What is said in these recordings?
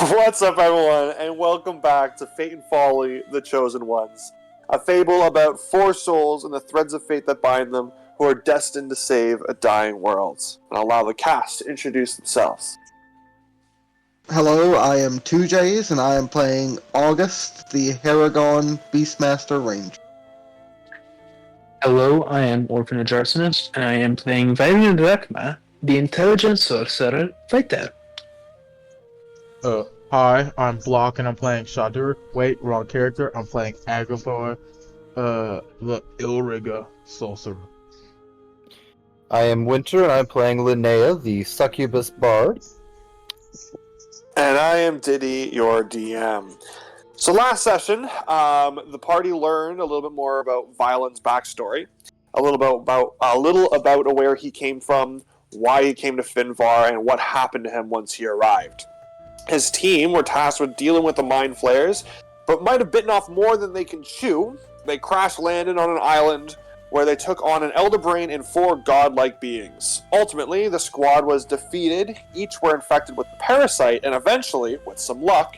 What's up, everyone, and welcome back to Fate and Folly, The Chosen Ones, a fable about four souls and the threads of fate that bind them, who are destined to save a dying world. And I'll allow the cast to introduce themselves. Hello, I am 2Js, and I am playing August, the Haragon Beastmaster Ranger. Hello, I am Orphanage Arsonist, and I am playing Valiant Rekma, the Intelligent Sorcerer Fighter. Hi, I'm Block and I'm playing Shadur. Wait, wrong character. I'm playing Agathor, the Ilriga Sorcerer. I am Winter, and I'm playing Linnea, the Succubus Bard. And I am Diddy, your DM. So last session, the party learned a little bit more about Violin's backstory, a little about where he came from, why he came to Finvar, and what happened to him once he arrived. His team were tasked with dealing with the mind flayers, but might have bitten off more than they can chew. They crash landed on an island where they took on an elder brain and four godlike beings. Ultimately, the squad was defeated, each were infected with the parasite, and eventually, with some luck,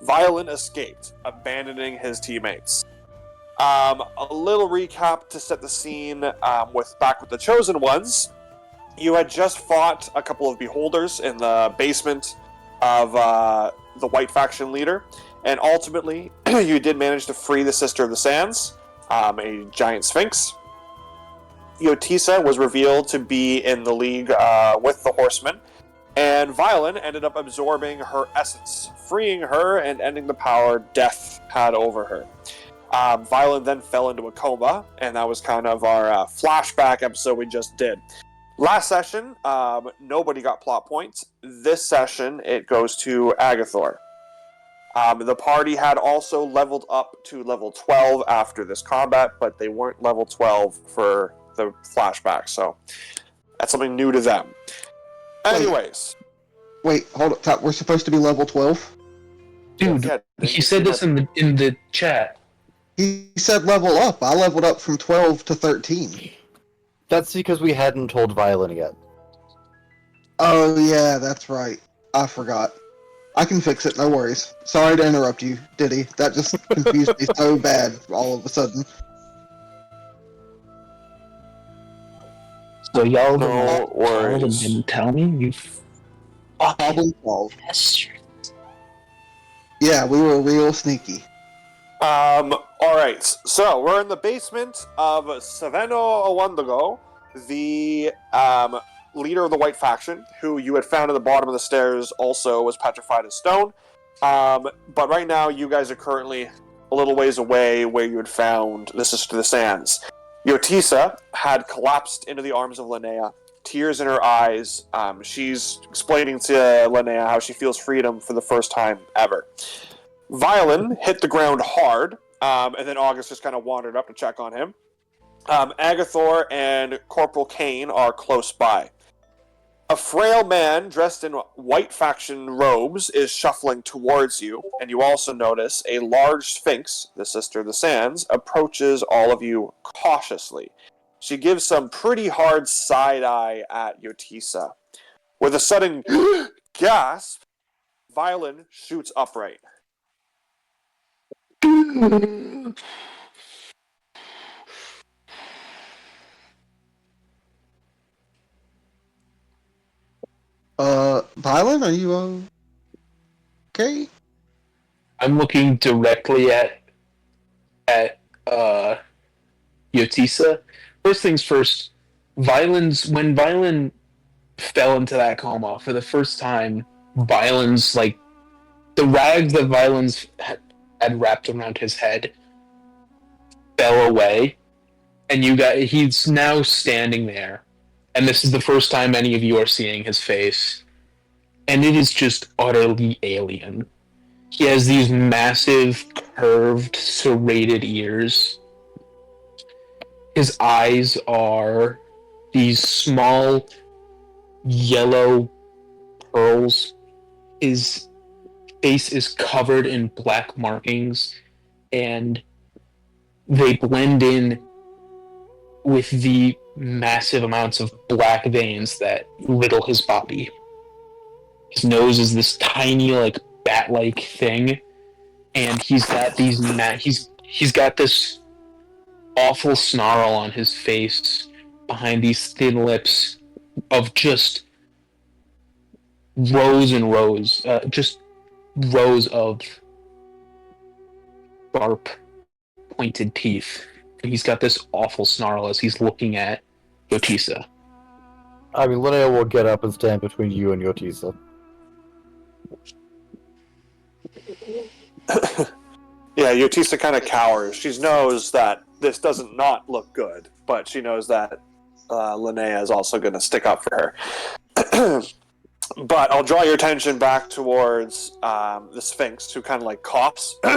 Violin escaped, abandoning his teammates. A little recap to set the scene with the Chosen Ones. You had just fought a couple of beholders in the basement of the White Faction leader, and ultimately you did manage to free the Sister of the Sands, a giant sphinx. Yotisa was revealed to be in the league with the Horsemen, and Violin ended up absorbing her essence, freeing her and ending the power death had over her. Violin then fell into a coma, and that was kind of our flashback episode we just did. Last session, nobody got plot points. This session, it goes to Agathor. The party had also leveled up to level 12 after this combat, but they weren't level 12 for the flashback, so that's something new to them. Anyways. Wait, hold up. We're supposed to be level 12? Dude, Yeah, he said this in the chat. He said level up. I leveled up from 12 to 13. That's because we hadn't told Violin yet. Oh, yeah, that's right. I forgot. I can fix it, no worries. Sorry to interrupt you, Diddy. That just confused me so bad all of a sudden. So y'all No worries. didn't tell me? You Problem solved. bastard. Yeah, we were real sneaky. Alright, so we're in the basement of Saveno Awandago, the leader of the White Faction, who you had found at the bottom of the stairs also was petrified as stone. But right now, you guys are currently a little ways away where you had found the Sister of the Sands. Yotisa had collapsed into the arms of Linnea, tears in her eyes. She's explaining to Linnea how she feels freedom for the first time ever. Violin hit the ground hard, and then August just kind of wandered up to check on him. Agathor and Corporal Kane are close by. A frail man dressed in White Faction robes is shuffling towards you, and you also notice a large sphinx, the Sister of the Sands, approaches all of you cautiously. She gives some pretty hard side-eye at Yotisa. With a sudden gasp, Violin shoots upright. Violin, are you okay? I'm looking directly at Yotisa. First things first, when Violin fell into that coma for the first time, Violin's the rag that Violin's had wrapped around his head fell away, and he's now standing there, and this is the first time any of you are seeing his face, and it is just utterly alien. He has these massive, curved, serrated ears. His eyes are these small, yellow pearls. His face is covered in black markings, and they blend in with the massive amounts of black veins that riddle his body. His nose is this tiny, bat-like thing, and he's got these he's got this awful snarl on his face behind these thin lips of just rows and rows, just rows of sharp, pointed teeth. And he's got this awful snarl as he's looking at Yotisa. I mean, Linnea will get up and stand between you and Yotisa. Yeah, Yotisa kind of cowers. She knows that this doesn't not look good, but she knows that Linnea is also going to stick up for her. But I'll draw your attention back towards the Sphinx, who kind of like coughs. Who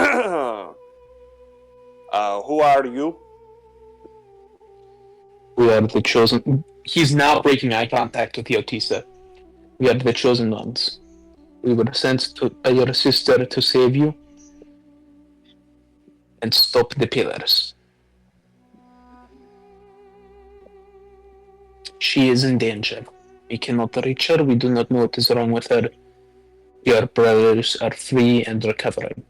are you? We are the chosen. He's now breaking eye contact with Yotisa. We are the chosen ones. We were sent by your sister to save you and stop the pillars. She is in danger. We cannot reach her. We do not know what is wrong with her. Your brothers are free and recovering.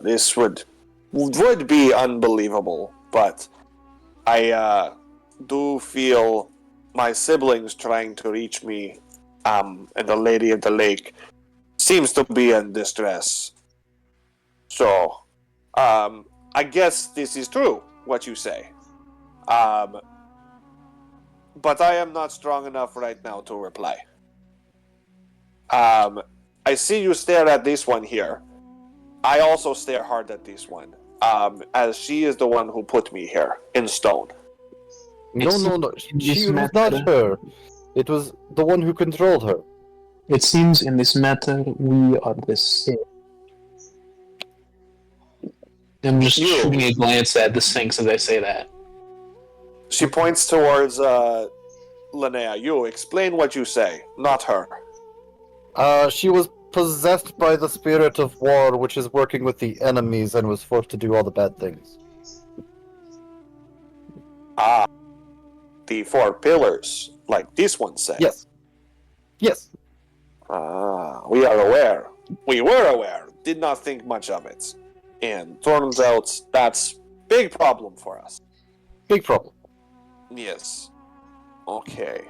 This would be unbelievable, but I do feel my siblings trying to reach me, and the Lady of the Lake seems to be in distress. So, I guess this is true, what you say. But I am not strong enough right now to reply. I see you stare at this one here. I also stare hard at this one, as she is the one who put me here, in stone. No. She was not her. It was the one who controlled her. It seems in this matter we are the same. I'm just shooting a glance at the Sphinx as I say that. She points towards Linnea. You explain what you say, not her. She was possessed by the spirit of war, which is working with the enemies, and was forced to do all the bad things. The four pillars, like this one said. Yes. We are aware. We were aware. Did not think much of it. And turns out that's big problem for us. Big problem. Yes. Okay.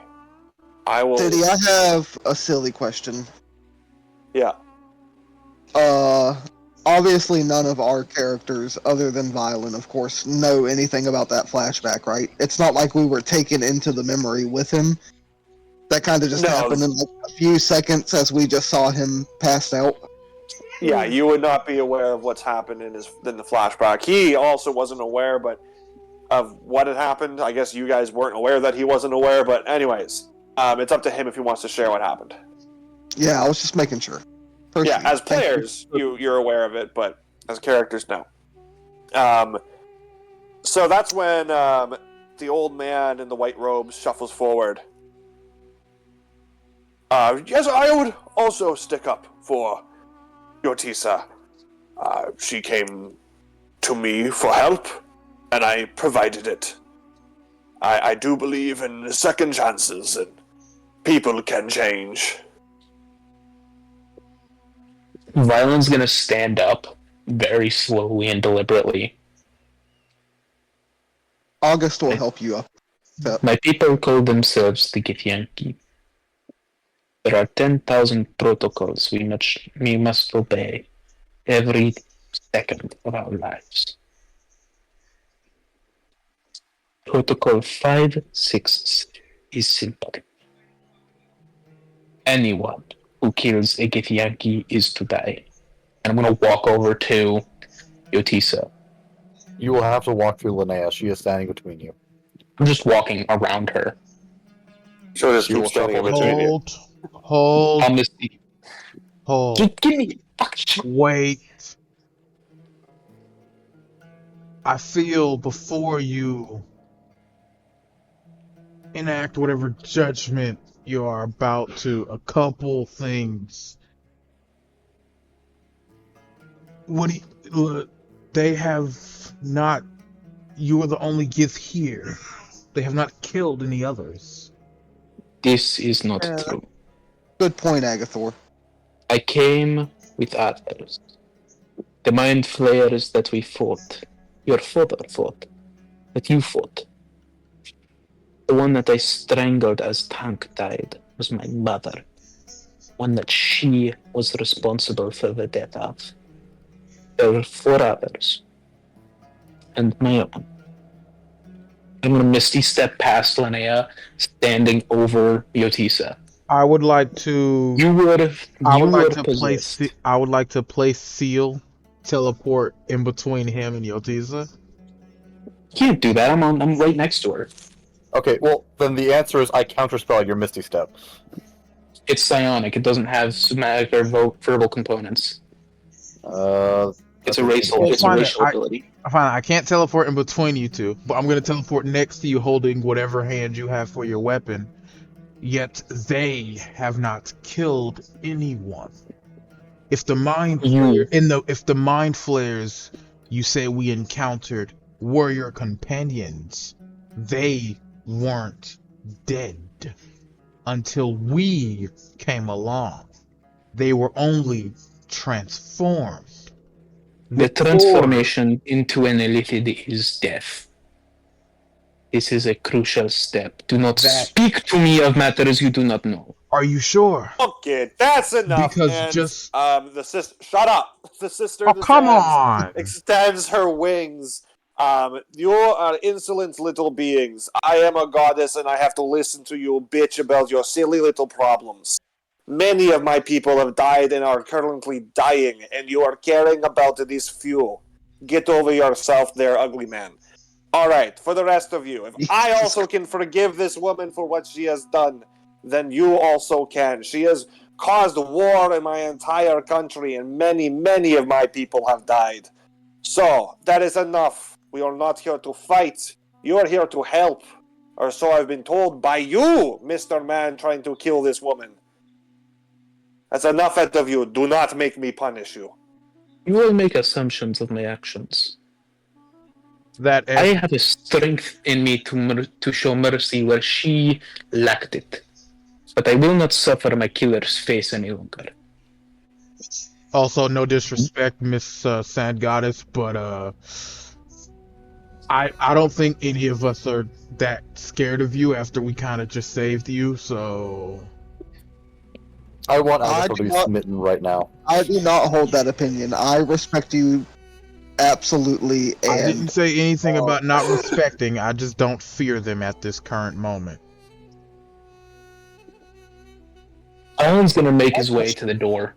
I will... Diddy, I have a silly question. Yeah. Obviously none of our characters, other than Violin, of course, know anything about that flashback, right? It's not like we were taken into the memory with him. That kind of just happened in like a few seconds as we just saw him pass out. Yeah, you would not be aware of what's happened in the flashback. He also wasn't aware, but of what had happened. I guess you guys weren't aware that he wasn't aware, but anyways, it's up to him if he wants to share what happened. Yeah, I was just making sure. Proceed. Yeah, as players, you're aware of it, but as characters, no. So that's when the old man in the white robes shuffles forward. Yes, I would also stick up for Yotisa. She came to me for help, and I provided it. I do believe in second chances, and people can change. Violin's gonna stand up very slowly and deliberately. August will help you up. My people call themselves the Githyanki. There are 10,000 protocols we must obey every second of our lives. Protocol 566 is simple. Anyone who kills a Githyanki is to die. And I'm going to walk over to Yotisa. You will have to walk through Linnea. She is standing between you. I'm just walking around her. So just keep standing in between you. Hold. Honesty. Hold. Just give me. Wait. I feel before you enact whatever judgment you are about to, a couple things. They have not. You are the only Gith here. They have not killed any others. This is not Yeah. true. Good point, Agathor. I came with others. The mind flayers that we fought. Your father fought. That you fought. The one that I strangled as Tank died was my mother. One that she was responsible for the death of. There were 4 others. And my own. I'm gonna Misty step past Linnea, standing over Yotisa. I would like to. You were I would like to possessed. place. I would like to place seal, teleport in between him and Yotiza. Can't do that. I'm right next to her. Okay, well, then the answer is I counterspell your Misty Step. It's psionic. It doesn't have somatic or verbal components. It's a racial. Well, It's a fine, racial ability. Fine, I can't teleport in between you two, but I'm gonna teleport next to you, holding whatever hand you have for your weapon. Yet they have not killed anyone. If the mind if the mind flares you say we encountered were your companions, they weren't dead until we came along. They were only transformed. The transformation into an elithid is death. This is a crucial step. Do not speak to me of matters you do not know. Are you sure? Okay, that's enough. Because and, just the sister, shut up. The sister. Oh, come on! Extends her wings. You are insolent little beings. I am a goddess, and I have to listen to you bitch about your silly little problems. Many of my people have died and are currently dying, and you are caring about this few. Get over yourself there, ugly man. Alright, for the rest of you, if I also can forgive this woman for what she has done, then you also can. She has caused war in my entire country, and many, many of my people have died. So, that is enough. We are not here to fight. You are here to help. Or so I've been told by you, Mr. Man trying to kill this woman. That's enough out of you. Do not make me punish you. You will make assumptions of my actions. That I have a strength in me to show mercy where she lacked it. But I will not suffer my killer's face any longer. Also, no disrespect, Miss Sand Goddess, but I don't think any of us are that scared of you after we kind of just saved you, so... I want Agatha to be smitten right now. I do not hold that opinion. I respect you absolutely. And I didn't say anything about not respecting. I just don't fear them at this current moment. Alan's gonna make his way to the door.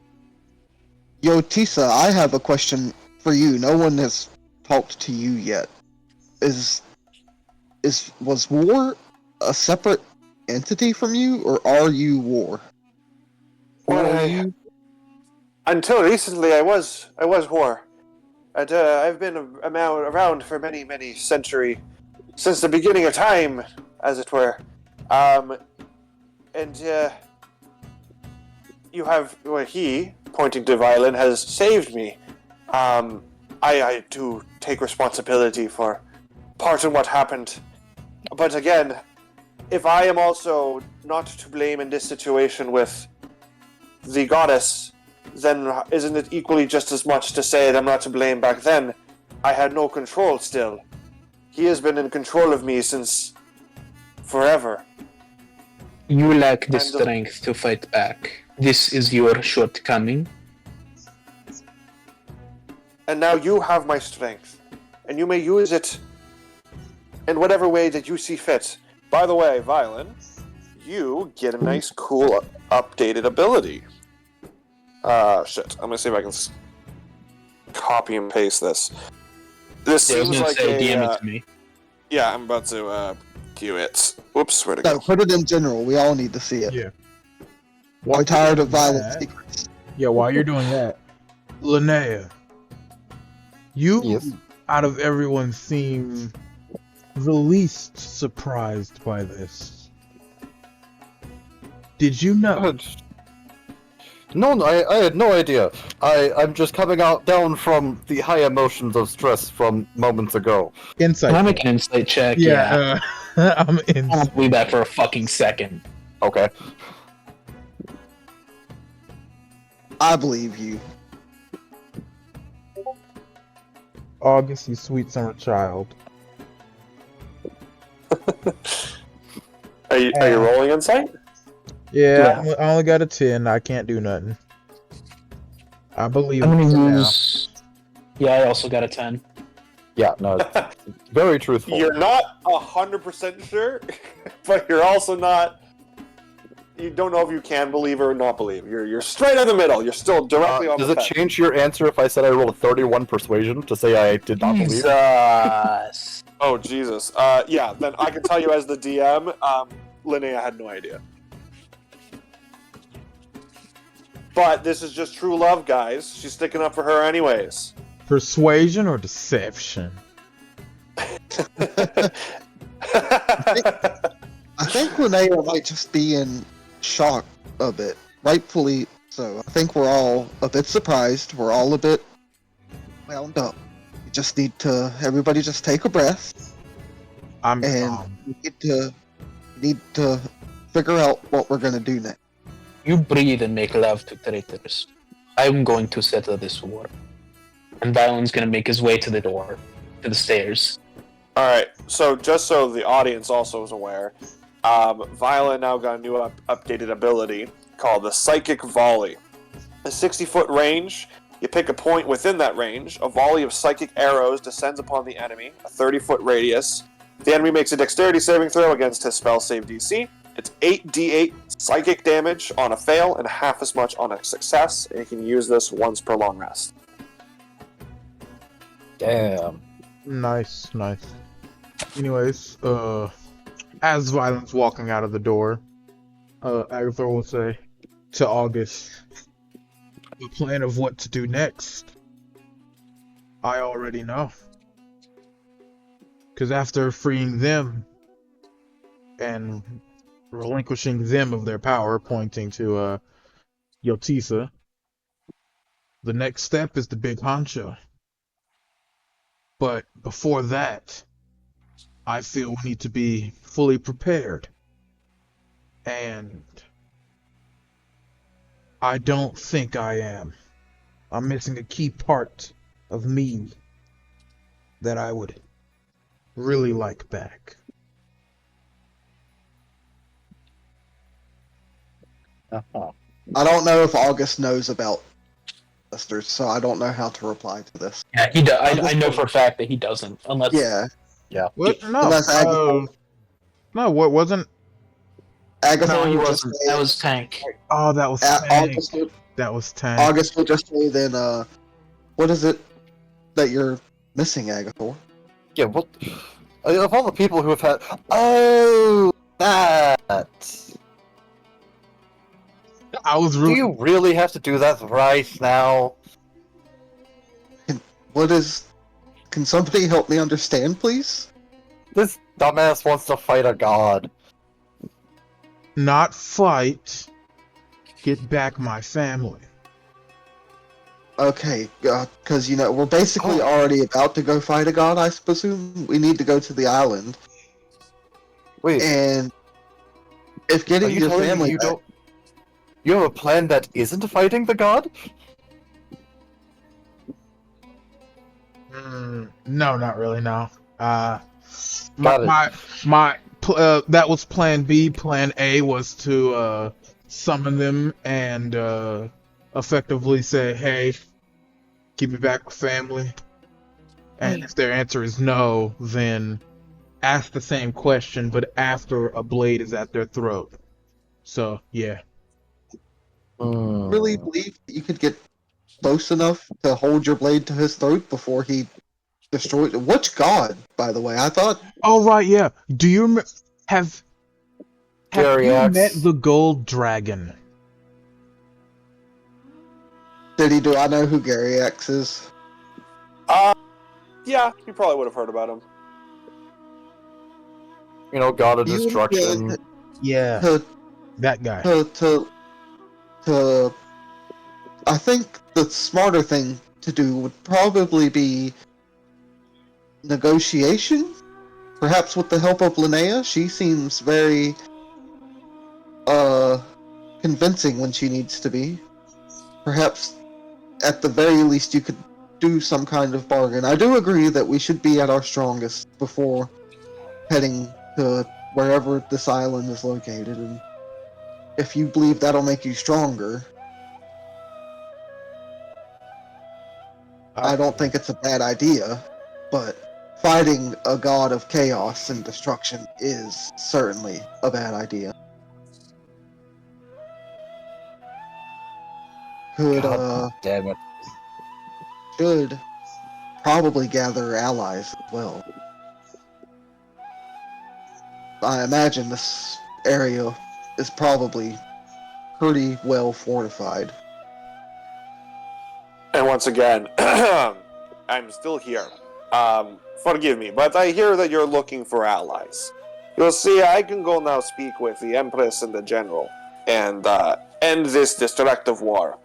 Yotisa, I have a question for you. No one has talked to you yet. Was war a separate entity from you, or are you war? Well, until recently, I was war. And, I've been around for many, many centuries, since the beginning of time, as it were. You have, he, pointing to Violin, has saved me. I do take responsibility for part in what happened. But again, if I am also not to blame in this situation with the goddess, then isn't it equally just as much to say that I'm not to blame back then? I had no control still. He has been in control of me since forever. You lack the strength to fight back. This is your shortcoming. And now you have my strength, and you may use it in whatever way that you see fit. By the way, Violin, you get a nice, cool, updated ability. Shit. I'm gonna see if I can copy and paste this. This seems like DM it to me. Yeah, I'm about to do it. Whoops, where'd it go? No, put it in general. We all need to see it. Yeah. I'm tired of violent secrets. Yeah, while you're doing that, Linnea, you, out of everyone, seem the least surprised by this. Did you know? No, I had no idea. I'm just coming down from the high emotions of stress from moments ago. Insight. Can I make an insight check? Yeah. I'm in. I don't believe that for a fucking second. Okay. I believe you. August, you sweet summer child. Are you rolling insight? Yeah, Yeah. I only got a 10. I can't do nothing. I believe I'm it gonna for now. use. Yeah, I also got a 10. Yeah, no, it's very truthful. You're not 100% sure, but you're also not. You don't know if you can believe or not believe. You're straight in the middle. You're still directly on Does the it fence. change your answer if I said I rolled a 31 persuasion to say I did not believe? Jesus. Oh Jesus. Yeah. Then I can tell you as the DM, Linnea had no idea. But this is just true love, guys. She's sticking up for her anyways. Persuasion or deception? I think Linnea might just be in shock a bit, rightfully so. I think we're all a bit surprised. We're all a bit wound up. We just need to, everybody just take a breath, I'm and calm. we need to figure out what we're gonna do next. You breathe and make love to traitors. I'm going to settle this war. And Violin's gonna make his way to the door, to the stairs. Alright, so just so the audience also is aware, Violet now got a new updated ability called the Psychic Volley. A 60-foot range, you pick a point within that range, a volley of psychic arrows descends upon the enemy, a 30-foot radius. The enemy makes a dexterity saving throw against his spell save DC. It's 8d8 psychic damage on a fail and half as much on a success, and you can use this once per long rest. Damn. Nice. Anyways, as Violet's walking out of the door, Agatha will say to August, the plan of what to do next, I already know. Because after freeing them and relinquishing them of their power, pointing to Yotisa, the next step is the big honcho. But before that, I feel we need to be fully prepared. And I don't think I am. I'm missing a key part of me that I would really like back. Uh-huh. I don't know if August knows about sisters, so I don't know how to reply to this. Yeah, he does. I know for a fact that he doesn't, unless Yeah, What? No. unless Agatha, No, what wasn't? Agatha No, he will just wasn't. say, That was Tank. Oh, that was Tank. August, will, That was Tank. August will just say then, what is it that you're missing, Agatha? Yeah, what? Of all the people who have had. Oh, that. I was Do really. you really have to do that right now? What is... Can somebody help me understand, please? This dumbass wants to fight a god. Not fight. Get back my family. Okay, because, we're basically already about to go fight a god, I presume. We need to go to the island. Wait, And if are getting you your telling me family you back... don't? You have a plan that isn't fighting the god? No, not really. No. Got it. That was Plan B. Plan A was to summon them and effectively say, "Hey, keep it back with family." And if their answer is no, then ask the same question, but after a blade is at their throat. So yeah. Really believe that you could get close enough to hold your blade to his throat before he destroyed... Which god, by the way? I thought... Oh right, yeah. Do you have Gary you Axe. met the gold dragon? Do I know who Gary X is? Yeah, you probably would have heard about him. You know, god of You would destruction. Yeah, To that guy. I think the smarter thing to do would probably be negotiation. Perhaps with the help of Linnea. She seems very convincing when she needs to be. Perhaps, at the very least, you could do some kind of bargain. I do agree that we should be at our strongest before heading to wherever this island is located, and if you believe that'll make you stronger, I don't think it's a bad idea, but fighting a god of chaos and destruction is certainly a bad idea. God damn it. Should probably gather allies as well. I imagine this area is probably pretty well fortified. And once again, I'm still here. Forgive me, but I hear that you're looking for allies. You'll see, I can go now speak with the Empress and the General and end this destructive war.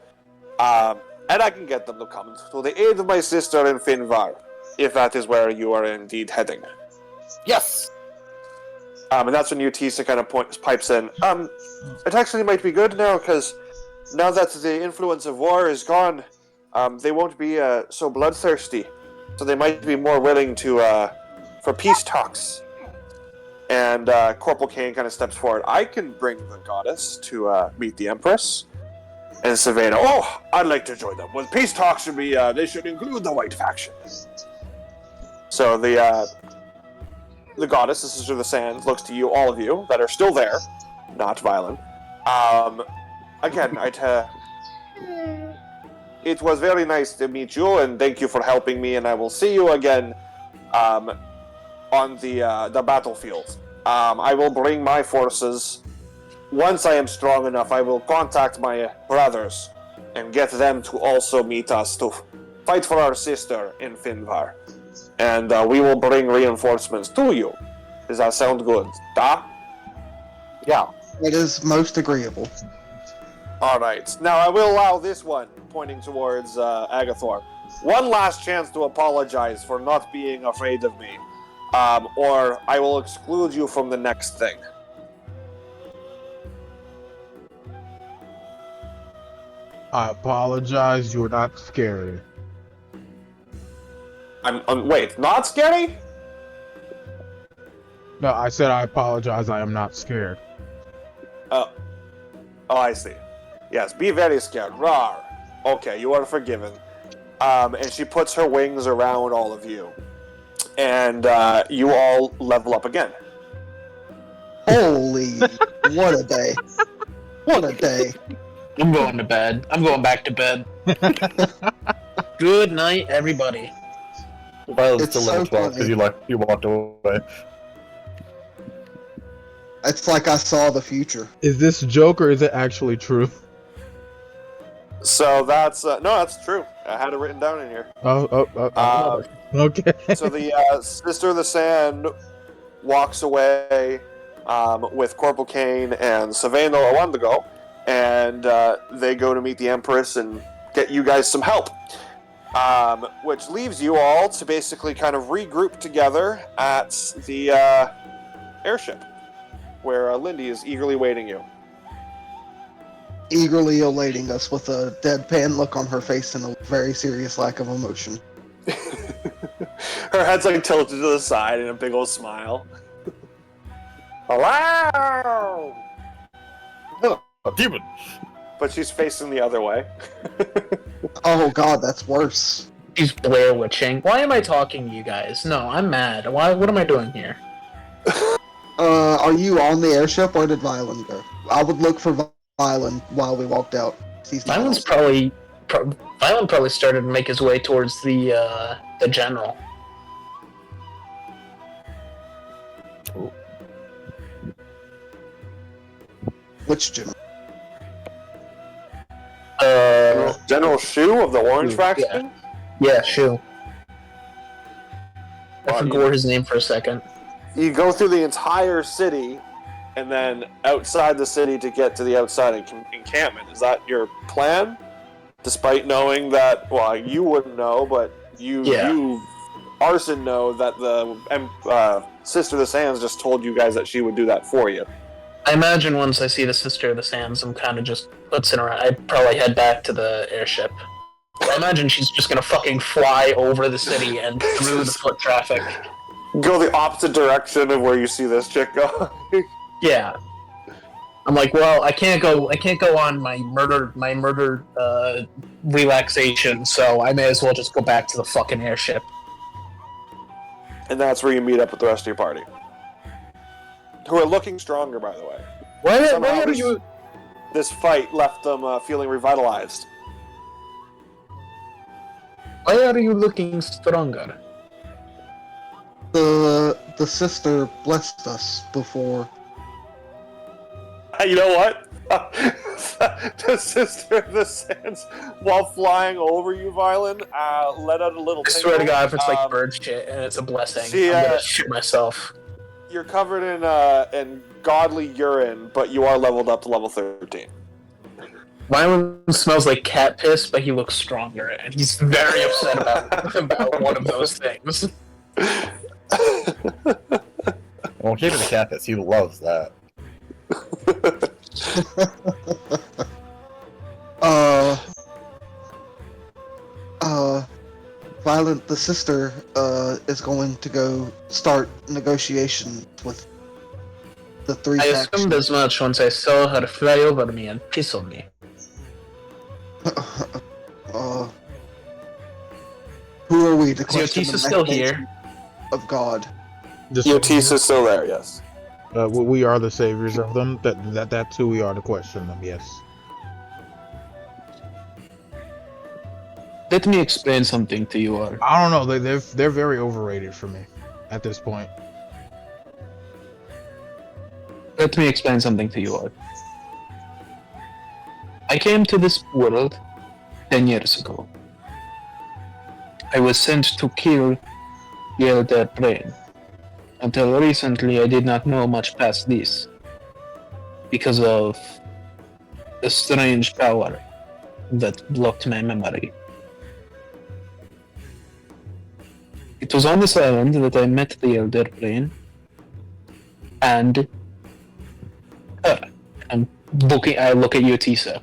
And I can get them to come to the aid of my sister in Finvar, if that is where you are indeed heading. Yes! And that's when Utisa kind of pipes in. It actually might be good now, because now that the influence of war is gone, they won't be so bloodthirsty. So they might be more willing to, for peace talks. And Corporal Kane kind of steps forward. I can bring the goddess to meet the Empress. And Savannah, oh, I'd like to join them. Well, peace talks should be, they should include the white faction. So the goddess, the Sister of the Sands, looks to you, all of you, that are still there, not violent. Again, it was very nice to meet you, and thank you for helping me, and I will see you again on the battlefield. I will bring my forces. Once I am strong enough, I will contact my brothers and get them to also meet us to fight for our sister in Finvar. And we will bring reinforcements to you. Does that sound good? Da? Yeah. It is most agreeable. Alright, now I will allow this one, pointing towards Agathor, one last chance to apologize for not being afraid of me. Or I will exclude you from the next thing. I apologize, you're not scary. Wait, not scary? No, I said I apologize, I am not scared. Oh, I see. Yes, be very scared. Rawr. Okay, you are forgiven. And she puts her wings around all of you. And you all level up again. Holy, what a day. What a day. I'm going to bed. I'm going back to bed. Good night, everybody. Violence It's to level so 12 funny. because you walked away. It's like I saw the future. Is this a joke or is it actually true? So that's no, that's true. I had it written down in here. Okay. So the Sister of the Sand walks away with Corporal Kane and Savano a while ago, and they go to meet the Empress and get you guys some help. Which leaves you all to basically kind of regroup together at the airship, where Lindy is eagerly waiting you. Eagerly elating us with a deadpan look on her face and a very serious lack of emotion. Her head's like tilted to the side and a big old smile. Hello! A demon! But she's facing the other way. Oh god, that's worse. She's Blair Witching. Why am I talking to you guys? No, I'm mad. What am I doing here? Are you on the airship or did Violin go? I would look for Violin while we walked out. Violin probably started to make his way towards the general. Which general? General Shu of the Orange Faction? Yeah, Shu. I Well, forgot his name for a second. You go through the entire city and then outside the city to get to the outside encampment. Is that your plan? Despite knowing that, well, you wouldn't know, but you Arson, know that the Sister of the Sands just told you guys that she would do that for you. I imagine once I see the Sister of the Sands, I'm kind of just putzing around. I'd probably head back to the airship. I imagine she's just gonna fucking fly over the city and through the foot traffic. Go the opposite direction of where you see this chick go. Yeah. I'm like, well, I can't go on my murder relaxation, so I may as well just go back to the fucking airship. And that's where you meet up with the rest of your party. Who are looking stronger, by the way. Why Somehow are you? This fight left them feeling revitalized. Why are you looking stronger? The sister blessed us before. You know what? The Sister of the Sands, while flying over you, Violin, let out a little I swear to tinkle. God, if it's like bird shit and it's a blessing, see, I'm gonna shoot myself. You're covered in godly urine, but you are leveled up to level 13. Mine smells like cat piss, but he looks stronger, and he's very upset about one of those things. Well, keep it the Cathis. He loves that. Violent, the sister, is going to go start negotiations with the three I factions. assumed as much once I saw her fly over me and piss on me. Who are we to Is question Yotisa the still machinations here? of God? Yotisa's still there, yes. We are the saviors of them. That's who we are to question them. Yes. Let me explain something to you all. I don't know. They're very overrated for me at this point. Let me explain something to you all. I came to this world 10 years ago. I was sent to kill the Elder Brain. Until recently, I did not know much past this, because of a strange power that blocked my memory. It was on this island that I met the Elder Brain, and her. I look at Yotisa.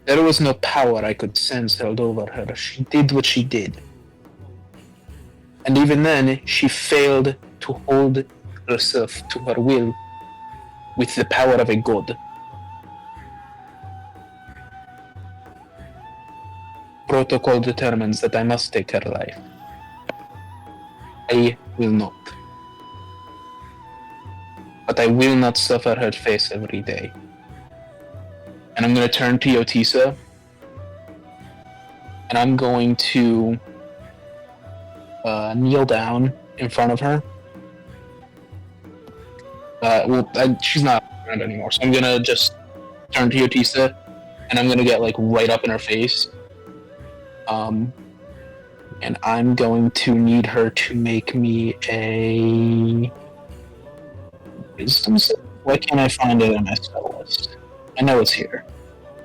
There was no power I could sense held over her. She did what she did. And even then, she failed to hold herself to her will with the power of a god. Protocol determines that I must take her life. I will not. But I will not suffer her face every day. And I'm going to turn to Yotisa, and I'm going to kneel down in front of her. She's not around anymore, so I'm going to just turn to Yotisa, and I'm going to get like right up in her face. And I'm going to need her to make me a wisdom save. Why can't I find it in my spell list? I know it's here.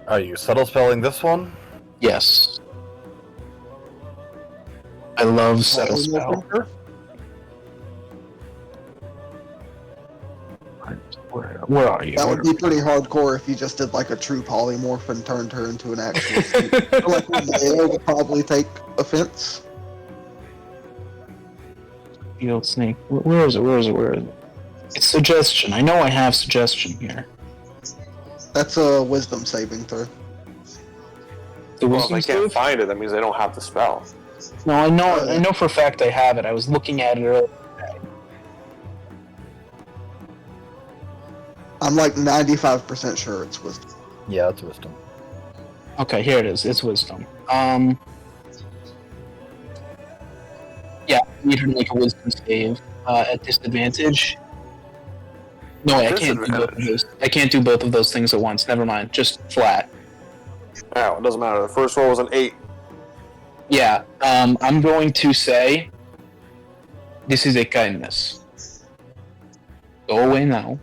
Are you subtle spelling this one? Yes. I love subtle spell. Where are you? That would be pretty hardcore if you just did like a true polymorph and turned her into an actual snake. I feel like Leo would probably take offense. Field snake. Where is it? It's suggestion. I know I have suggestion here. That's a wisdom saving throw. The Well, if wisdom they can't save? find it, that means they don't have the spell. No, I know for a fact I have it. I was looking at it earlier. I'm like 95% sure it's wisdom. Yeah, it's wisdom. Okay, here it is. It's wisdom. Yeah, I need her to make a wisdom save at disadvantage. No, I can't do both of those. I can't do both of those things at once. Never mind. Just flat. Oh, it doesn't matter. The first roll was an 8. Yeah. I'm going to say this is a kindness. Go away now.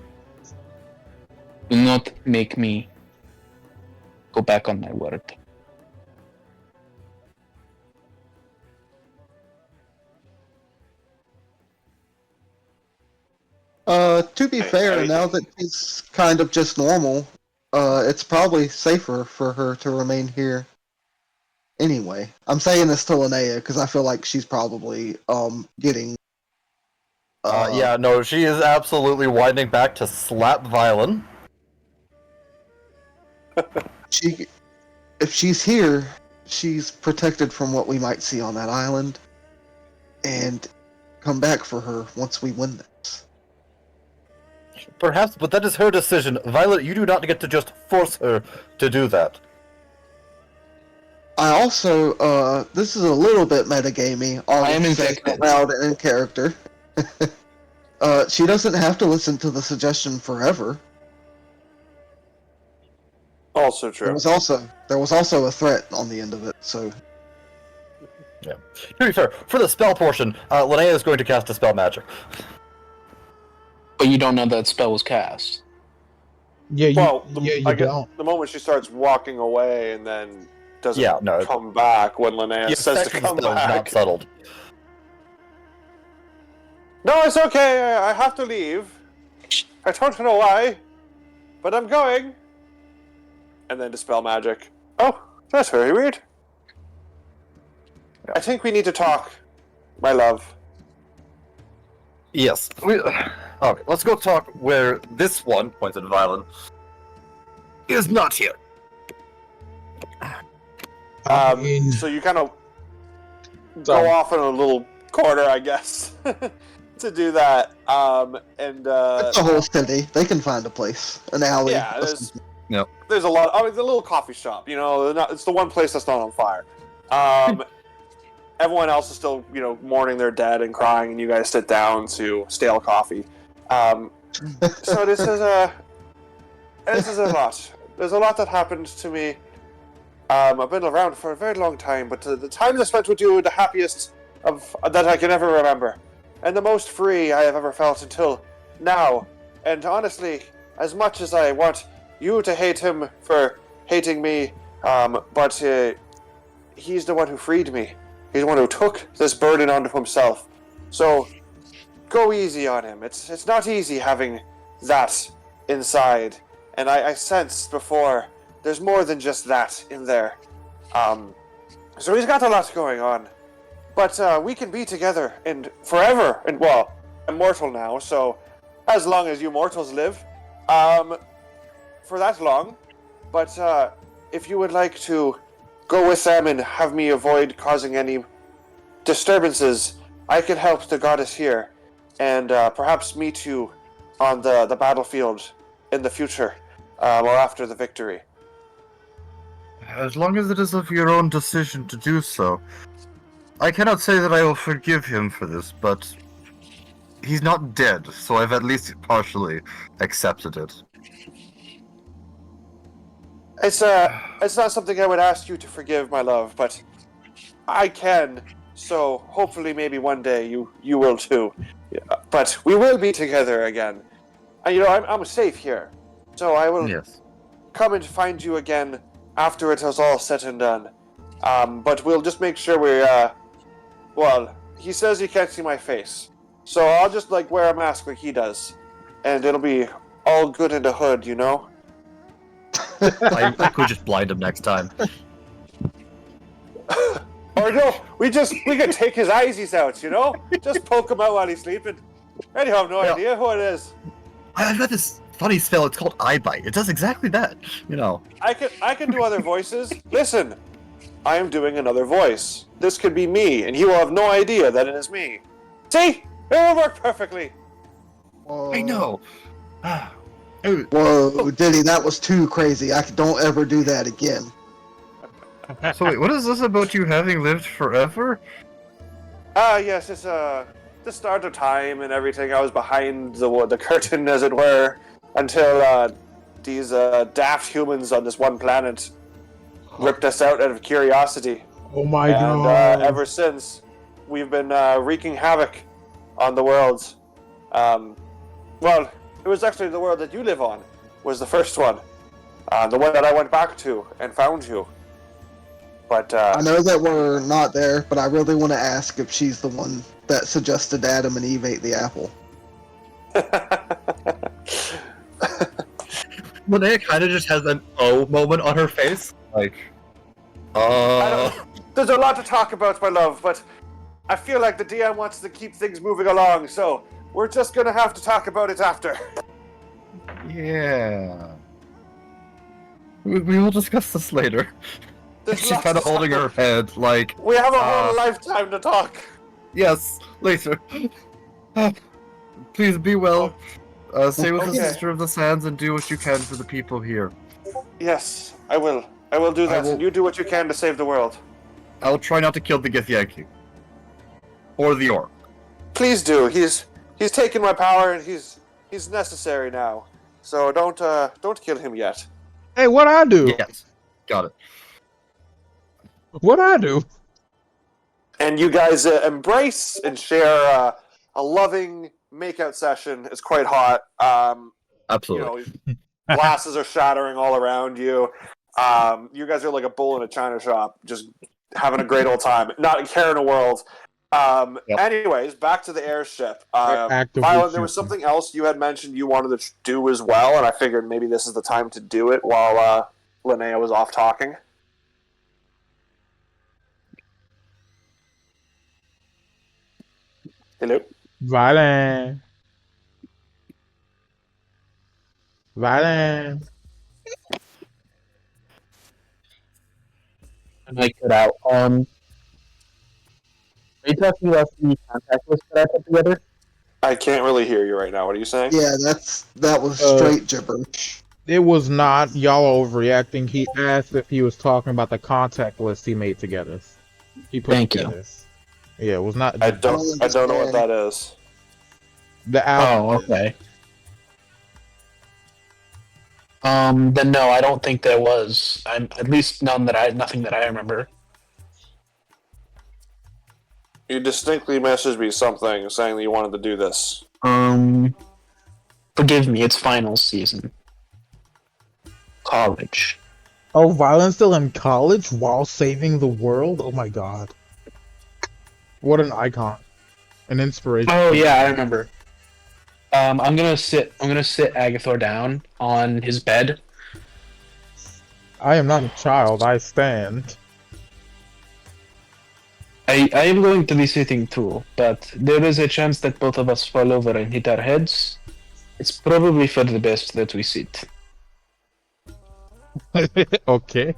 Do not make me go back on my word. To be fair, now that she's kind of just normal, it's probably safer for her to remain here. Anyway, I'm saying this to Linnea because I feel like she's probably getting. Yeah, no, she is absolutely winding back to slap Violen. If she's here, she's protected from what we might see on that island, and come back for her once we win this. Perhaps, but that is her decision. Violet, you do not get to just force her to do that. I also, this is a little bit metagamey. I am in saying out loud and in character. She doesn't have to listen to the suggestion forever. Also true. There was also a threat on the end of it, so. Yeah. To be fair, for the spell portion, Linnea is going to cast a spell magic. But you don't know that spell was cast. Yeah, you, Well, you don't. the moment she starts walking away and then doesn't Yeah, no. come back when Linnea The says effect to of the come spell is not back. settled. No, it's okay. I have to leave. I don't know why, but I'm going. And then dispel magic. Oh, that's very weird. I think we need to talk, my love. Yes. Okay, let's go talk where this one, points at Violen, is not here. So you kind of go off in a little corner, I guess, to do that. It's a whole city. They can find a place, an alley. Yeah, there's a lot. I mean, the little coffee shop. You know, it's the one place that's not on fire. Everyone else is still, mourning their dead and crying, and you guys sit down to stale coffee. So this is a lot. There's a lot that happened to me. I've been around for a very long time, but the times I spent with you are the happiest that I can ever remember, and the most free I have ever felt until now. And honestly, as much as I want you to hate him for hating me, but he's the one who freed me. He's the one who took this burden onto himself. So go easy on him. It's not easy having that inside, and I sensed before. There's more than just that in there. So he's got a lot going on. But we can be together and forever. And, well, I'm mortal now, so as long as you mortals live. For that long. But if you would like to go with them and have me avoid causing any disturbances, I can help the goddess here. And perhaps meet you on the battlefield in the future. Or after the victory. As long as it is of your own decision to do so. I cannot say that I will forgive him for this, but he's not dead, so I've at least partially accepted it. It's not something I would ask you to forgive, my love, but I can, so hopefully maybe one day you will too. But we will be together again. And I'm safe here, so I will come and find you again after it is all said and done. But we'll just make sure well, he says he can't see my face. So I'll just, wear a mask like he does. And it'll be all good in the hood, you know? I could just blind him next time. Or no, we could take his eyesies out, you know? Just poke him out while he's sleeping. And you have no idea who it is. I've got this funny spell, it's called Eye Bite. It does exactly that, I can do other voices. Listen, I am doing another voice. This could be me, and he will have no idea that it is me. See? It will work perfectly. Whoa. I know. Whoa, Diddy, that was too crazy. Don't ever do that again. So wait, what is this about you having lived forever? Yes, it's the start of time and everything. I was behind the curtain, as it were, until these daft humans on this one planet ripped us out of curiosity. Oh my god. god. And ever since, we've been wreaking havoc on the world. Well, it was actually the world that you live on was the first one. The one that I went back to and found you. But I know that we're not there, but I really want to ask if she's the one that suggested Adam and Eve ate the apple. Linnea kind of just has an oh moment on her face. Like, There's a lot to talk about, my love, but I feel like the DM wants to keep things moving along, so we're just gonna have to talk about it after. Yeah. We will discuss this later. She's kind of holding her head, like... We have a whole lifetime to talk. Yes, later. Please be well. Stay with the Sister of the Sands and do what you can for the people here. Yes, I will. I will do that, and you do what you can to save the world. I will try not to kill the Githyanki. Or the orc. Please do. He's taken my power, and he's necessary now. So don't kill him yet. Hey, what I do? Yes, got it. What I do? And you guys embrace and share a loving makeout session. It's quite hot. Absolutely. You know, glasses are shattering all around you. You guys are like a bull in a china shop, just having a great old time. Not a care in the world. Anyways, back to the airship. Violet, there was something else you had mentioned you wanted to do as well, and I figured maybe this is the time to do it while Linnea was off talking. Hello? Violent. And I cut out. Are you talking about the contact list that I put together? I can't really hear you right now. What are you saying? Yeah, that was straight gibberish. It was not. Y'all are overreacting. He asked if he was talking about the contact list he made together. He put together. Yeah, it was not. I don't know what that is. The album. Oh, okay. Then no, I don't think there was. I'm at least nothing that I remember. You distinctly messaged me something saying that you wanted to do this. Forgive me, it's finals season. College. Oh, Violet's still in college while saving the world? Oh my god. What an icon. An inspiration. Oh yeah, I remember. I'm gonna sit Agathor down on his bed. I am not a child, I stand. I am going to be sitting too, but there is a chance that both of us fall over and hit our heads. It's probably for the best that we sit. Okay.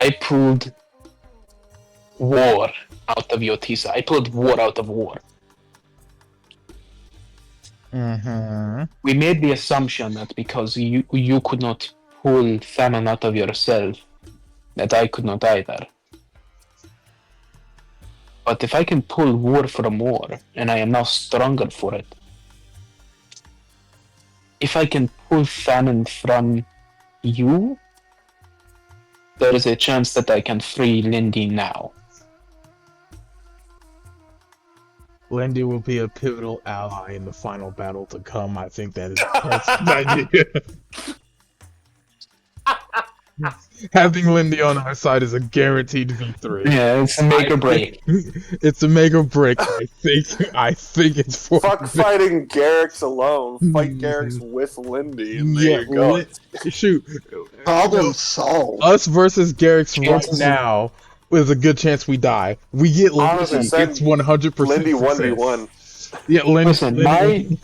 I pulled war out of Yotisa. I pulled war out of war. Mm-hmm. We made the assumption that because you could not pull famine out of yourself, that I could not either. But if I can pull war from war, and I am now stronger for it, if I can pull famine from you, there is a chance that I can free Lindy now. Lindy will be a pivotal ally in the final battle to come. I think that is the best idea. Having Lindy on our side is a guaranteed victory. Yeah, it's a make or break. It's a make or break. I think it's for Fuck fighting Garrix alone. Fight Garrix with Lindy, and there you go. Shoot. Problem solved. Us versus Garrix right now is a good chance we die. We get Lindy. It's 100%. Lindy 1v1. Yeah, Lindy. Listen,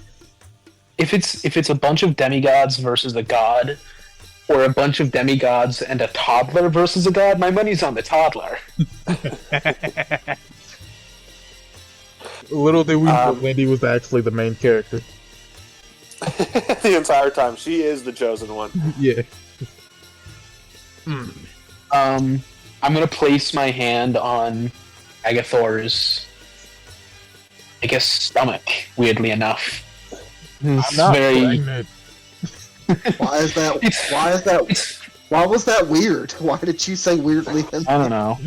if it's a bunch of demigods versus a god, or a bunch of demigods and a toddler versus a god, my money's on the toddler. Little did we know Lindy was actually the main character. The entire time. She is the chosen one. Yeah. I'm gonna place my hand on Agathor's, I guess, stomach, weirdly enough. It's I'm not very... pregnant. Why is that? Why was that weird? Why did you say weirdly? I don't know.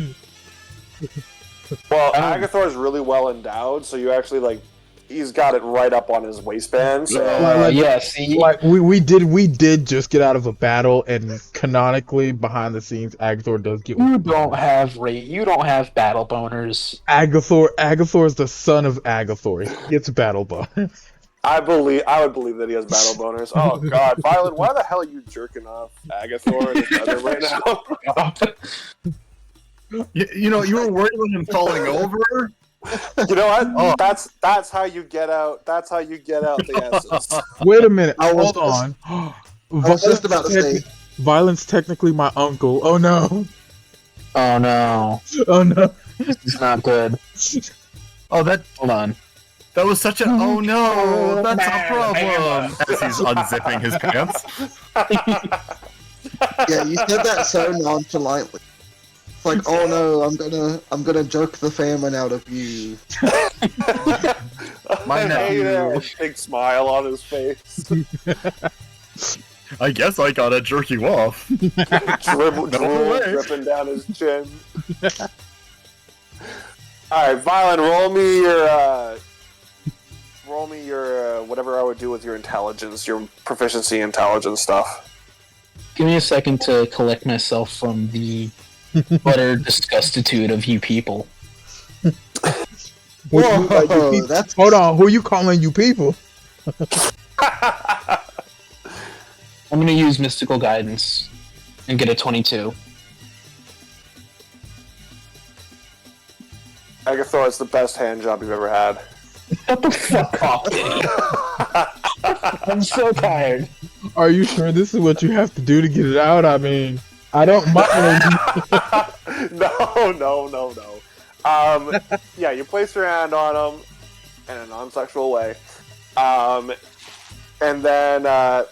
Well, Agathor is really well endowed, so you actually he's got it right up on his waistband. So yes, we did just get out of a battle, and canonically behind the scenes, Agathor does get. You don't have battle boners. Agathor is the son of Agathor. He gets battle bonus. I would believe that he has battle boners. Oh God, Violet, why the hell are you jerking off Agathor in his bedroom right now? You were worried about him falling over. You know what? Oh. That's how you get out. That's how you get out the essence. Wait a minute. I was Hold on. I was just about to say. Violence technically my uncle. Oh no. Oh no. Oh no. This is not good. Oh, that Hold on. was such a oh no, that's a problem. As he's unzipping his pants. Yeah, you said that so nonchalantly. It's like, oh no, I'm gonna jerk the famine out of you. My nephew. Big smile on his face. I guess I gotta jerk you off. Drool dripping down his chin. Alright, Violet, roll me your whatever I would do with your intelligence, your proficiency intelligence stuff. Give me a second to collect myself from the utter disgustitude of you people. Whoa, that's Hold on, who are you calling you people? I'm gonna use mystical guidance and get a 22. Agathor, it's the best hand job you've ever had. What the fuck off, Diddy? I'm so tired. Are you sure this is what you have to do to get it out? I mean, I don't mind. No. Yeah, you place your hand on him in a non-sexual way, and then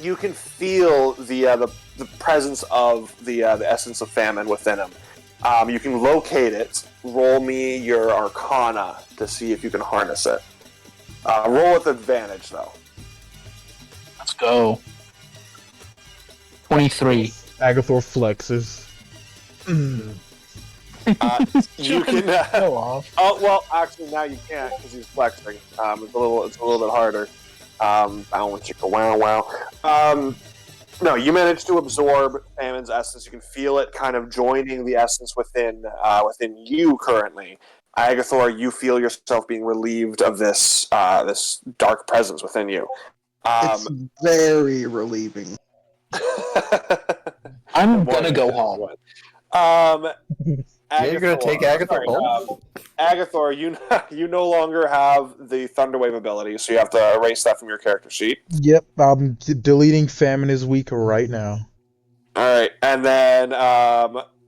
you can feel the presence of the essence of famine within him. You can locate it. Roll me your Arcana to see if you can harness it. Roll with advantage, though. Let's go. 23. Agathor flexes. You can. Go off. Oh well, actually now you can't because he's flexing. It's a little bit harder. Bow chicka wow. No, you managed to absorb Famine's essence. You can feel it kind of joining the essence within you currently. Agathor, you feel yourself being relieved of this this dark presence within you. it's very relieving. I'm gonna go home. You're gonna take Agathor home? Agathor, you no longer have the Thunderwave ability, so you have to erase that from your character sheet. Yep, I'm deleting Famine is weak right now. Alright, and then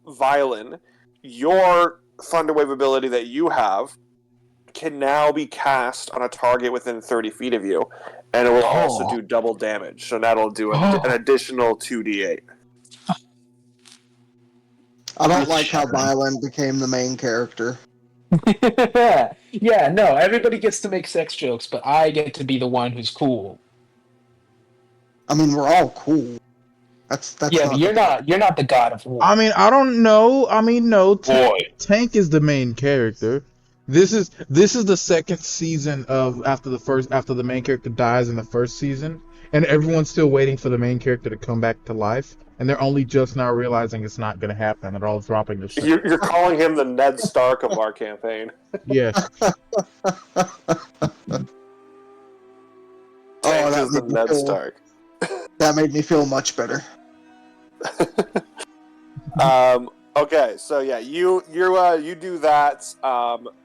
Violin, your Thunderwave ability that you have can now be cast on a target within 30 feet of you, and it will also do double damage, so that'll do an additional 2d8. I don't like how Violin became the main character. Yeah, no, everybody gets to make sex jokes, but I get to be the one who's cool. I mean, we're all cool. That's Yeah, but you're not the god of war. I mean, I don't know. I mean, no. Boy. Tank is the main character. This is the second season of after the main character dies in the first season, and everyone's still waiting for the main character to come back to life, and they're only just now realizing it's not going to happen. They're all dropping the shit. You're calling him the Ned Stark of our campaign. Yeah. Tank that is the made me Ned feel- Stark. That made me feel much better. Okay, so yeah, you do that.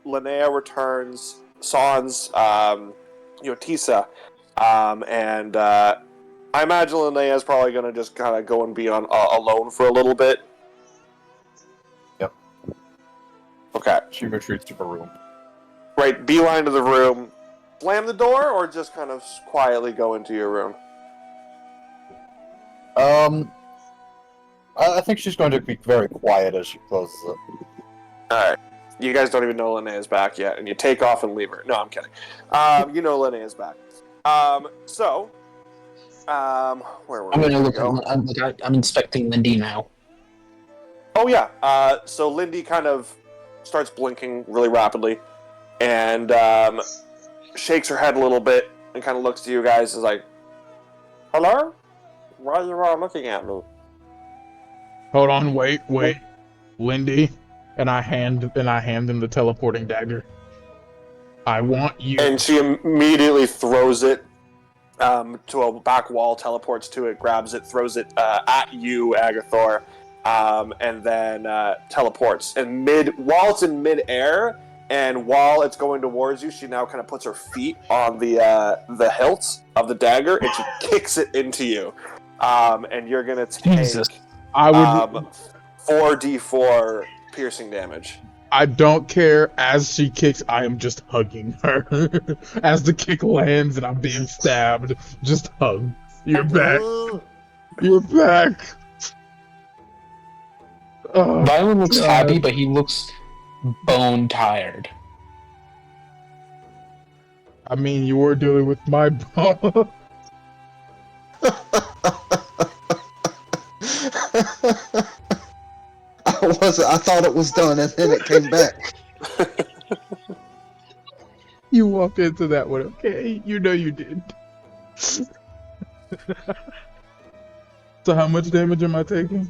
Linnea returns. Sans, Tisa, and I imagine Linnea is probably going to just kind of go and be on alone for a little bit. Yep. Okay. She retreats to her room. Right, beeline to the room. Slam the door, or just kind of quietly go into your room? I think she's going to be very quiet as she closes it. Alright. You guys don't even know Linnea's back yet, and you take off and leave her. No, I'm kidding. You know Linnea's back. Where were I'm we? gonna look. Go? I'm inspecting Lindy now. Oh, yeah. So Lindy kind of starts blinking really rapidly, and shakes her head a little bit, and kind of looks to you guys and is like, hello? Why are you all looking at me? Hold on, wait. Lindy, and I hand him the teleporting dagger. I want you. And she immediately throws it to a back wall, teleports to it, grabs it, throws it at you, Agathor, and then teleports. And while it's in midair, and while it's going towards you, she now kind of puts her feet on the hilt of the dagger, and she kicks it into you. And you're gonna take Jesus. I would. 4d4 piercing damage. I don't care. As she kicks, I am just hugging her. As the kick lands and I'm being stabbed, just hug. You're back. You're back. Oh, Violin looks God. happy, but he looks bone tired. I mean, you were dealing with my bone. I thought it was done, and then it came back. You walked into that one, okay? You know you did. So how much damage am I taking?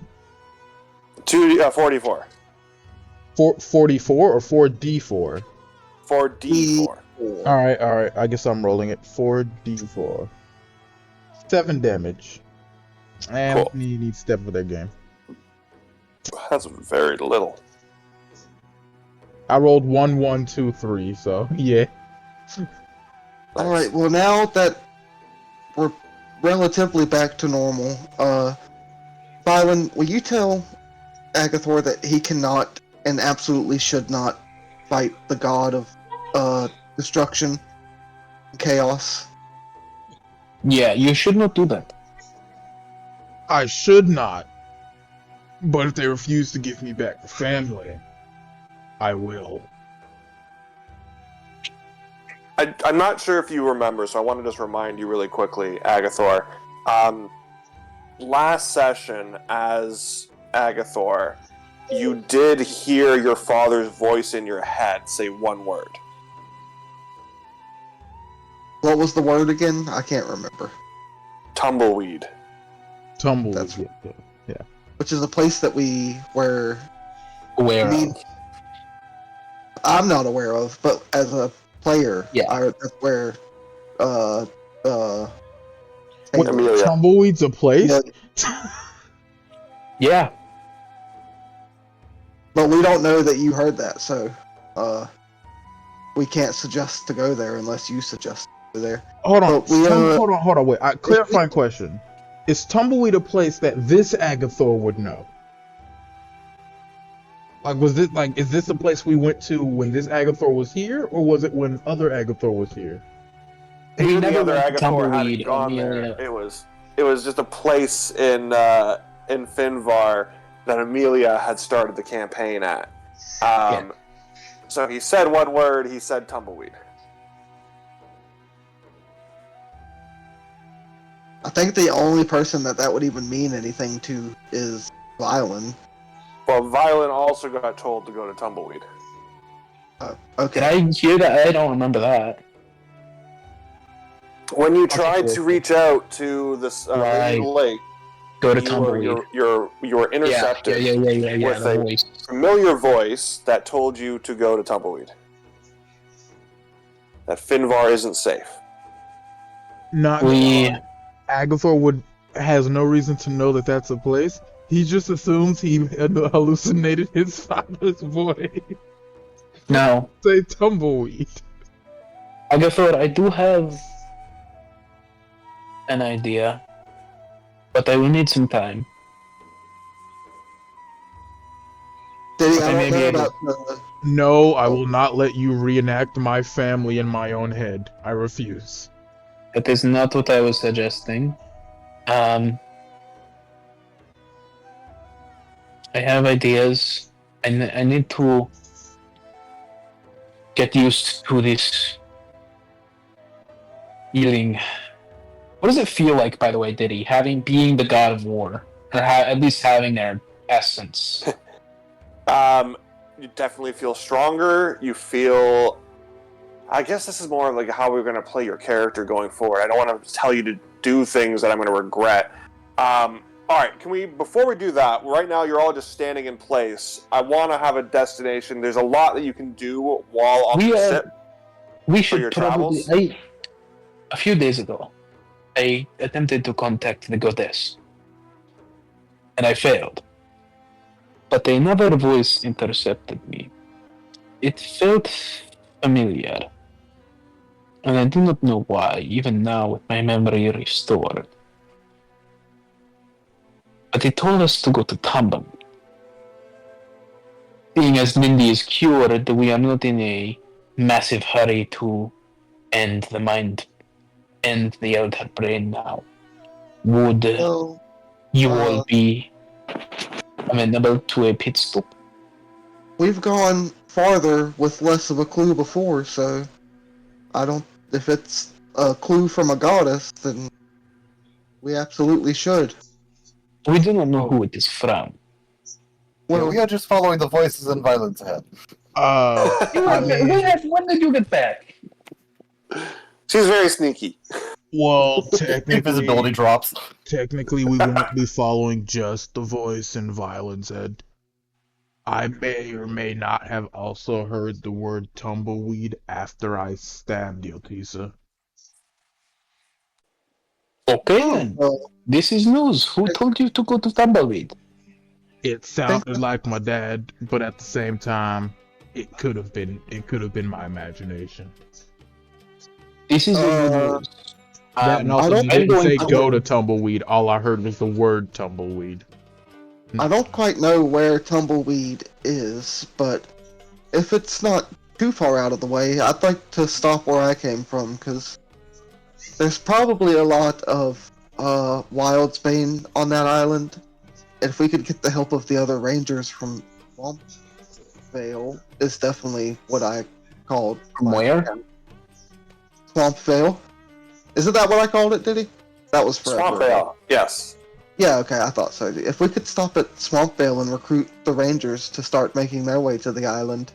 44. 44 or 4d4? 4d4. Alright. I guess I'm rolling it. 4d4. 7 damage. And Cool. you need step for that game. That's very little. I rolled 1, 1, 2, 3, so yeah. Alright, well now that we're relatively back to normal, Byron, will you tell Agathor that he cannot and absolutely should not fight the god of destruction and chaos? Yeah, you should not do that. I should not. But if they refuse to give me back the family, I will. I'm not sure if you remember, so I want to just remind you really quickly, Agathor. Last session, as Agathor, you did hear your father's voice in your head say one word. What was the word again? I can't remember. Tumbleweed. Tumbleweed. That's- Yeah. Which is a place that we were... Aware Me- of. I'm not aware of, but as a player, Yeah. that's where Amelia. Tumbleweed's a place? Yeah. Yeah. But we don't know that you heard that, so we can't suggest to go there unless you suggest to go there. Hold on. But we, Hold on. Wait. Clarifying question. Is Tumbleweed a place that this Agathor would know? Like, is this a place we went to when this Agathor was here, or was it when other Agathor was here? We Even never the other went to Agathor hadn't Tumbleweed, gone Amelia. there. It was just a place in Finvar that Amelia had started the campaign at. So he said one word. He said tumbleweed. I think the only person that would even mean anything to is Violin. Well, Violin also got told to go to tumbleweed. Okay. Did I hear that? I don't remember that. When you tried to reach out to this Right. Lady Lake, Go to you Tumbleweed. were intercepted Yeah. with The a voice. familiar voice that told you to go to tumbleweed. That Finvar isn't safe. Not Agathor has no reason to know that that's a place. He just assumes he hallucinated his father's voice. No. Say Tumbleweed. Agathor, I do have an idea, but I will need some time. Diddy, Okay, I don't maybe know I about No, I will not let you reenact my family in my own head. I refuse. That is not what I was suggesting. I have ideas. I need to get used to this feeling. What does it feel like, by the way, Diddy, being the god of war, or at least having their essence? You definitely feel stronger. You feel. I guess this is more like how we're going to play your character going forward. I don't want to tell you to do things that I'm going to regret. All right, before we do that, right now you're all just standing in place. I want to have a destination. There's a lot that you can do while on the ship. We your should probably. travels? A few days ago, I attempted to contact the goddess, and I failed. But another voice intercepted me. It felt familiar, and I do not know why, even now with my memory restored. But it told us to go to Tumbleweed. Seeing as Mindy is cured, we are not in a massive hurry to end the elder brain now. Would Well, you all be amenable to a pit stop? we've gone farther with less of a clue before, so I don't. If it's a clue from a goddess, then we absolutely should. We do not know who it is from. Well, we are just following the voices in Violence Head. I mean, When did you get back? She's very sneaky. well, Invisibility drops. technically, we won't be following just the voice in Violence Head. I may or may not have also heard the word tumbleweed after I stabbed Yotisa. Okay then. well, This is news. Who told you to go to Tumbleweed? It sounded like my dad, but at the same time, it could have been my imagination. This is a good news. That and I also, don't- you didn't say I go don't- to tumbleweed. All I heard was the word tumbleweed. I don't quite know where Tumbleweed is, but if it's not too far out of the way, I'd like to stop where I came from, because there's probably a lot of Wildsbane on that island. If we could get the help of the other rangers from Swamp Vale, is definitely what I called From where? Swamp Vale. Isn't that what I called it, did he? That was forever Swamp ago. Vale, yes. Yeah, okay, I thought so. If we could stop at Swamp Vale and recruit the rangers to start making their way to the island,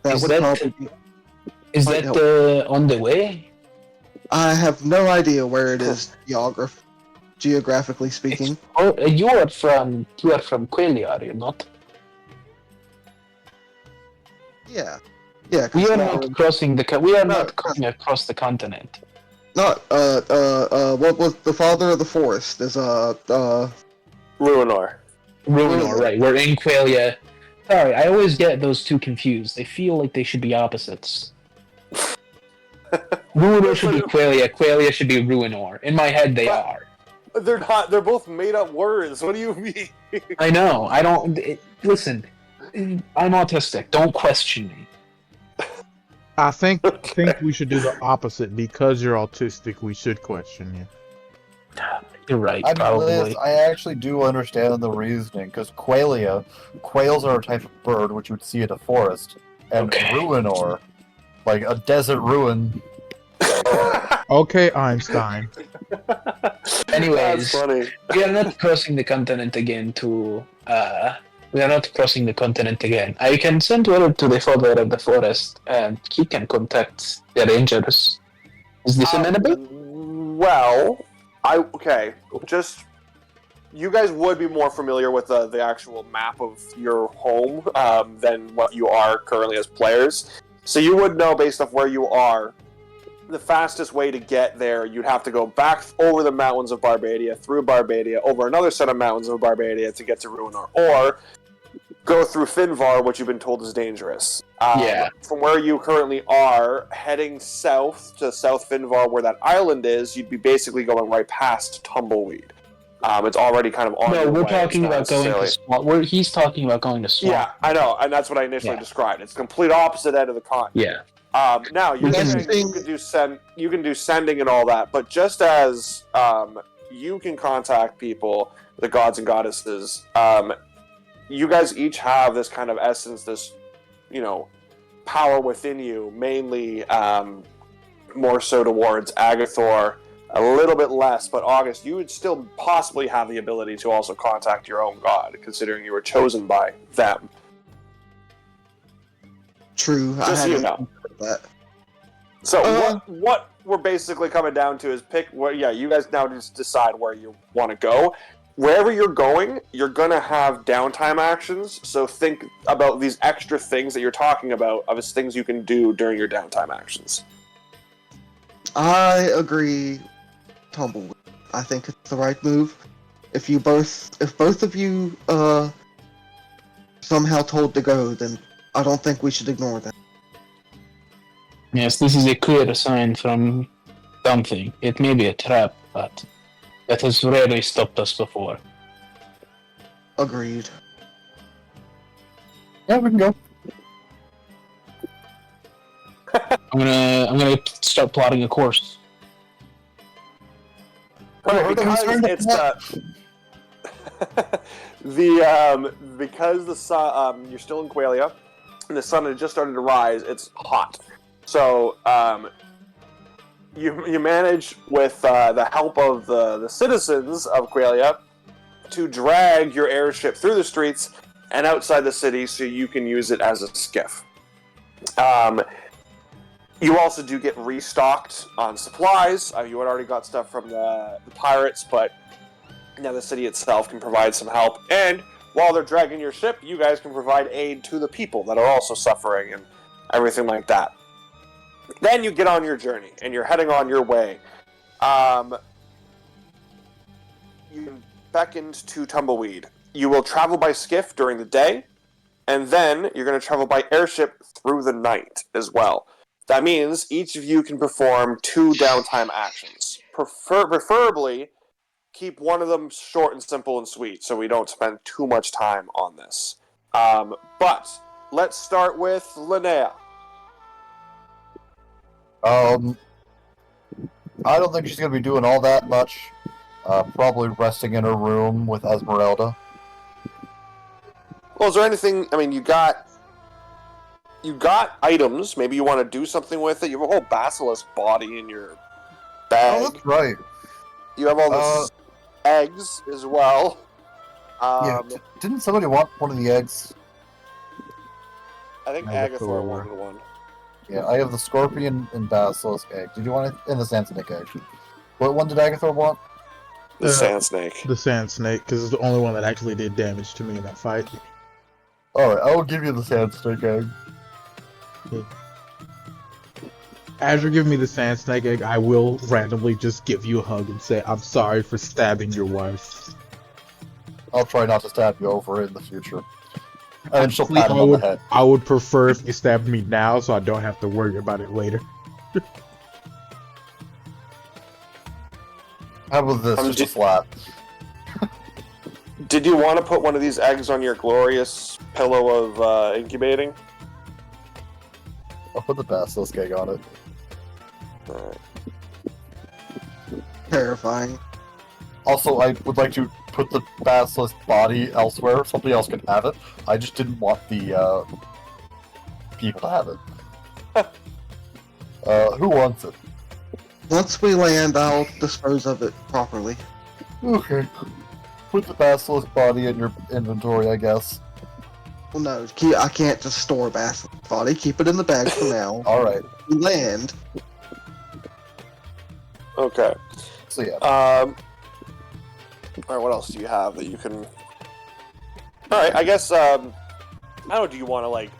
that Is would that- probably be... Is Might that on the way? I have no idea where it is geographically speaking. Oh, you are from Quelia, are you not? Yeah. Yeah, 'cause We are now- not crossing the. We are No, not coming across the continent. Not, what was the father of the forest? Is, Ruinor. Ruinor, right? We're in Quelia. Sorry, I always get those two confused. They feel like they should be opposites. Ruinor should be Quelia. Quelia should be Ruinor. In my head, they are. They're not. They're both made-up words. What do you mean? I know. I don't. Listen, I'm autistic. Don't question me. I think we should do the opposite. Because you're autistic, we should question you. You're right. I mean, Probably. Liz, I actually do understand the reasoning, because quails are a type of bird which you would see in a forest, and Okay. Ruinor, like a desert ruin. Okay, Einstein. Anyways, That's funny. we are not crossing the continent again to. We are not crossing the continent again. I can send word to the father of the forest, and he can contact the rangers. Is this amenable? Well, okay. Just you guys would be more familiar with the actual map of your home than what you are currently as players. So you would know based off where you are. The fastest way to get there, you'd have to go back over the mountains of Barbadia, through Barbadia, over another set of mountains of Barbadia to get to Ruinor, or go through Finvar, which you've been told is dangerous. Yeah. From where you currently are, heading south to South Finvar, where that island is, you'd be basically going right past Tumbleweed. It's already kind of on No, your we're way. talking It's not about going to necessarily- Swamp. He's talking about going to Swamp. Yeah, I know, and that's what I initially Yeah. described. It's the complete opposite end of the continent. Yeah. Now you're Next saying thing- you can do sending and all that, but just as you can contact people, the gods and goddesses, you guys each have this kind of essence, this power within you, mainly more so towards Agathor, a little bit less, but August, you would still possibly have the ability to also contact your own god, considering you were chosen by them. True, I Just so you hadn't know. considered that. So what we're basically coming down to is pick where. Yeah, you guys now just decide where you want to go. wherever you're going, you're going to have downtime actions. So think about these extra things that you're talking about as things you can do during your downtime actions. I agree, Tumbleweed. I think it's the right move. If both of you somehow told to go, then I don't think we should ignore that. Yes, this is a clear sign from something. It may be a trap, but that has rarely stopped us before. Agreed. Yeah, we can go. I'm gonna start plotting a course. Right, because it's because the sun, you're still in Qualia, and the sun has just started to rise. It's hot, so you manage with the help of the citizens of Qualia to drag your airship through the streets and outside the city, so you can use it as a skiff. You also do get restocked on supplies. You had already got stuff from the pirates, but now the city itself can provide some help. And while they're dragging your ship, you guys can provide aid to the people that are also suffering and everything like that. Then you get on your journey, and you're heading on your way. You beckon to Tumbleweed. You will travel by skiff during the day, and then you're going to travel by airship through the night as well. That means each of you can perform 2 downtime actions. Preferably, keep one of them short and simple and sweet, so we don't spend too much time on this. But let's start with Linnea. I don't think she's going to be doing all that much. Probably resting in her room with Esmeralda. Well, is there anything? I mean, you got items. Maybe you want to do something with it. You have a whole basilisk body in your bag. Oh, that's right. You have all the eggs as well. Yeah, didn't somebody want one of the eggs? I think Agathor Agathor wanted one. Yeah, I have the scorpion and basilisk egg. Did you want it? And the sand snake egg. What one did Agathor want? The sand snake. The sand snake, because it's the only one that actually did damage to me in that fight. Alright, I will give you the sand snake egg. As you're giving me the sand snake egg, I will randomly just give you a hug and say, I'm sorry for stabbing your wife. I'll try not to stab you over it in the future. And she'll pat him on the head. I would prefer if you stabbed me now so I don't have to worry about it later. How about this? Just a slap. Did you want to put one of these eggs on your glorious pillow of incubating? I'll put the basilisk egg on it. Alright. Terrifying. Also, I would like to put the basilisk body elsewhere. Somebody else can have it. I just didn't want the people to have it. Who wants it? Once we land, I'll dispose of it properly. Okay. Put the basilisk body in your inventory, I guess. Well, no, I can't just store a basilisk body. Keep it in the bag for now. Alright. We land. Okay. So yeah. Alright, what else do you have that you can... Alright, I guess, I don't know, do you want to, like,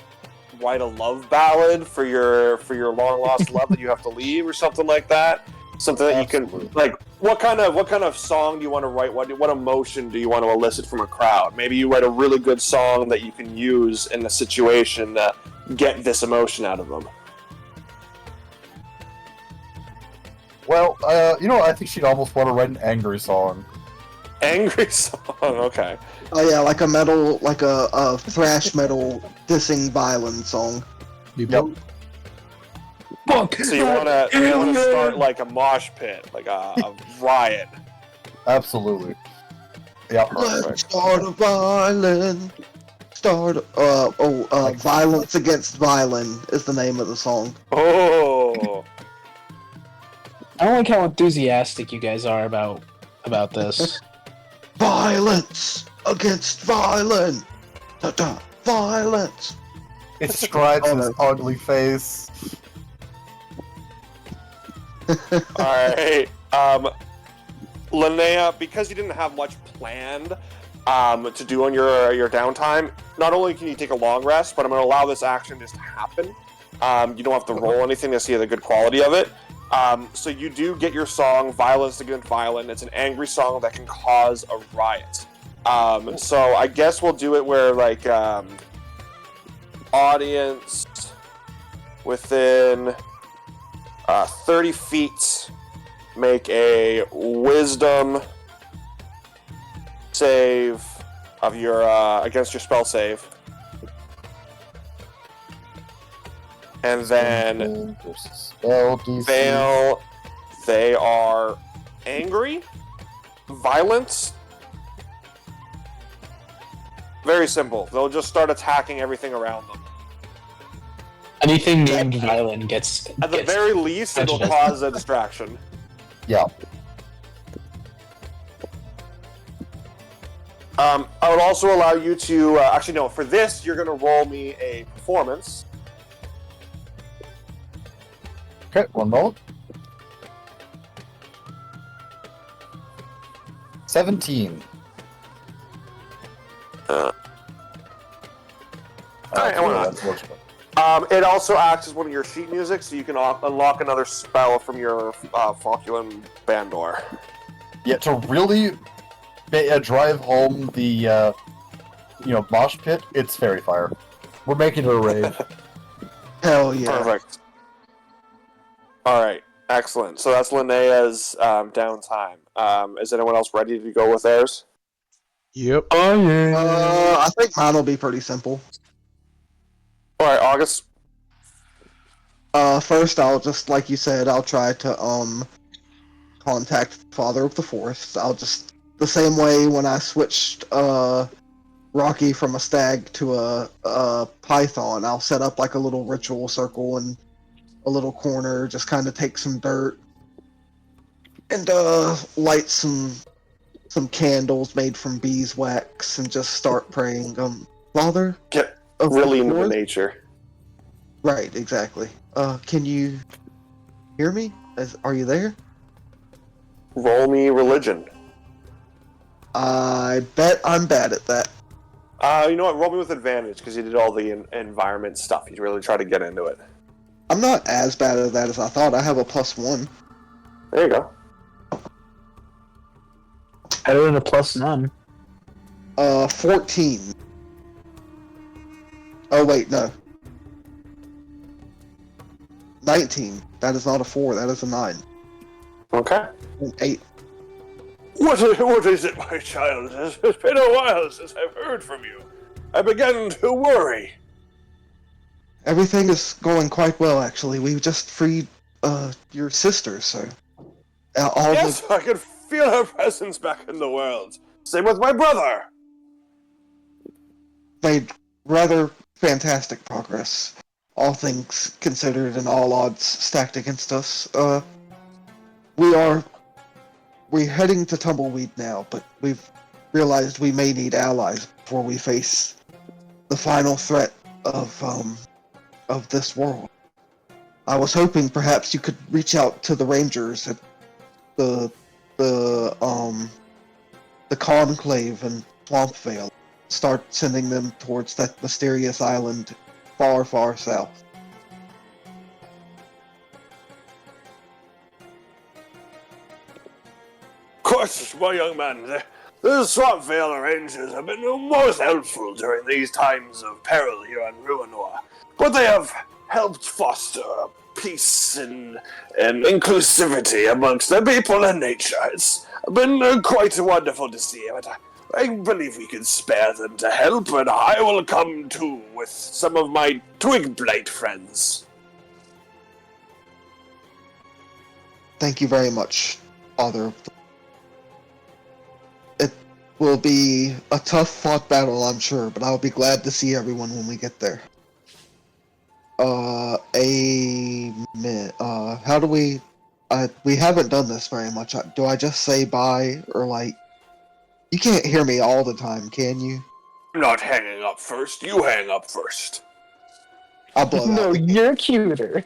write a love ballad for your long-lost love that you have to leave or something like that? Something that Absolutely. you can, like, what kind of song do you want to write? What emotion do you want to elicit from a crowd? Maybe you write a really good song that you can use in the situation to get this emotion out of them. Well, I think she'd almost want to write an angry song. Angry song, okay. Oh yeah, like a thrash metal dissing violin song. Yep. So you want to start like a mosh pit, like a riot. Absolutely. Yeah. Let's start a violin. Violence Against Violin is the name of the song. Oh. I don't like how enthusiastic you guys are about this. Violence against violin. Da-da. Violence. It scribes in his ugly face. Alright. Linnea, because you didn't have much planned to do on your downtime, not only can you take a long rest, but I'm going to allow this action just to happen. You don't have to roll anything to see the good quality of it. So you do get your song, Violence Against Violent. It's an angry song that can cause a riot. So I guess we'll do it where, like, audience within 30 feet make a wisdom save of your against your spell save. And then fail. They are angry, violent. Very simple. They'll just start attacking everything around them. Anything named violent gets. At the very least, it'll cause a distraction. Yeah. I would also allow you to actually no. For this, you're going to roll me a performance. Okay, one moment. 17. Alright, why not? Unfortunate. It also acts as one of your sheet music, so you can unlock another spell from your Falculin Bandor. Yeah, to really drive home the mosh pit, it's Fairy Fire. We're making it a rave. Hell yeah. Perfect. Alright, excellent. So that's Linnea's downtime. Is anyone else ready to go with theirs? Yep. Oh yeah. I think mine will be pretty simple. Alright, August. First, I'll just, like you said, I'll try to contact Father of the Forest. I'll just the same way when I switched Rocky from a stag to a python. I'll set up like a little ritual circle in a little corner. Just kind of take some dirt and light some candles made from beeswax and just start praying. Father. Get of really the into forest? nature. Right, exactly. Can you hear me? Are you there? Roll me religion. I bet I'm bad at that. You know what? Roll me with advantage because you did all the environment stuff. You really try to get into it. I'm not as bad at that as I thought. I have a +1. There you go. Better than a +9. 14. Oh wait, no. 19. That is not a 4. That is a 9. Okay. An 8. What is it, my child? It's been a while since I've heard from you. I began to worry. Everything is going quite well, actually. We just freed your sister, so Yes, I can feel her presence back in the world. Same with my brother. made rather fantastic progress. All things considered and all odds stacked against us. We're heading to Tumbleweed now, but we've realized we may need allies before we face the final threat of this world. I was hoping perhaps you could reach out to the Rangers at the Conclave and Swampvale. Start sending them towards that mysterious island far, far south. Of course, my young man, the Swampvale Rangers have been most helpful during these times of peril here on Ruinor. But they have helped foster peace and inclusivity amongst the people and nature. It's been quite wonderful to see, but I believe we can spare them to help, and I will come too with some of my Twigblight friends. Thank you very much, Father. It will be a tough-fought battle, I'm sure, but I'll be glad to see everyone when we get there. Amen. How do we... we haven't done this very much. Do I just say bye, or like... You can't hear me all the time, can you? I'm not hanging up first, you hang up first. I'll blow No, out. you're cuter.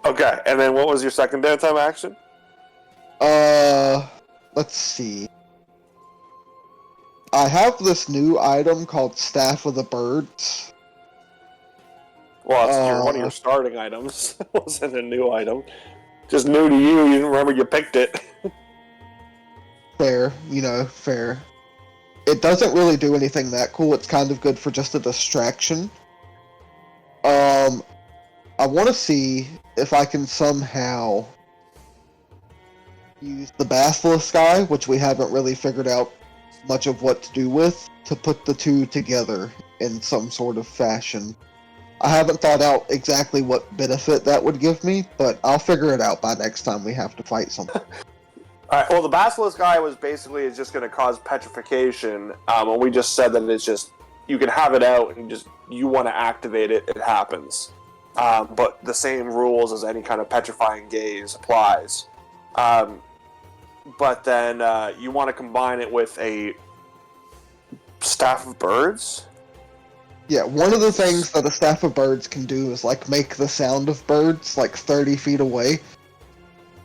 Okay, and then what was your second downtime action? Let's see. I have this new item called Staff of the Birds. Well, it's one of your starting items. It wasn't a new item. Just new to you. You didn't remember you picked it. Fair, fair. It doesn't really do anything that cool. It's kind of good for just a distraction. I want to see if I can somehow use the Basilisk Eye, which we haven't really figured out much of what to do with, to put the two together in some sort of fashion. I haven't thought out exactly what benefit that would give me, but I'll figure it out by next time we have to fight something. Alright, well, the Basilisk Eye was basically just going to cause petrification, and we just said that it's just, you can have it out, and just, you want to activate it, it happens. But the same rules as any kind of petrifying gaze applies. But then you want to combine it with a Staff of Birds? Yeah, one of the things that a Staff of Birds can do is, make the sound of birds, 30 feet away.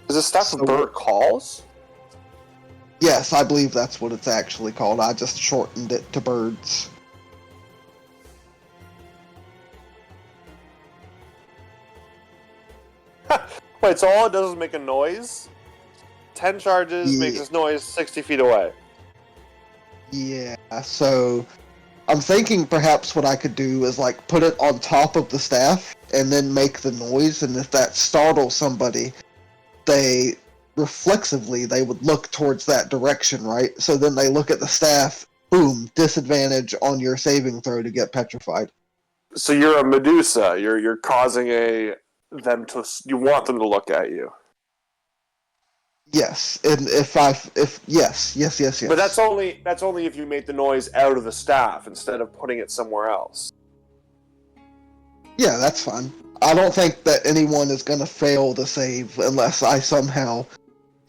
Is a Staff of Bird calls? Yes, I believe that's what it's actually called. I just shortened it to birds. Wait, so all it does is make a noise? 10 charges makes this noise 60 feet away. Yeah, so I'm thinking perhaps what I could do is put it on top of the staff and then make the noise, and if that startles somebody, they reflexively would look towards that direction, right? So then they look at the staff, boom, disadvantage on your saving throw to get petrified. So you're a Medusa. You're causing you want them to look at you. Yes, and yes. But that's only if you make the noise out of the staff instead of putting it somewhere else. Yeah, that's fine. I don't think that anyone is going to fail to save unless I somehow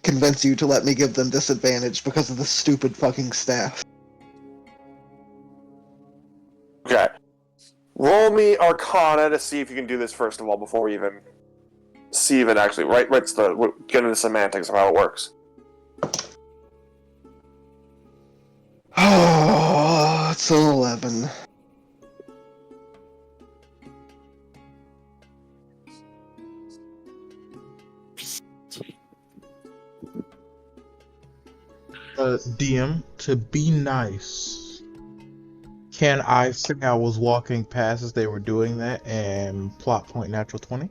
convince you to let me give them disadvantage because of the stupid fucking staff. Okay. Roll me Arcana to see if you can do this first of all before we even see if it actually get into the semantics of how it works. Oh, it's an 11. DM, to be nice, can I say I was walking past as they were doing that and plot point natural 20?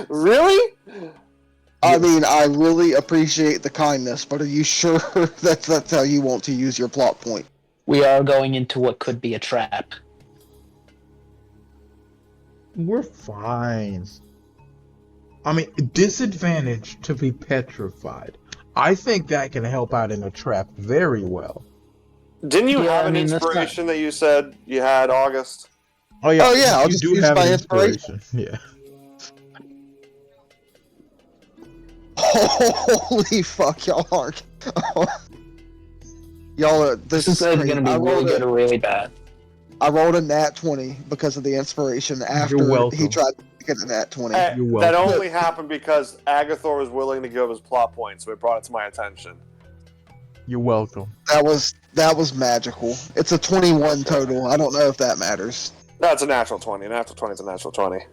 Really? I mean, I really appreciate the kindness, but are you sure that's how you want to use your plot point? We are going into what could be a trap. We're fine. I mean, disadvantage to be petrified. I think that can help out in a trap very well. Didn't you have an inspiration that you said you had, August? Oh yeah, I'll just use my inspiration. Yeah. Holy fuck, y'all are... y'all are... This is going to be really good or really bad. I rolled a nat 20 because of the inspiration after he tried to get a nat 20. You're welcome. That only happened because Agathor was willing to give his plot point, so it brought it to my attention. You're welcome. That was magical. It's a 21 total. I don't know if that matters. No, it's a natural 20. A natural 20 is a natural 20.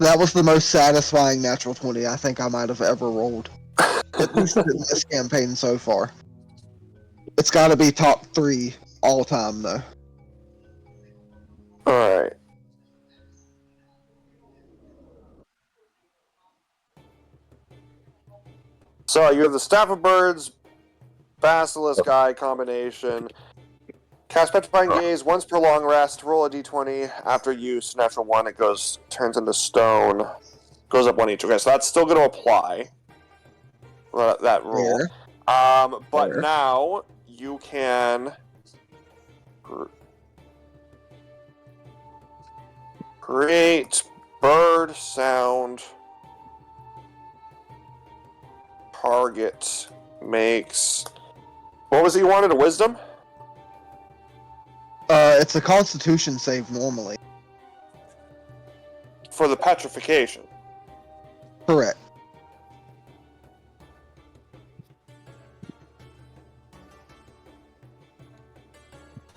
That was the most satisfying natural 20 I think I might have ever rolled. At least in this campaign so far. It's got to be top 3 all time, though. Alright. So you have the Staff of Birds, Basilisk Eye combination. Cast Petrifying Gaze once per long rest. Roll a d20 after use. Natural 1, it turns into stone. Goes up 1 each. Okay, so that's still going to apply. That rule. But now you can create bird sound. Target makes... What was it you wanted? A wisdom? It's a Constitution save normally. For the petrification. Correct.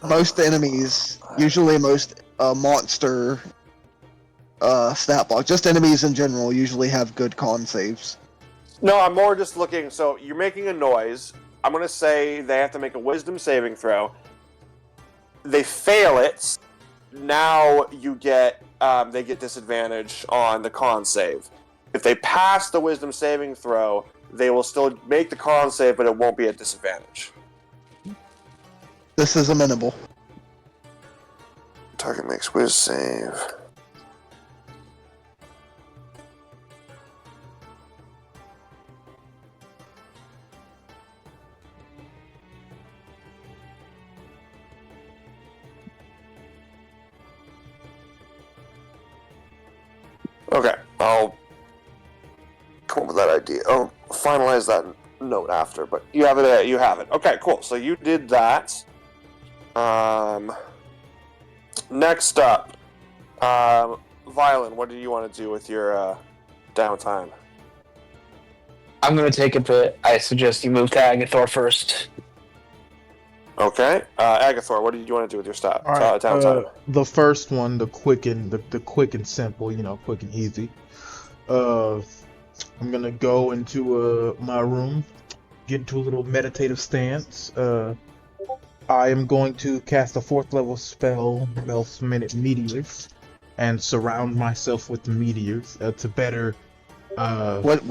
Most enemies, usually most monster stat block, just enemies in general, usually have good con saves. No, I'm more just looking. So you're making a noise. I'm going to say they have to make a wisdom saving throw. They fail it. Now you get they get disadvantage on the con save. If they pass the wisdom saving throw, they will still make the con save, but it won't be at disadvantage. This is amenable. Target makes wisdom save. Okay, I'll come up with that idea. I'll finalize that note after, but you have it. You have it. Okay, cool. So you did that. Next up, Violin, what do you want to do with your downtime? I'm gonna take it, but I suggest you move to Agathor first. Okay, Agathor, what do you want to do with your downtime? The first one, the quick and simple, quick and easy. I'm gonna go into my room, get into a little meditative stance. I am going to cast a 4th level spell, Minute Meteors, and surround myself with the meteors to better. What?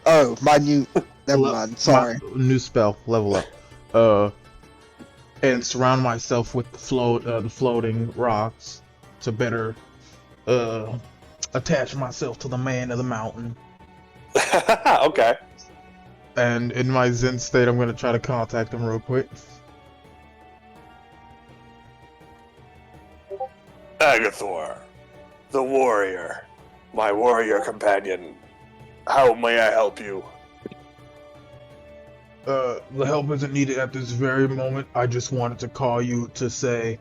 Oh, my new. Never mind. Sorry. New spell, level up. And surround myself with the floating rocks to better attach myself to the man of the mountain. Okay. And in my Zen state, I'm gonna try to contact him real quick. Agathor, the warrior, my warrior companion. How may I help you? The help isn't needed at this very moment. I just wanted to call you to say,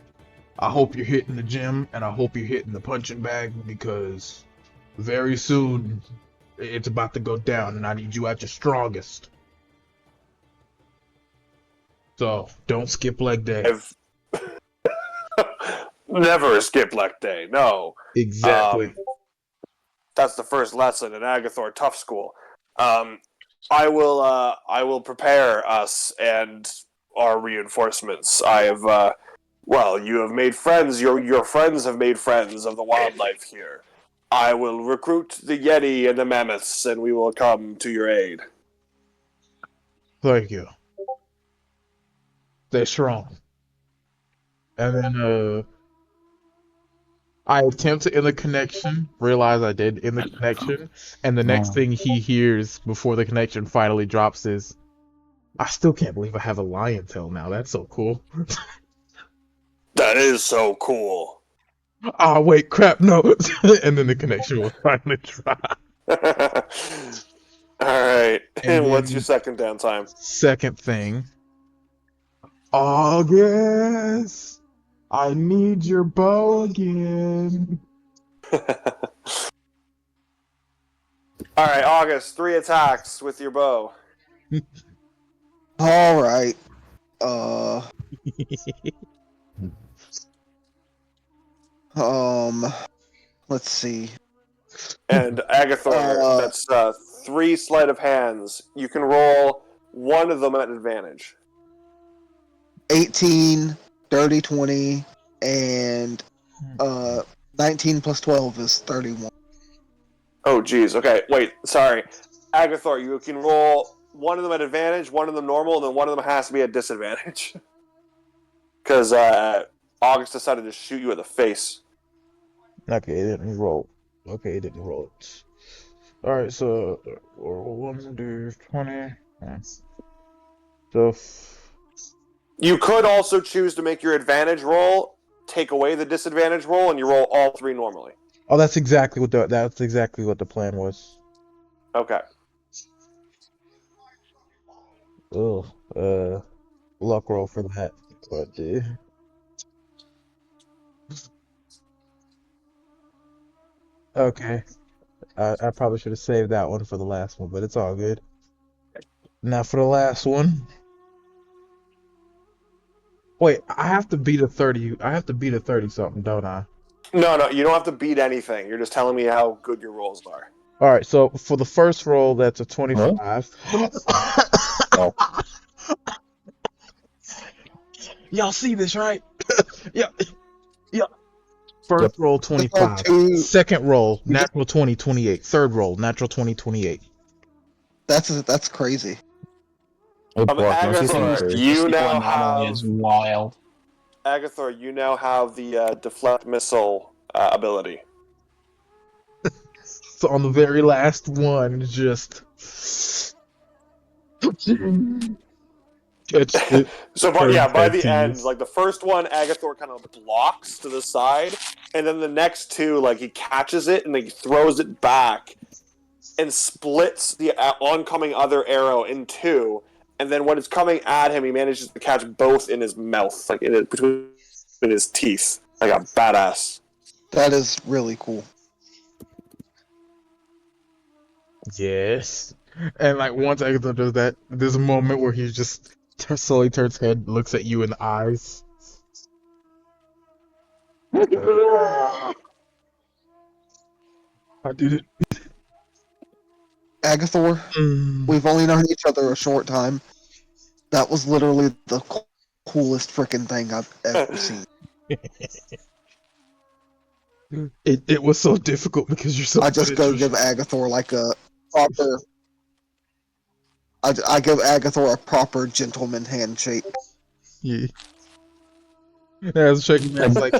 I hope you're hitting the gym, and I hope you're hitting the punching bag, because very soon it's about to go down, and I need you at your strongest. So, don't skip leg day. Never skip leg day, no. Exactly. That's the first lesson in Agathor Tough School. I will prepare us and our reinforcements. You have made friends. Your friends have made friends of the wildlife here. I will recruit the Yeti and the mammoths, and we will come to your aid. Thank you. Stay strong. And then, I attempt to end the connection, realize I did end the connection, and the next thing he hears before the connection finally drops is, I still can't believe I have a lion tail now. That's so cool. That is so cool. Oh, wait, crap, no. And then the connection will finally drop. Alright, and what's then your second downtime? Second thing. August! I need your bow again. Alright, August, 3 attacks with your bow. Alright. Let's see. And Agathor, that's 3 sleight of hands. You can roll one of them at advantage. 18, dirty 20, and 19 plus 12 is 31. Oh, geez. Okay, wait. Sorry. Agathor, you can roll one of them at advantage, one of them normal, and then one of them has to be at disadvantage. Because August decided to shoot you in the face. Okay, it didn't roll. Okay, it didn't roll it. Alright, so 1 do 20. So you could also choose to make your advantage roll, take away the disadvantage roll, and you roll all 3 normally. Oh, that's exactly what the plan was. Okay. Ugh. Luck roll for that. What, dude? Okay. I probably should have saved that one for the last one, but it's all good. Now for the last one. Wait, I have to beat a 30. I have to beat a 30 something, don't I? No, you don't have to beat anything. You're just telling me how good your rolls are. All right, so for the first roll, that's a 25. Oh. Y'all see this, right? Yeah. First Yep. roll, There are 25. two. Second roll, natural 20, 28. Third roll, natural 20, 28. That's crazy. Oh, boy, no, she's Agathor, serious. you now anomaly have is wild. Agathor. You now have the deflect missile ability. So on the very last one, just catch it. So, Turn by head the to end, use. like the first one, Agathor kind of blocks to the side, and then the next two, like he catches it and he throws it back, and splits the oncoming other arrow in two. And then when it's coming at him, he manages to catch both in his mouth, like between his teeth, like a badass. That is really cool. Yes. And like once Agatha does that, there's a moment where he just slowly turns head, looks at you in the eyes. I did it. Agathor, Mm. we've only known each other a short time. That was literally the coolest freaking thing I've ever seen. It was so difficult because you're so I just good go at your give Agathor like a proper. I give Agathor a proper gentleman handshake. Yeah. I was shaking hands like,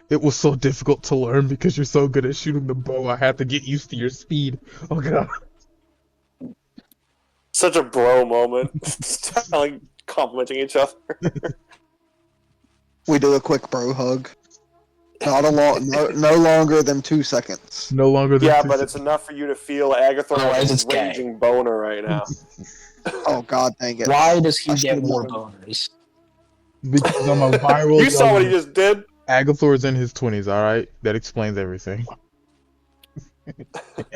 it was so difficult to learn because you're so good at shooting the bow. I had to get used to your speed. Oh god. Such a bro moment, like complimenting each other. We do a quick bro hug. Not a long, no longer than 2 seconds. No longer than Yeah, 2 but it's enough for you to feel Agathor Otherwise, has it's a gay. raging boner right now. Oh god dang it! Why does he I get should've more known. boners? Because I'm a viral You saw young what he man. just did. Agathor's in his 20s, alright? That explains everything.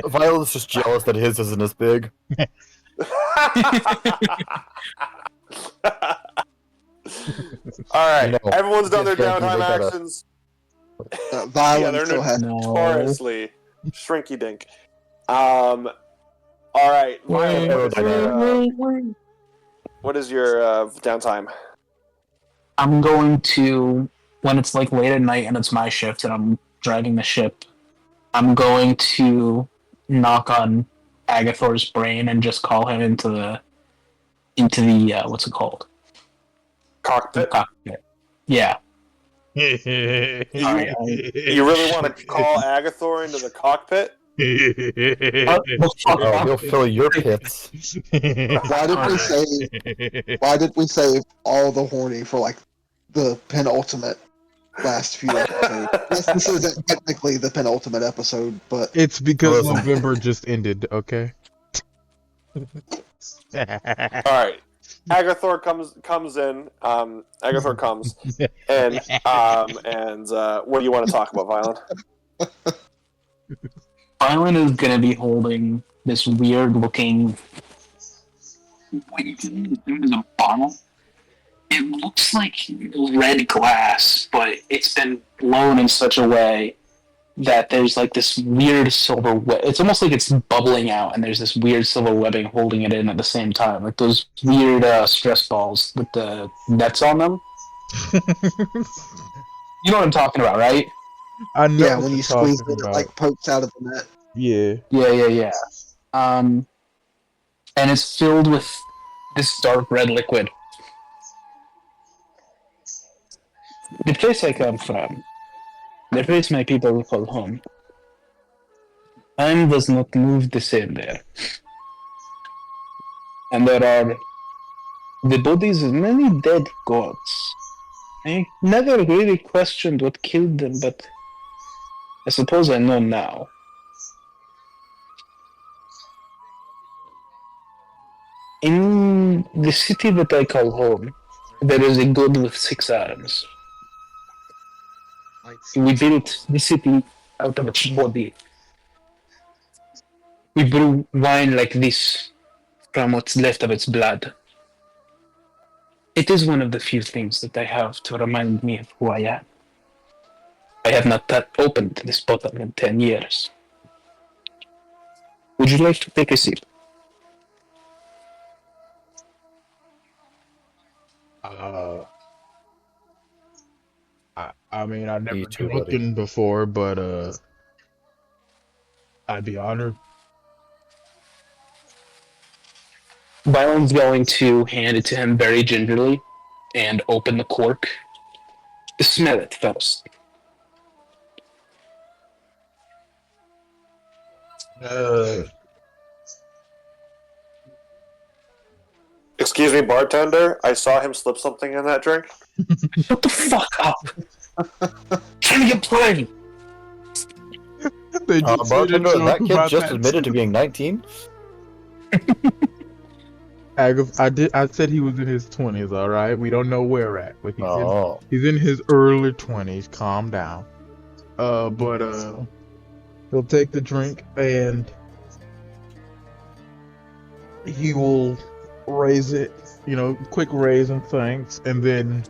Violet's just jealous that his isn't as big. All right, No. everyone's done their Yes, Yankee, downtime they gotta- actions. Yeah, Violent they're still has. No. notoriously shrinky dink. All right, Violet, what is your downtime? I'm going to, when it's like late at night and it's my shift and I'm driving the ship, I'm going to knock on Agathor's brain and just call him into the what's it called? Cockpit. Cockpit. Yeah. You really want to call Agathor into the cockpit? Oh, he'll fill your pits. Why did we save all the horny for like the penultimate last few episodes? Yes, this isn't technically the penultimate episode, but It's because Listen. November just ended, okay? All right. Agathor comes in. Agathor comes, and what do you want to talk about, Violent? Violet is going to be holding this weird looking. Wait, there's a bottle? It looks like red glass, but it's been blown in such a way that there's like this weird silver web. It's almost like it's bubbling out, and there's this weird silver webbing holding it in at the same time. Like those weird stress balls with the nets on them. You know what I'm talking about, right? I know yeah, what when you're you squeeze talking it, it about. like pokes out of the net. Yeah. Yeah. And it's filled with this dark red liquid. The place I come from, the place my people call home, time does not move the same there. And there are the bodies of many dead gods. I never really questioned what killed them, but I suppose I know now. In the city that I call home, There is a god with 6 arms. We built the city out of its body. We brew wine like this from what's left of its blood. It is one of the few things that I have to remind me of who I am. I have not opened this bottle in 10 years. Would you like to take a sip? I mean, I never Me too, drank buddy. before, but I'd be honored. Byron's going to hand it to him very gingerly and open the cork. Smell it first. Excuse me, bartender. I saw him slip something in that drink. Shut the fuck up! Can you play? They just made a Bartender, joke that kid about just that admitted to too. being 19. I said he was in his 20s. All right, we don't know where at, but Oh. he's in his early 20s. Calm down. But he'll take the drink and he will raise it, quick raise and thanks, and then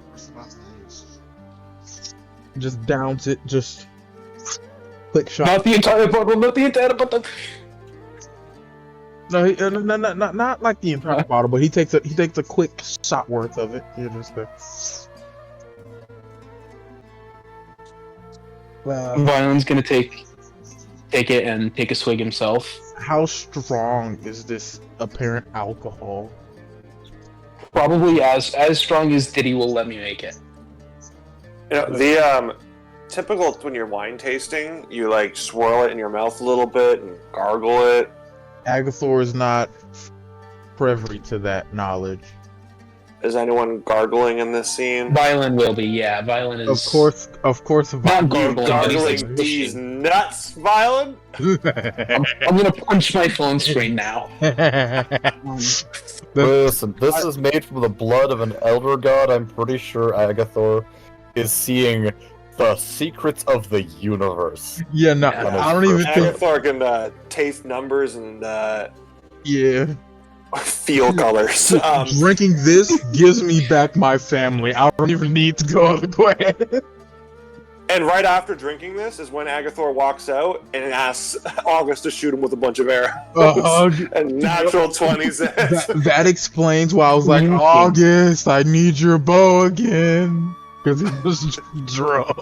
just downs it, just quick shot. Not the entire bottle, not the entire bottle. No, not like the entire bottle, but he takes a quick shot worth of it. Violin's gonna take it and take a swig himself. How strong is this apparent alcohol? Probably as strong as Diddy will let me make it. You know, the typical when you're wine tasting, you like swirl it in your mouth a little bit and gargle it. Agathor is not privy to that knowledge. Is anyone gargling in this scene? Violin will be, yeah. Violin is. Of course. Not gargling, but he's like Gargling these pushing. nuts, Violin? I'm gonna punch my phone screen now. Listen, this is made from the blood of an elder god. I'm pretty sure Agathor is seeing the secrets of the universe. Yeah, no, Yeah. I don't even think. Agathor can taste numbers and Yeah, feel colors. drinking this gives me back my family. I don't even need to go on the quest. And right after drinking this is when Agathor walks out and asks August to shoot him with a bunch of arrows. And natural 20s. That explains why I was like, August, I need your bow again. Because he was drunk.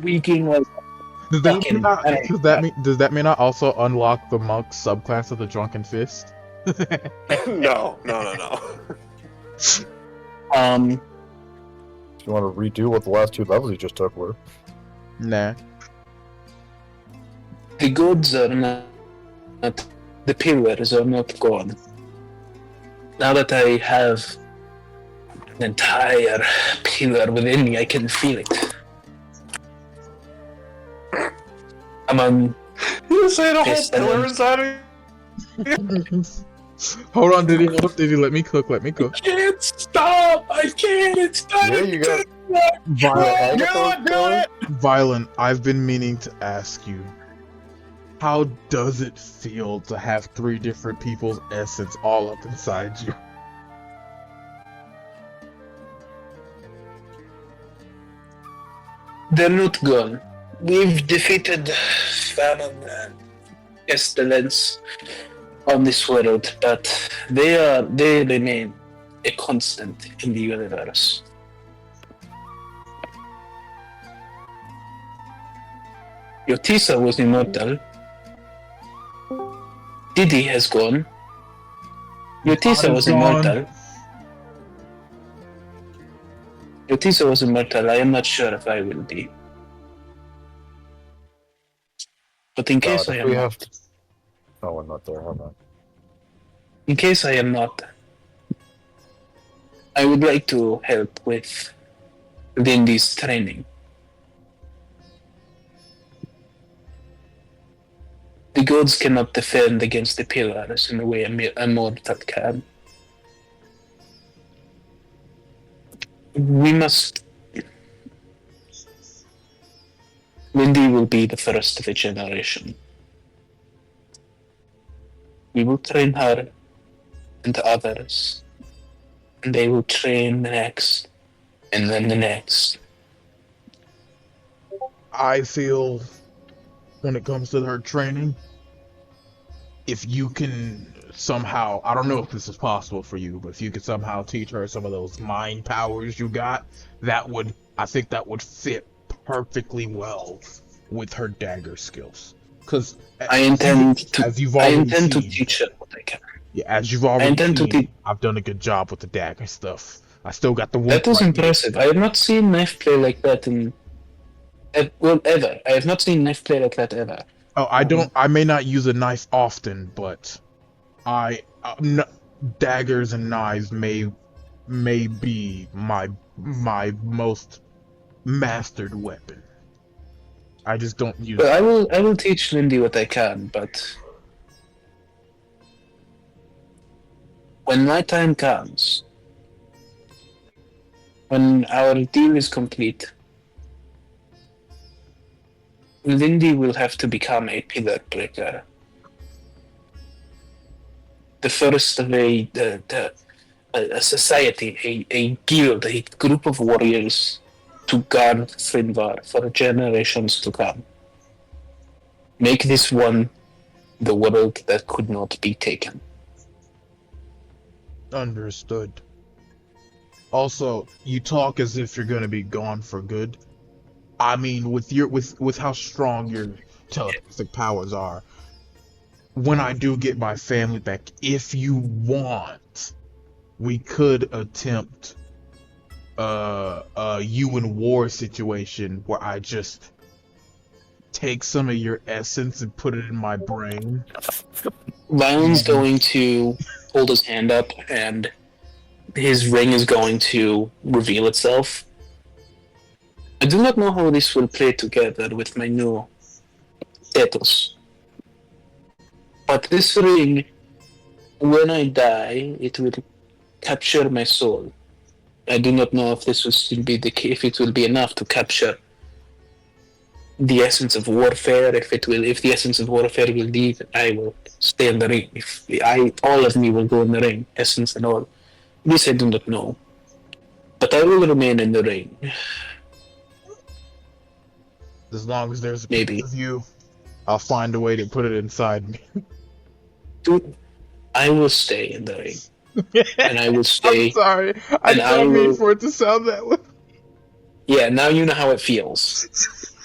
Weaking like. Does that mean I also unlock the monk subclass of the Drunken Fist? No. Do you want to redo what the last 2 levels you just took were? Nah. The goods are not. The pillars are not gone. Now that I have an entire pillar within me, I can feel it. I'm on. You say the whole Yes, pillar inside of you? Hold on, Diddy, let me cook. I can't stop! I can't! It's not Yeah, you got Violent, I've been meaning to ask you, how does it feel to have 3 different people's essence all up inside you? They're not gone. We've defeated famine and pestilence on this world, but they remain a constant in the universe. Yotisa was immortal. Didi has gone. Yotisa was immortal. Yotisa was immortal. I am not sure if I will be. But in case I am we not, have to... Oh, I'm not there. Hold on. in case I am not, I would like to help with Lindy's training. The gods cannot defend against the pillars in the way a mortal can. we must. Lindy will be the first of a generation. We will train her and others, and they will train the next, and then the next. I feel when it comes to her training, if you can somehow, I don't know if this is possible for you, but if you could somehow teach her some of those mind powers you got, I think that would fit perfectly well with her dagger skills. Because I intend to seen, teach her what I can. Yeah, as you've already seen, I've done a good job with the dagger stuff. I still got the one. That was impressive. I have not seen knife play like that ever. I have not seen knife play like that ever. Oh, I may not use a knife often, but daggers and knives may be my most mastered weapon. I just don't use. But I will teach Lindy what I can, but when my time comes, when our deal is complete, Lindy will have to become a pillar breaker. The first of a society, a guild, a group of warriors to guard Finvar for generations to come. Make this one the world that could not be taken. Understood. Also, you talk as if you're gonna be gone for good. I mean, with how strong your telepathic powers are, when I do get my family back, if you want, we could attempt you and war situation where I just take some of your essence and put it in my brain. Lion's going to hold his hand up and his ring is going to reveal itself. I do not know how this will play together with my new status. But this ring, when I die, it will capture my soul. I do not know if this will still be if it will be enough to capture the essence of warfare. If the essence of warfare will leave, I will stay in the ring. All of me will go in the ring, essence and all. This I do not know, but I will remain in the ring. As long as there's a Maybe. piece of you, I'll find a way to put it inside me. Dude, I will stay in the ring, and I will stay. I'm sorry, I don't mean for it to sound that way. Yeah, now you know how it feels.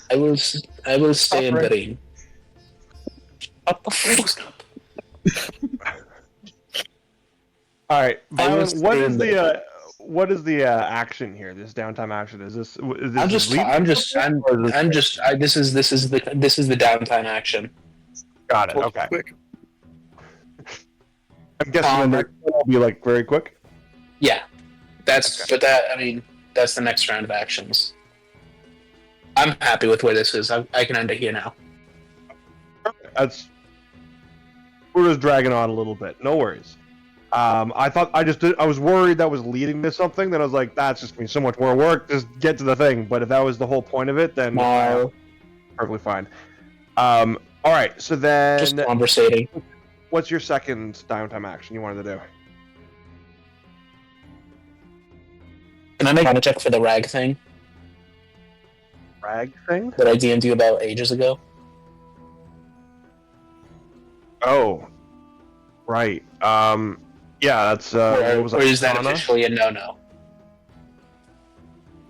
I will stay in the ring. What the fuck? All right, Violent, what is the action here? This downtime action is this? This is the downtime action. Got it. Okay. Quick. I'm guessing the next one will be like very quick. Yeah, that's the next round of actions. I'm happy with where this is. I can end it here now. We're just dragging on a little bit. No worries. I was worried that was leading to something. Then I was like, that's just gonna be so much more work. Just get to the thing. But if that was the whole point of it, then perfectly fine. All right. So then, just conversating. What's your second downtime action you wanted to do? Can I make a check for the rag thing? Rag thing? That I DM'd you about ages ago? Oh. Right. Yeah, that's or is that officially a no?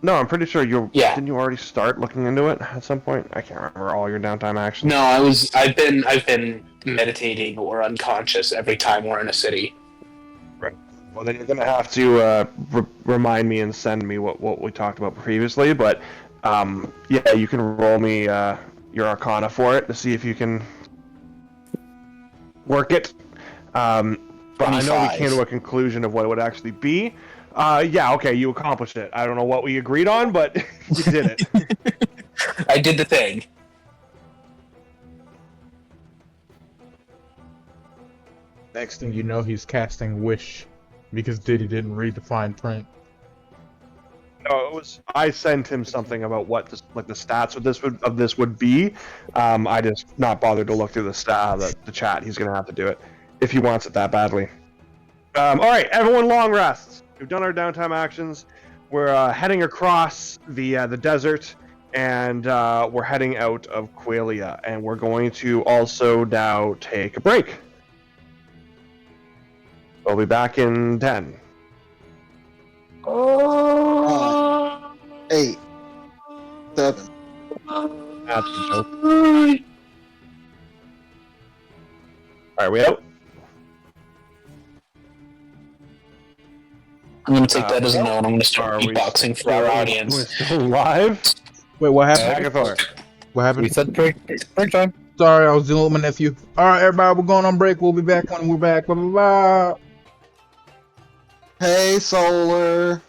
No, I'm pretty sure didn't you already start looking into it at some point? I can't remember all your downtime actions. No, I've been meditating or unconscious every time we're in a city. Right. Well, then you're gonna have to remind me and send me what we talked about previously. But yeah, you can roll me your Arcana for it to see if you can work it. But 25. I know we came to a conclusion of what it would actually be. Yeah, okay, you accomplished it. I don't know what we agreed on, but you did it. I did the thing. Next thing you know, he's casting Wish because Diddy didn't read the fine print. No, it was. I sent him something about what the stats of this would be. I just not bothered to look through the chat. He's gonna have to do it if he wants it that badly. All right, everyone, long rests. We've done our downtime actions. We're heading across the desert, and we're heading out of Quelia, and we're going to also now take a break. We'll be back in 10. 8, 7. That's a joke. All right, we out. I'm gonna take that as a no, and I'm gonna start beatboxing for our We're audience. still live. Wait, what happened? Agathor. What happened? We said break time. Sorry, I was dealing with my nephew. All right, everybody, we're going on break. We'll be back when we're back. Blah, blah, blah. Hey, Solar.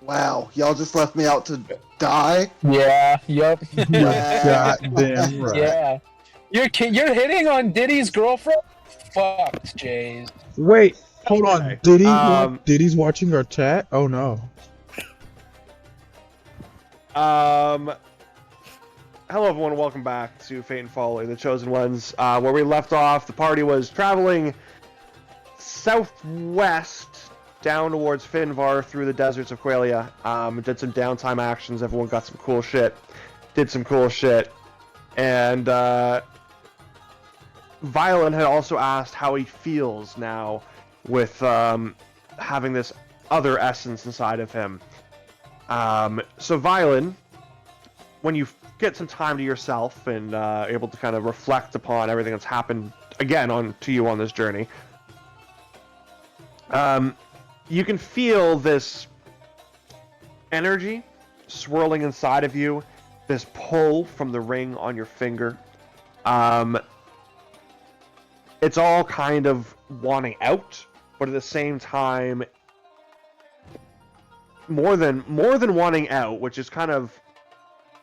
Wow, y'all just left me out to die? Yeah, yep. Goddamn right. Yeah. You're hitting on Diddy's girlfriend? Fucked, Jays. Wait, hold on. Okay. Diddy's watching our chat? Oh no. Hello everyone, welcome back to Fate and Folly, the Chosen Ones. Where we left off, the party was traveling southwest down towards Finvar through the deserts of Quelia. Did some downtime actions, everyone got some cool shit. Did some cool shit. And Violin had also asked how he feels now with having this other essence inside of him. So Violin, when you get some time to yourself and able to kind of reflect upon everything that's happened again to you on this journey, you can feel this energy swirling inside of you, this pull from the ring on your finger. It's all kind of wanting out, but at the same time, more than wanting out, which is kind of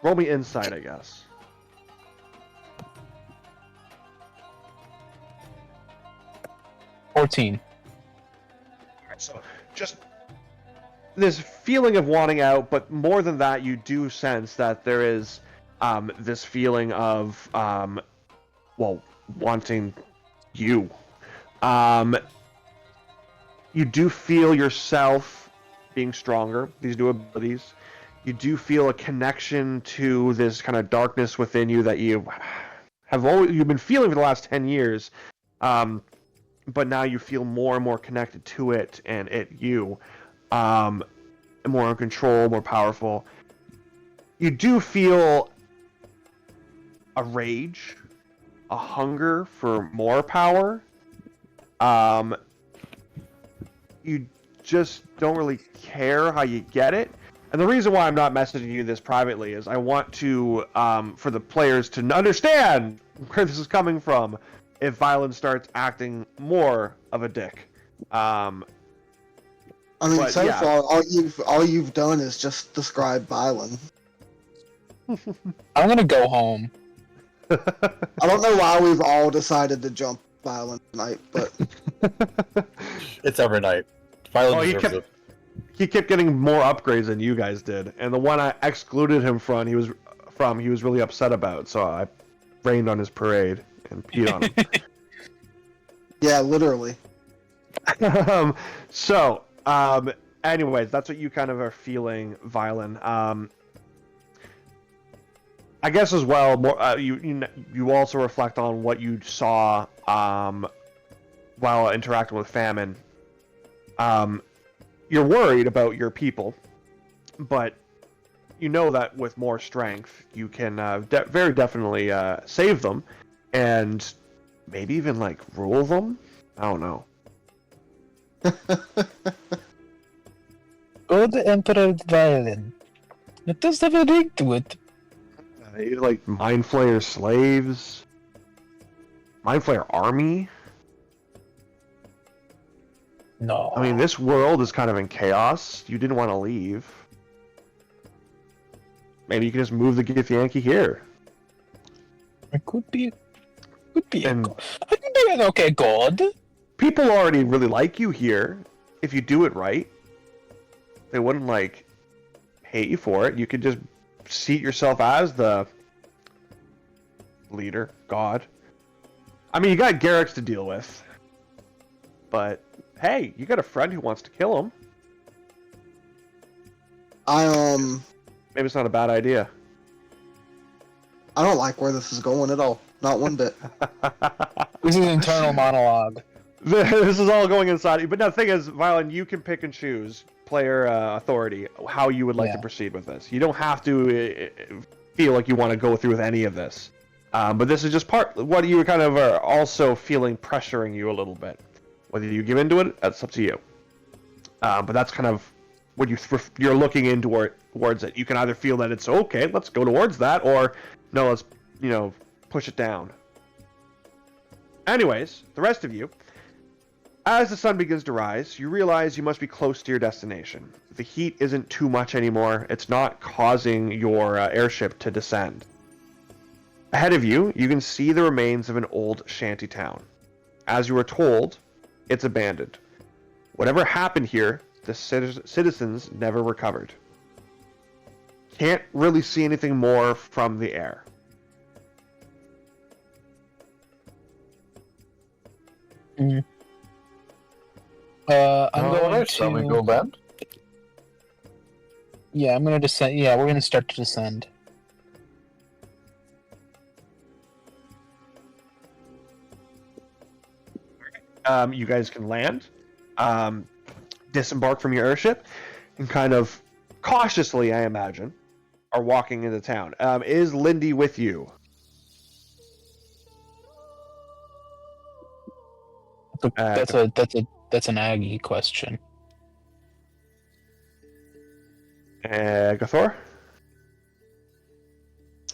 roll me insight, I guess. $14. Alright, so just this feeling of wanting out, but more than that, you do sense that there is this feeling of wanting you. You do feel yourself being stronger, these new abilities. You do feel a connection to this kind of darkness within you that you've been feeling for the last 10 years, but now you feel more and more connected to it and you, more in control, more powerful. You do feel a rage, a hunger for more power. You just don't really care how you get it. And the reason why I'm not messaging you this privately is I want to, for the players to understand where this is coming from if Violence starts acting more of a dick. I mean, but, so yeah. far, all you've done is just describe Violin. I'm gonna go home. I don't know why we've all decided to jump Violin tonight, but It's every night. Violin deserves it. He kept getting more upgrades than you guys did, and the one I excluded him from, he was really upset about. So I rained on his parade and peed on him. yeah, literally. Anyways, that's what you kind of are feeling, Violin. I guess as well, more you also reflect on what you saw while interacting with Famine. You're worried about your people, but you know that with more strength, you can very definitely save them, and maybe even like rule them. I don't know. Good Emperor Violin. It does have a ring to it. Like Mind Flayer slaves, Mind Flayer army. No. I mean, this world is kind of in chaos. You didn't want to leave. Maybe you can just move the Githyanki here. It could be And I could be an okay god. people already really like you here. If you do it right, they wouldn't like hate you for it. You could just seat yourself as the leader, god. I mean, you got Garrick's to deal with. But, hey, you got a friend who wants to kill him. Maybe it's not a bad idea. I don't like where this is going at all. Not one bit. This is internal monologue. This is all going inside you. But no, the thing is, Violin, you can pick and choose player authority, how you would like to proceed with this. You don't have to feel like you want to go through with any of this. But this is just what you kind of are also feeling pressuring you a little bit. Whether you give into it, that's up to you. But that's kind of what you're looking in towards it. You can either feel that it's okay, let's go towards that, or no, let's push it down. Anyways, the rest of you, as the sun begins to rise, you realize you must be close to your destination. The heat isn't too much anymore. It's not causing your airship to descend. Ahead of you, you can see the remains of an old shanty town. As you were told, it's abandoned. Whatever happened here, the citizens never recovered. Can't really see anything more from the air. I'm going to... Shall we go land? Yeah, I'm going to descend. Yeah, we're going to start to descend. You guys can land, disembark from your airship, and kind of cautiously, I imagine, are walking into town. Is Lindy with you? That's an Aggie question. Gathor?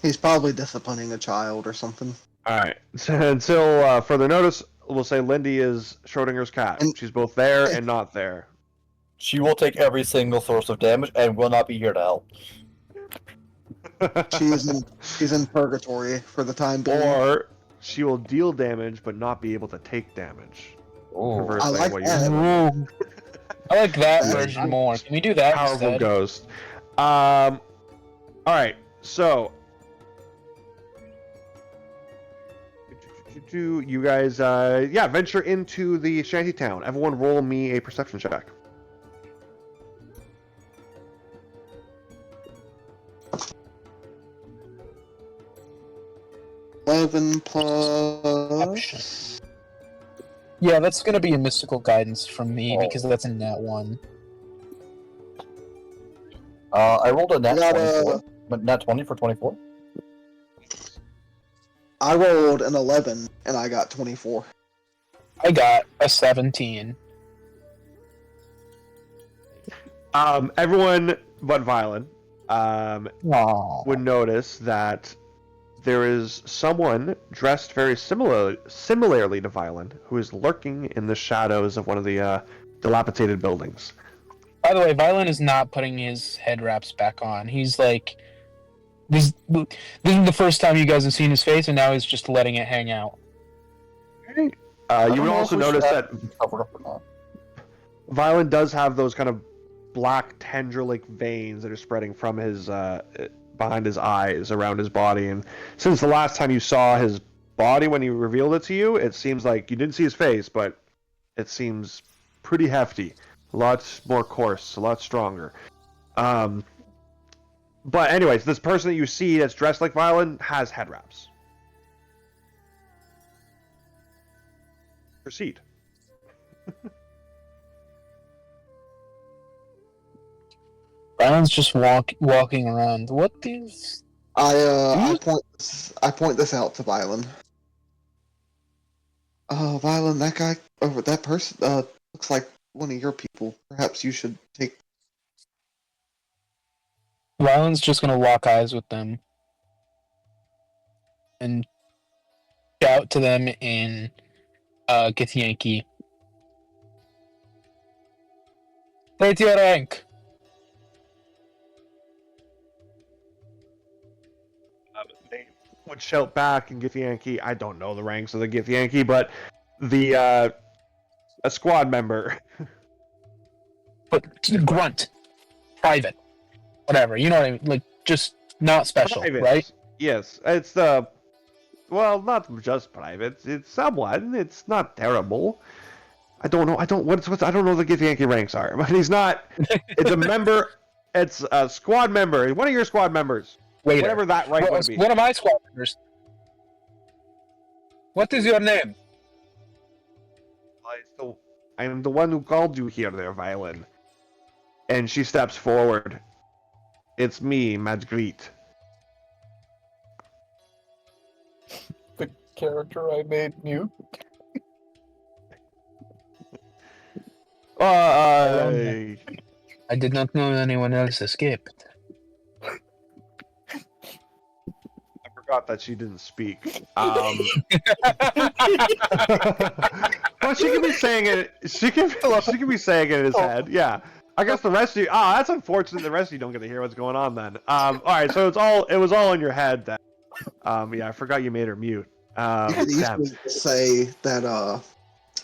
He's probably disciplining a child or something. Alright, so until further notice, we'll say Lindy is Schrodinger's cat. She's both there and not there. She will take every single source of damage and will not be here to help. She's in purgatory for the time being. Or she will deal damage but not be able to take damage. I like that. I like that version more. Can we do that Powerful instead? ghost. Alright, so you guys venture into the shanty town. Everyone roll me a perception check. 11 plus... Yeah, that's gonna be a mystical guidance from me because that's a nat 1. I rolled a nat Got 24. But nat 20 for 24? I rolled an 11 and I got 24. I got a 17. Everyone but Violin would notice that there is someone dressed very similarly to Violin who is lurking in the shadows of one of the dilapidated buildings. By the way, Violin is not putting his head wraps back on. He's like... This is the first time you guys have seen his face, and now he's just letting it hang out. You would also notice that Violin does have those kind of black tendril-like veins that are spreading from his behind his eyes around his body, and since the last time you saw his body when he revealed it to you, it seems like you didn't see his face, but it seems pretty hefty, a lot more coarse, a lot stronger. But anyways, this person that you see that's dressed like Violin has head wraps. Proceed. Violin's just walking around. What is? I point this out to Violin. Violin, that guy over that person looks like one of your people. Perhaps you should take. Violin's just gonna lock eyes with them and shout to them in Githyanki. State your rank. They would shout back in Githyanki. I don't know the ranks of the Githyanki, but the a squad member. But grunt, private. whatever. You know what I mean? Like, just not special, Private. right? Yes, it's well, not just private. It's someone. It's not terrible. I don't know. I don't I don't know what the Yankee ranks are, but he's not. It's a member. It's a squad member. One of your squad members. Waiter. Whatever that rank would be. One of my squad members. What is your name? I am the one who called you here, there, Violin. And she steps forward. It's me, Madgreet. The character I made mute. I did not know anyone else escaped. I forgot that she didn't speak. Well, she can be saying it. She can be saying it in his head. Yeah. I guess the rest of you. Oh, that's unfortunate. The rest of you don't get to hear what's going on then. All right. So it was all in your head then. Yeah, I forgot you made her mute. You could easily say that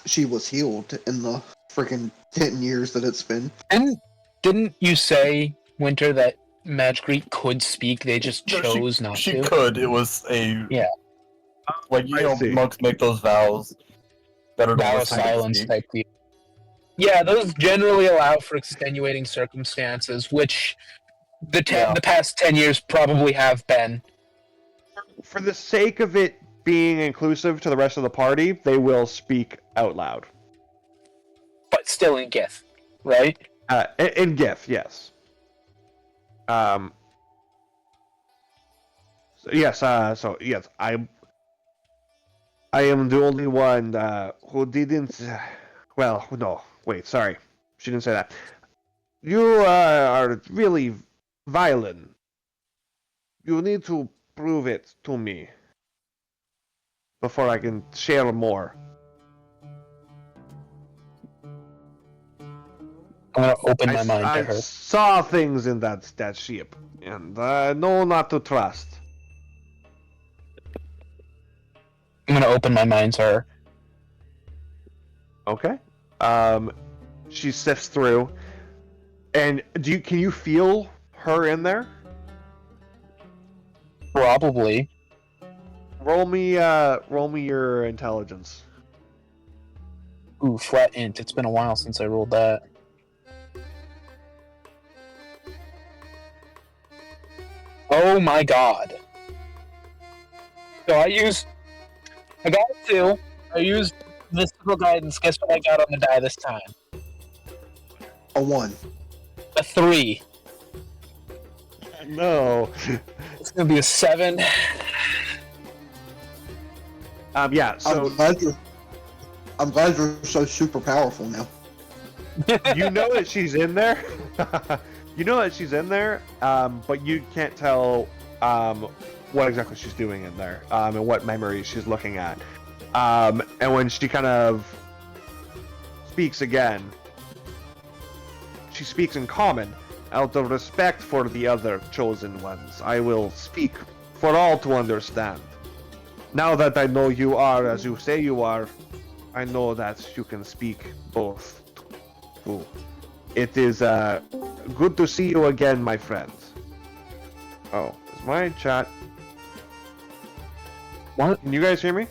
she was healed in the freaking 10 years that it's been. And didn't you say, Winter, that Madgreet could speak? They just chose not to. She could. It was a like see. monks make those vows that are Vow of silence type deal. Yeah, those generally allow for extenuating circumstances, which the past 10 years probably have been. For the sake of it being inclusive to the rest of the party, they will speak out loud. But still in Gith, right? In Gith, yes. So yes, I am the only one who didn't. Well, no, wait, sorry, she didn't say that. You are really violent. You need to prove it to me before I can share more. I'm gonna open my mind to her. I saw things in that ship, and I know not to trust. I'm gonna open my mind to her. Okay. She sifts through, and can you feel her in there? Probably. Roll me your intelligence. Ooh, flat int. It's been a while since I rolled that. Oh my god. So I got a 2. I used mystical guidance. Guess what I got on the die this time? A 1. A 3. No. It's gonna be a 7. Yeah, so I'm glad you're so super powerful now. you know that she's in there. You know that she's in there, but you can't tell what exactly she's doing in there, and what memories she's looking at. And when she kind of speaks again, she speaks in common. Out of respect for the other chosen ones, I will speak for all to understand. Now that I know you are as you say you are, I know that you can speak both. Ooh. It is good to see you again, my friends. Oh, is my chat? What? Can you guys hear me?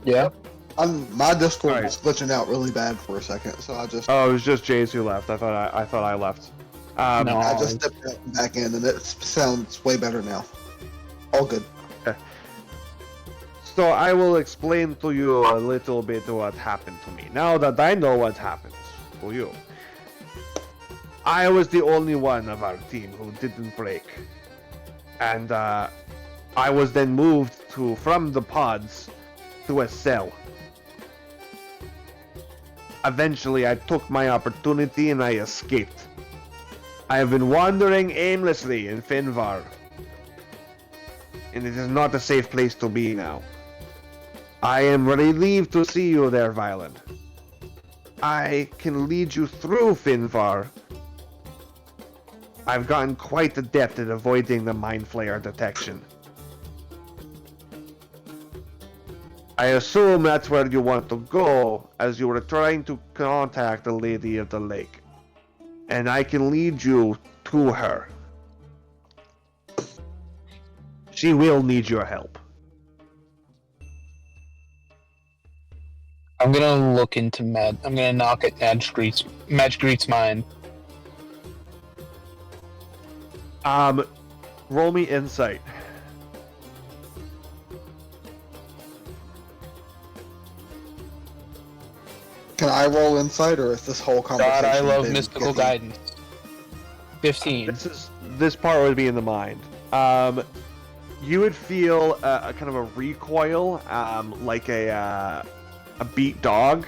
Yeah. My Discord All right. was glitching out really bad for a second, so I just Oh, it was just Jays who left. I thought I left. No. I just stepped out and back in, and it sounds way better now. All good. So I will explain to you a little bit what happened to me. Now that I know what happened to you. I was the only one of our team who didn't break. And I was then moved from the pods to a cell. Eventually I took my opportunity and I escaped. I have been wandering aimlessly in Finvar. And it is not a safe place to be now. I am relieved to see you there, Violet. I can lead you through Finvar. I've gotten quite adept at avoiding the Mind Flayer detection. I assume that's where you want to go, as you were trying to contact the Lady of the Lake. And I can lead you to her. She will need your help. I'm gonna look into Mad. I'm gonna knock at Madge Greet's mind. Roll me insight. Can I roll insight, or is this whole conversation? God, I love been mystical iffy? guidance. 15. This part would be in the mind. You would feel a kind of a recoil, like a beat dog,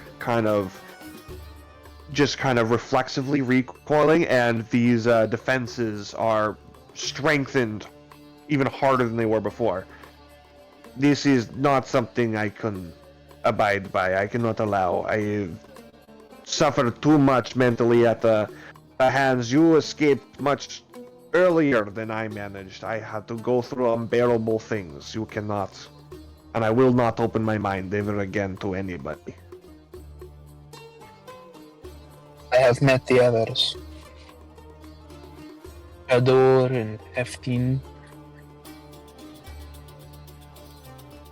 just kind of reflexively recoiling, and these defenses are strengthened even harder than they were before. This is not something I can abide by. I cannot allow. I suffered too much mentally at the hands. You escaped much earlier than I managed. I had to go through unbearable things. You cannot. And I will not open my mind ever again to anybody. I have met the others. Adore and Eftin.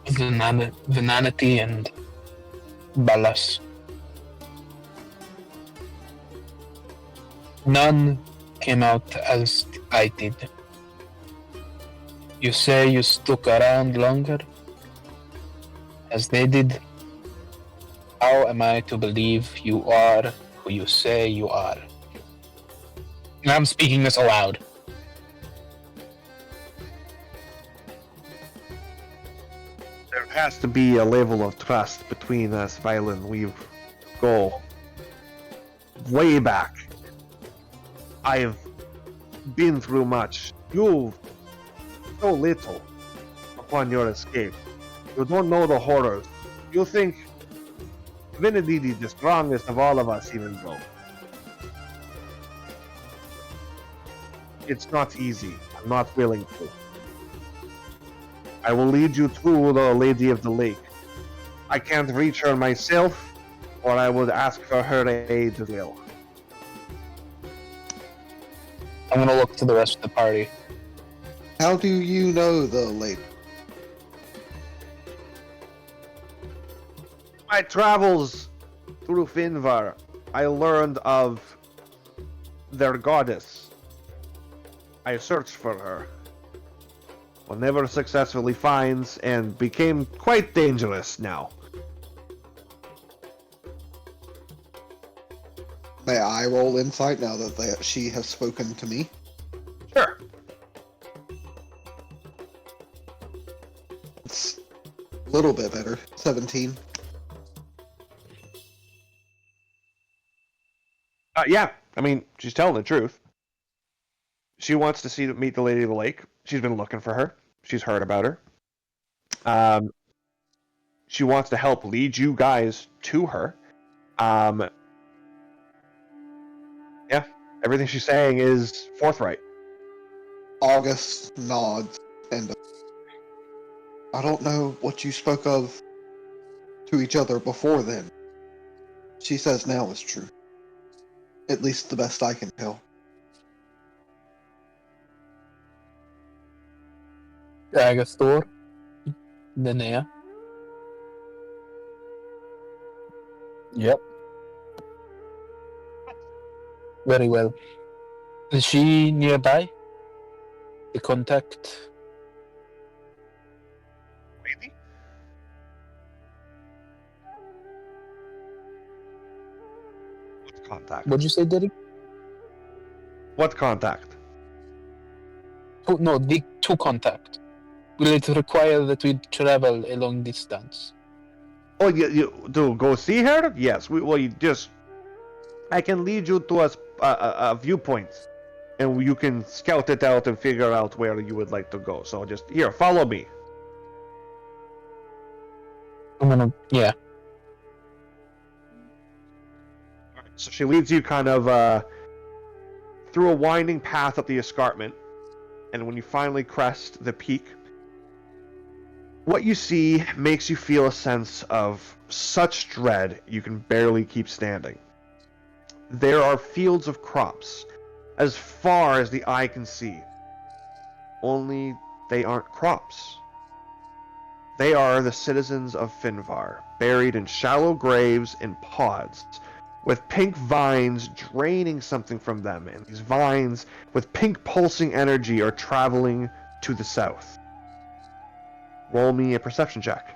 Vananity and Ballas. None came out as I did. You say you stuck around longer as they did? How am I to believe you are who you say you are? And I'm speaking this aloud. There has to be a level of trust between us, Violen. We go way back. I have been through much. You've so little upon your escape. You don't know the horrors. You think Divinity is the strongest of all of us, even though it's not easy. I'm not willing to. I will lead you to the Lady of the Lake. I can't reach her myself, or I would ask for her aid as well. I'm gonna look to the rest of the party. How do you know the lake? My travels through Finvar, I learned of their goddess. I searched for her. One never successfully finds, and became quite dangerous now. May I roll insight now that she has spoken to me? Sure. It's a little bit better. 17. Yeah, I mean, she's telling the truth. She wants to meet the Lady of the Lake. She's been looking for her. She's heard about her. She wants to help lead you guys to her. Yeah, everything she's saying is forthright. August nods, and I don't know what you spoke of to each other before then. She says now is true. At least the best I can tell. Agathor, Linnea. Yep. Very well. Is she nearby? The contact. Lady? What contact? What'd you say, Diddy? What contact? Oh, no, the to contact. Will it require that we travel a long distance? Oh, you to go see her? Yes. I can lead you to a viewpoint, and you can scout it out and figure out where you would like to go. So just here, follow me. Yeah. So she leads you kind of through a winding path up the escarpment, and when you finally crest the peak, what you see makes you feel a sense of such dread you can barely keep standing. There are fields of crops as far as the eye can see. Only they aren't crops. They are the citizens of Finvar, buried in shallow graves in pods, with pink vines draining something from them, and these vines, with pink pulsing energy, are traveling to the south. Roll me a perception check.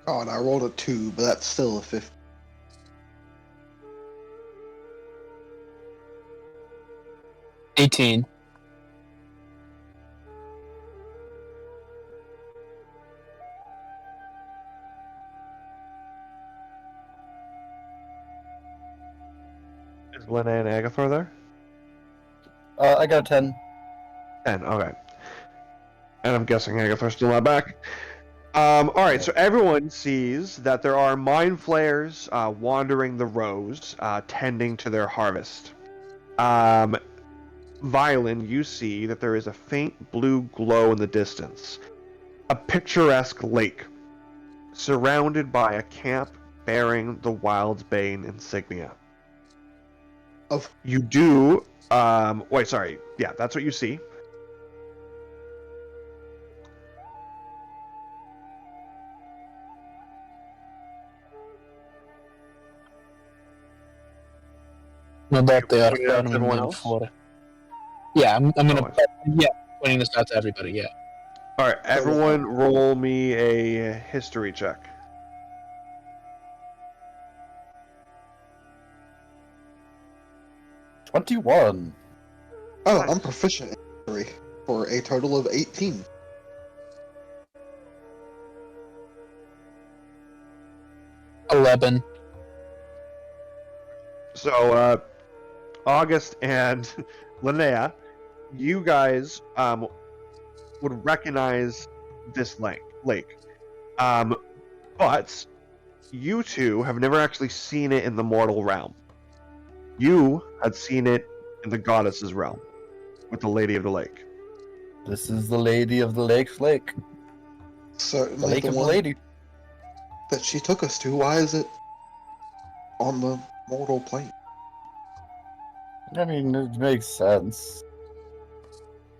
Oh, and I rolled a 2, but that's still a 50. $18. Is Linnea and Agathor there? I got a 10. 10, okay. And I'm guessing Agathor's still not back. Alright, so everyone sees that there are mind flayers wandering the rows, tending to their harvest. Violin, you see that there is a faint blue glow in the distance. A picturesque lake, surrounded by a camp bearing the Wild's Bane insignia. You do, wait, sorry, yeah, that's what you see. No doubt they are Pointing it out to farming everyone them else? for. Yeah, I'm gonna. Oh, Yeah, pointing this out to everybody. Yeah. Alright, everyone roll me a history check. 21. Oh, I'm proficient in history for a total of 18. $11. So, August and Linnea, you guys would recognize this lake. But you two have never actually seen it in the mortal realm. You had seen it in the goddess's realm with the Lady of the Lake. This is the Lady of the Lake's lake. The Certainly lake the of the one lady. that she took us to. Why is it on the mortal plane? I mean, it makes sense.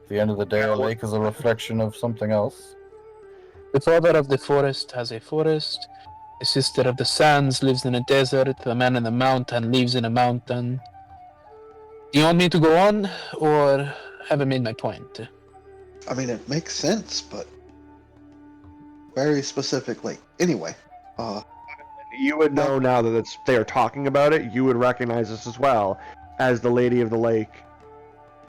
At the end of the day, a lake is a reflection of something else. The father of the forest has a forest. The sister of the sands lives in a desert. The man in the mountain lives in a mountain. Do you want me to go on, or have I made my point? I mean, it makes sense, but very specifically. Anyway, You would know now that they are talking about it. You would recognize this as well as the Lady of the Lake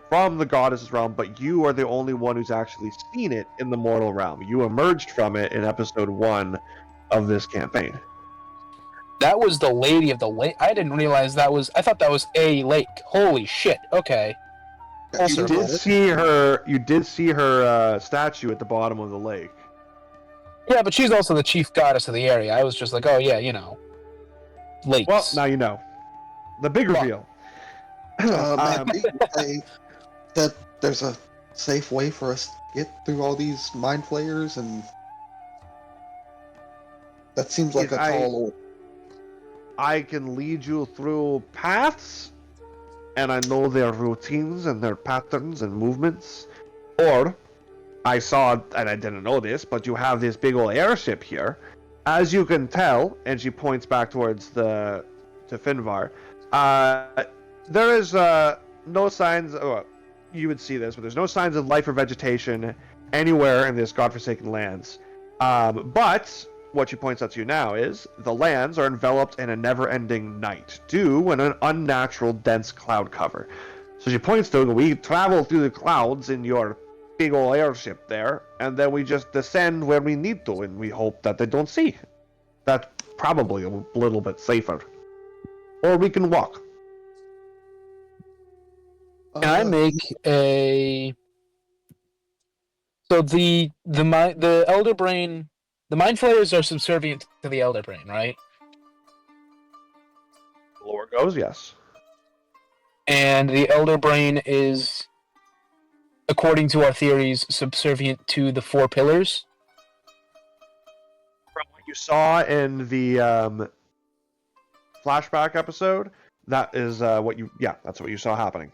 from the goddess's realm, but you are the only one who's actually seen it in the mortal realm. You emerged from it in episode 1 of this campaign. That was the Lady of the Lake. I didn't realize that was. I thought that was a lake. Holy shit. Okay. you You did see her. You did see her statue at the bottom of the lake. Yeah, but she's also the chief goddess of the area. I was just like, oh yeah, you know, lakes. Well, now you know. The big reveal. maybe say that there's a safe way for us to get through all these mind flayers, and that seems like a tall order. I can lead you through paths, and I know their routines and their patterns and movements. Or, I saw, and I didn't know this, but you have this big old airship here. As you can tell, and she points back towards to Finvar, there is no signs, you would see this, but there's no signs of life or vegetation anywhere in this godforsaken lands. But what she points out to you now is the lands are enveloped in a never-ending night, due to an unnatural dense cloud cover. So she points to, we travel through the clouds in your big old airship there, and then we just descend where we need to, and we hope that they don't see. That's probably a little bit safer. Or we can walk. Can I make a? So the elder brain, the mind flayers are subservient to the elder brain, right? Lore goes, yes. And the elder brain is, according to our theories, subservient to the four pillars. From what you saw in the flashback episode, that is that's what you saw happening.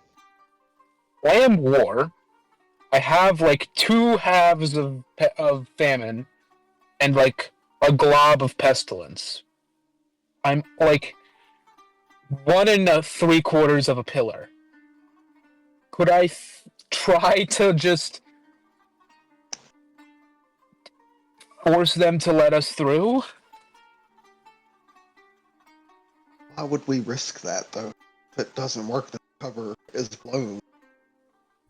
I am war. I have like 2 halves of famine, and like a glob of pestilence. I'm like 1 3/4 of a pillar. Could I try to just force them to let us through? Why would we risk that, though? If it doesn't work, the cover is blown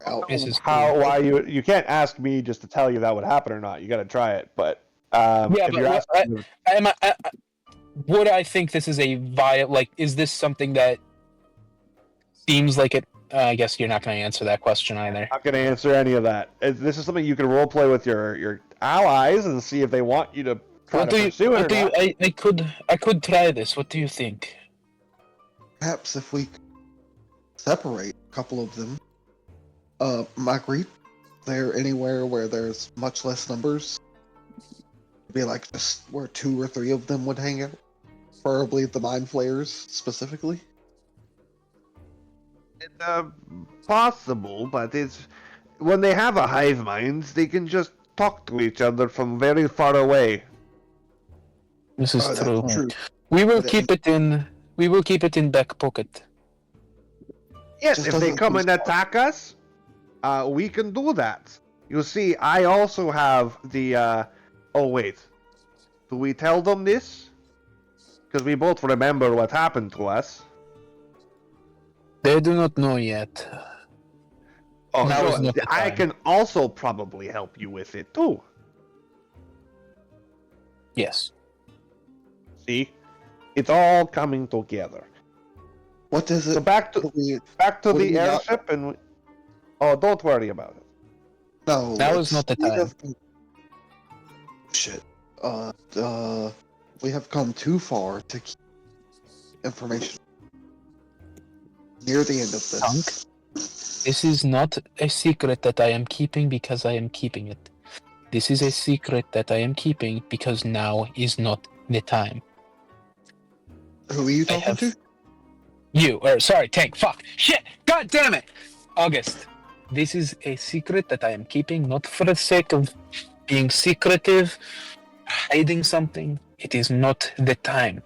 out. This is true. Why you can't ask me just to tell you that would happen or not. You got to try it. But Yeah, if but you're asking, would I think this is is this something that seems like it? I guess you're not going to answer that question either. I'm not going to answer any of that. This is something you can role play with your allies and see if they want you to try to pursue it or not. I could try this. What do you think? Perhaps if we separate a couple of them, Marguerite, there anywhere where there's much less numbers? Be like just where 2 or 3 of them would hang out, preferably the mind flayers specifically. It's possible, but it's when they have a hive mind, they can just talk to each other from very far away. This is true. True. We will keep it in back pocket. Yes, Just if they doesn't come seem and attack us, we can do that. You see, I also have the. Oh wait, do we tell them this? Because we both remember what happened to us. They do not know yet. Oh, Now is so not the I time. can also probably help you with it too. Yes. See, it's all coming together. What is it? So back to what we the not- airship, and oh, don't worry about it. No, Now is not the we time. have- Shit. We have come too far to keep information. Near the end of this. Tonk? This is not a secret that I am keeping because I am keeping it. This is a secret that I am keeping because now is not the time. Who are you talking to? Sorry, Tank, fuck, shit, god damn it! August, this is a secret that I am keeping, not for the sake of being secretive, hiding something. It is not the time.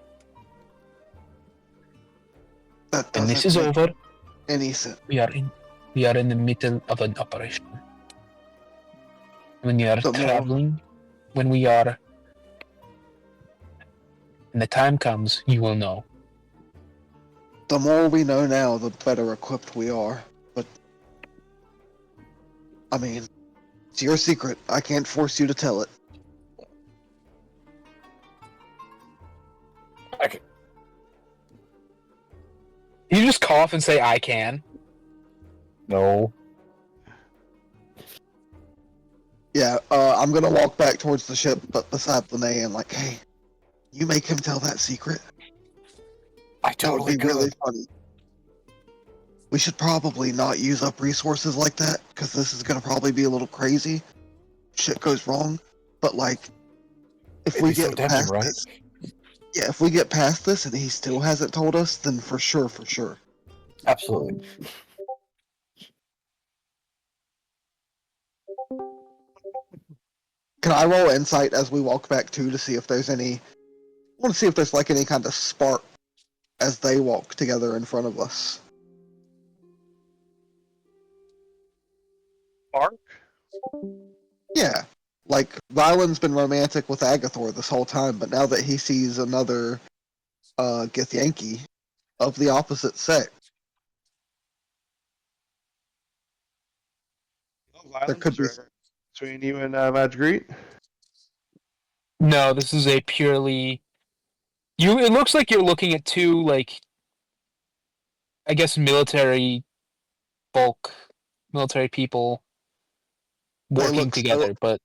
That And this doesn't is make over. any sense. We are in the middle of an operation. When you are The more- traveling, when the time comes, you will know. The more we know now, the better equipped we are. But I mean, it's your secret. I can't force you to tell it. You just cough and say, I can. No. Yeah, I'm gonna walk back towards the ship, but beside Lene, and like, hey, you make him tell that secret. I That would be really funny. We should probably not use up resources like that, because this is gonna probably be a little crazy. Shit goes wrong, but like, if It'd we be so get tempting, past right? this, yeah, if we get past this and he still hasn't told us, then for sure. Absolutely. Can I roll insight as we walk back too to see if there's any? I want to see if there's like any kind of spark as they walk together in front of us. Spark? Yeah, like Ryland's been romantic with Agathor this whole time, but now that he sees another Githyanki of the opposite sex, there could be. Between you and Marguerite? No, this is a purely. It looks like you're looking at 2, like, I guess, military people working look together, but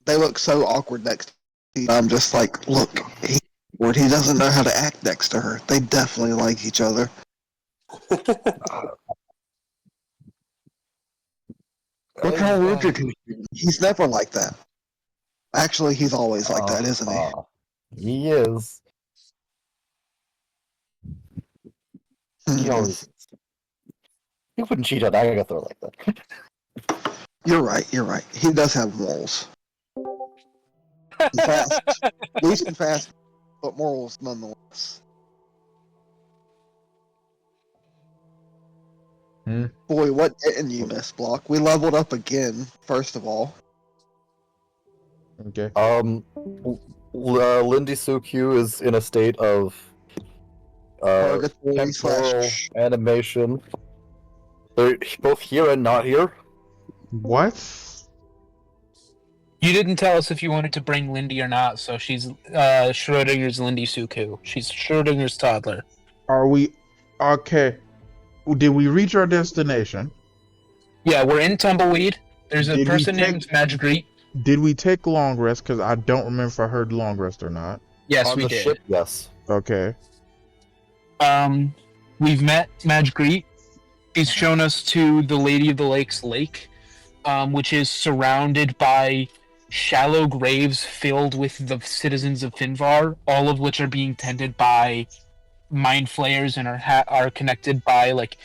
They look so awkward next to you. I'm just like, look, he doesn't know how to act next to her. They definitely like each other. Look how rigid he's being. He's never like that. Actually, he's always like that, isn't he? He is. He always is. You wouldn't cheat on Agatha like that. You're right. You're right. He does have morals. Fast, loose and fast, but morals nonetheless. Boy, what didn't you miss, Block? We leveled up again. First of all. Okay. Lindy Sukyu is in a state of Purgatory temporal / animation. They're both here and not here. What? You didn't tell us if you wanted to bring Lindy or not, so she's Schrodinger's Lindy Suku. She's Schrodinger's toddler. Are we okay? Did we reach our destination? Yeah, we're in Tumbleweed. There's a Did we person take- named Magritte. Did we take long rest? Because I don't remember if I heard long rest or not. Yes, On we the did. ship, yes. Okay. We've met Magritte. He's shown us to the Lady of the Lakes lake, which is surrounded by shallow graves filled with the citizens of Finvar, all of which are being tended by mind flayers and are connected by like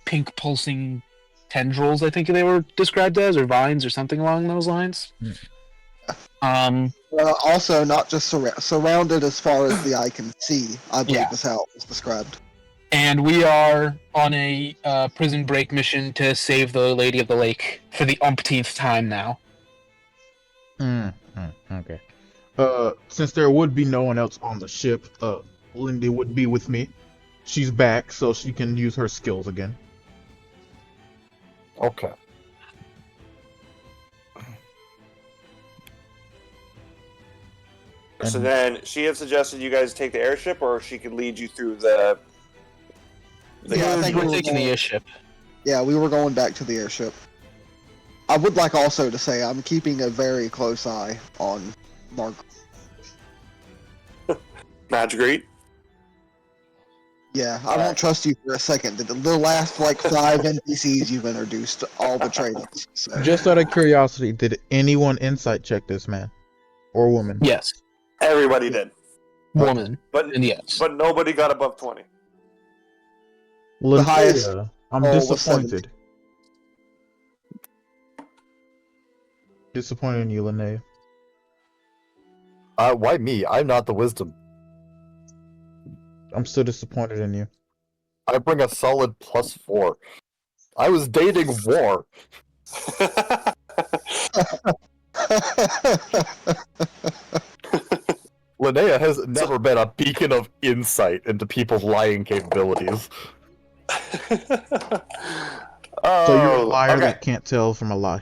pink pulsing tendrils, I think they were described as, or vines or something along those lines. Also, not just surrounded as far as the eye can see, I believe Yeah. is how it was described. And we are on a prison break mission to save the Lady of the Lake for the umpteenth time now. Okay. Since there would be no one else on the ship, Lindy would be with me. She's back, so she can use her skills again. Okay. So then she had suggested you guys take the airship, or she could lead you through the. Yeah, I think We're we were taking the going- airship. Yeah, we were going back to the airship. I would like also to say I'm keeping a very close eye on Mark. Magritte. Yeah, I won't trust you for a second. The last like 5 NPCs you've introduced all betrayed us. So. Just out of curiosity, did anyone insight check this man or woman? Yes, Everybody did, woman, but and yes. but nobody got above 20. Linnea, highest I'm roll was disappointed. Disappointed in you, Linnea. Why me? I'm not the wisdom. I'm still disappointed in you. I bring a solid +4. I was dating war. Linnea has never been a beacon of insight into people's lying capabilities. So you're a liar okay. that can't tell from a lie.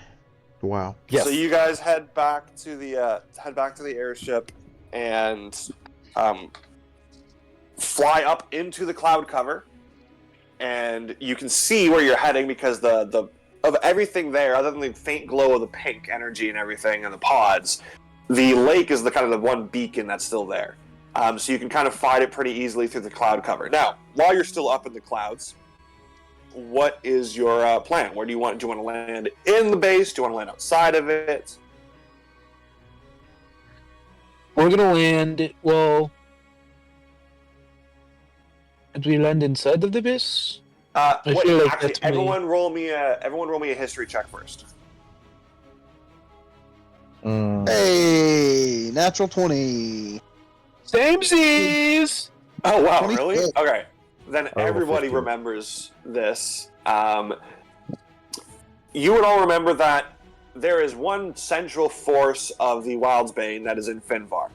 Wow. Yes. So you guys head back to the airship and fly up into the cloud cover, and you can see where you're heading because the of everything there, other than the faint glow of the pink energy and everything and the pods, the lake is the kind of the one beacon that's still there. So you can kind of find it pretty easily through the cloud cover. Now, while you're still up in the clouds, what is your plan? Where do you want? Do you want to land in the base? Do you want to land outside of it? We're gonna land. Well, do we land inside of the base? feel like Actually, that's me. everyone roll me a history check first. Hey, natural 20. Samesies! Oh wow, 26. really? Okay. Then I rolled a everybody 15. remembers this. You would all remember that there is one central force of the Wildsbane that is in Finvar.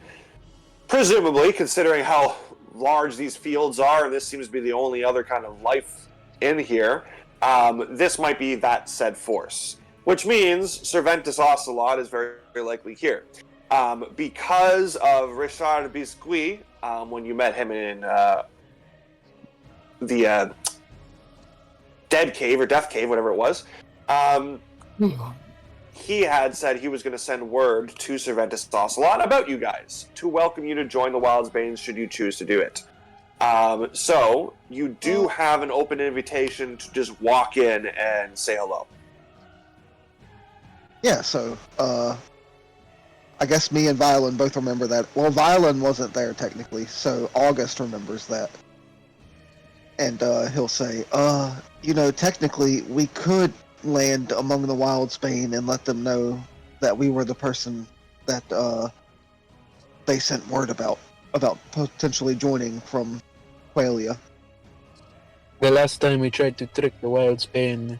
Presumably, considering how large these fields are, and this seems to be the only other kind of life in here, this might be that said force. Which means Serventus Ocelot is very, very likely here. Because of Richard Biscuit, when you met him in the Dead Cave or Death Cave, whatever it was, he had said he was going to send word to Serventus Ocelot about you guys to welcome you to join the Wildsbanes should you choose to do it. So you do have an open invitation to just walk in and say hello. Yeah, so, I guess me and Violin both remember that. Well, Violin wasn't there technically, so August remembers that. And he'll say, technically we could land among the Wildsbane and let them know that we were the person that they sent word about potentially joining from Qualia. The last time we tried to trick the Wild Spain,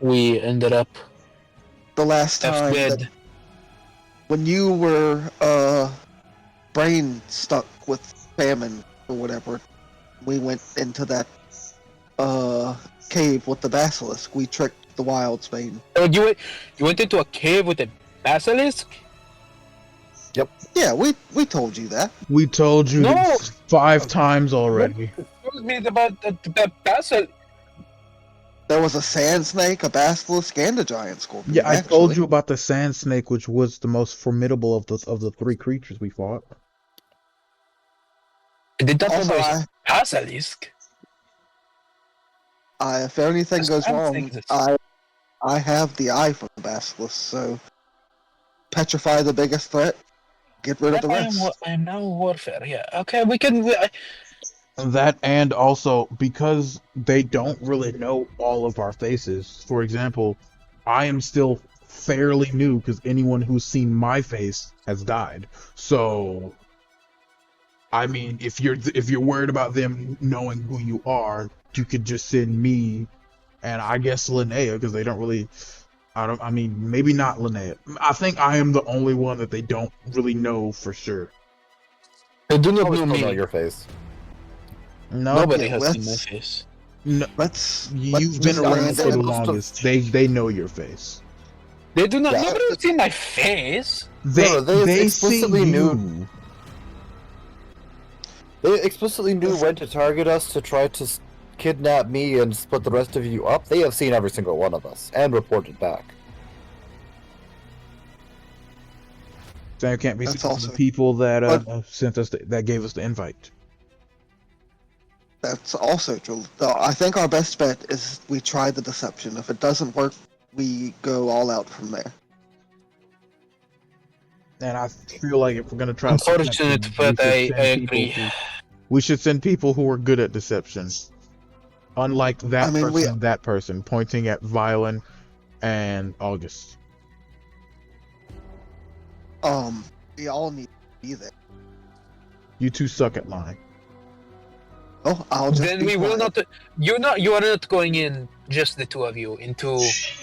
we ended up The last time that when you were brain stuck with famine or whatever, we went into that cave with the basilisk. We tricked the Wildsbane. Oh, you went into a cave with a basilisk? Yeah, we told you that. We told you No! this 5 times already. Told me about the basilisk. There was a sand snake, a basilisk, and a giant scorpion. Yeah, I actually. told you about the sand snake, which was the most formidable of the 3 creatures we fought. I did not know Also, there was a basilisk. if anything The goes sand wrong, snake is I have the eye for the basilisk, so petrify the biggest threat, get rid of the rest. I am now warfare. Yeah. Okay, we can. That, and also because they don't really know all of our faces. For example, I am still fairly new because anyone who's seen my face has died. So, I mean, if you're worried about them knowing who you are, you could just send me, and I guess Linnea, because they don't really. I mean, maybe not Linnea. I think I am the only one that they don't really know for sure. They do not Probably know still me. know your face. No, Nobody yeah, has seen my let's- face. no, Let's you've been just around land for in the a- longest. They know your face. They do not. Yeah. Nobody has seen my face. They explicitly see knew. you. They explicitly knew when to target us to try to kidnap me and split the rest of you up. They have seen every single one of us and reported back. So it can't be That's seen to also- the people that sent us that gave us the invite. That's also true. Though I think our best bet is we try the deception. If it doesn't work, we go all out from there. And I feel like if we're gonna try Unfortunate, deception, but I people agree. we should send people who are good at deception. Unlike that I mean, person and that person, pointing at Violin and August. We all need to be there. You two suck at lying. Oh, I'll just Then be we will quiet. not. You are not going in, just the two of you, into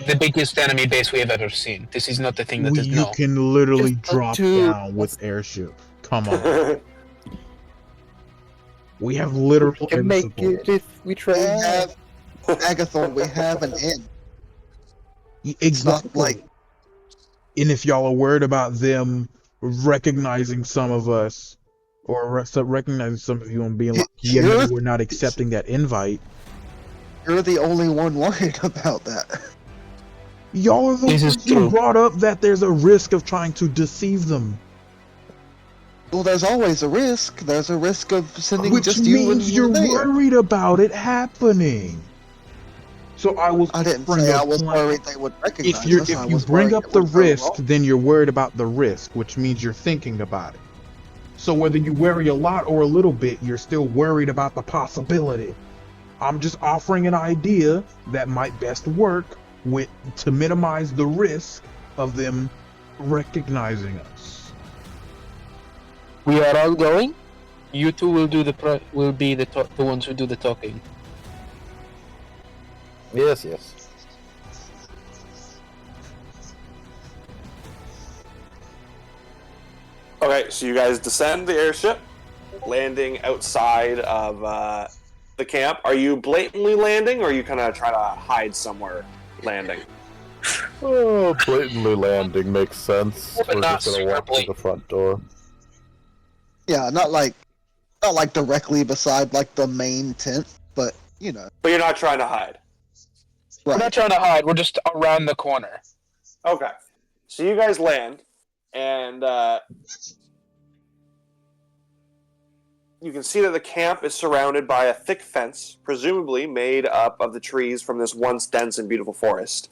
the biggest enemy base we have ever seen. This is not the thing that is You no. can literally Just the drop two- down with airship. Come on. We have literal We can air make support. it if we We try. have Agathor. We have an inn. It's Exactly. not like And if y'all are worried about them recognizing some of us, or recognizing some of you and being like, yeah, no, You're- we're not accepting that invite, you're the only one worried about that. y'all are the This is ones who true. brought up that there's a risk of trying to deceive them. Well, there's always a risk. There's a risk of sending Which just you and means you're Linnea. worried about it happening. So I was I didn't offering say a I was plan. worried they would recognize If us. I you was bring worried up it the would go risk, wrong. then you're worried about the risk, which means you're thinking about it. So whether you worry a lot or a little bit, you're still worried about the possibility. I'm just offering an idea that might best work to minimize the risk of them recognizing us. We are all going. You two will do will be the ones who do the talking. Yes, yes. Okay, so you guys descend the airship, landing outside of the camp. Are you blatantly landing, or are you kind of trying to hide somewhere landing? Oh, blatantly landing makes sense. But We're not just gonna super walk through the blatant. front door. Yeah, not like directly beside like the main tent, but you know, But you're not trying to hide. We're right. not trying to hide. We're just around the corner. Okay. So you guys land, and you can see that the camp is surrounded by a thick fence, presumably made up of the trees from this once dense and beautiful forest.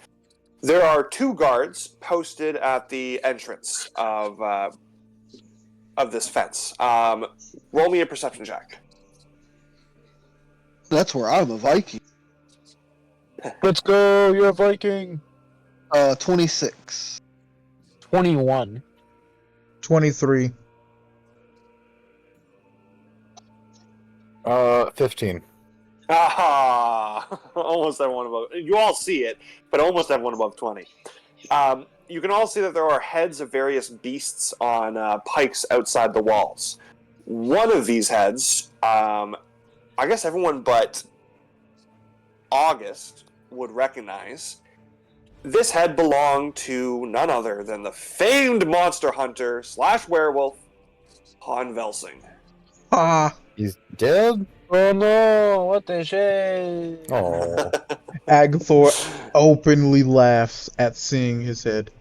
There are 2 guards posted at the entrance of this fence. Roll me a perception check. That's where I'm a Viking. Let's go, you're a Viking. 26. 21. 23. 15. Ah, almost everyone above. You all see it, but almost everyone above 20. You can all see that there are heads of various beasts on pikes outside the walls. One of these heads, I guess everyone but August would recognize. This head belonged to none other than the famed monster hunter / werewolf, Han Velsing. Ah, He's dead? Oh no, what the shit? Oh. Agathor openly laughs at seeing his head.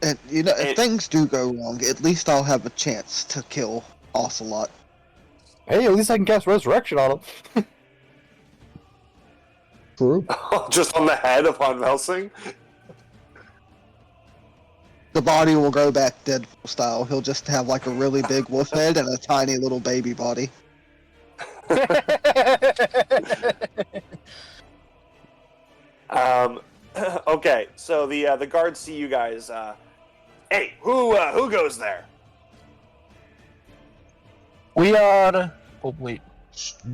And, if things do go wrong, at least I'll have a chance to kill Ocelot. Hey, at least I can cast Resurrection on him. True. Just on the head of Han Velsing? The body will go back Deadpool style. He'll just have like a really big wolf head and a tiny little baby body. Okay, so the guards see you guys. Hey, who goes there? We are. Oh wait.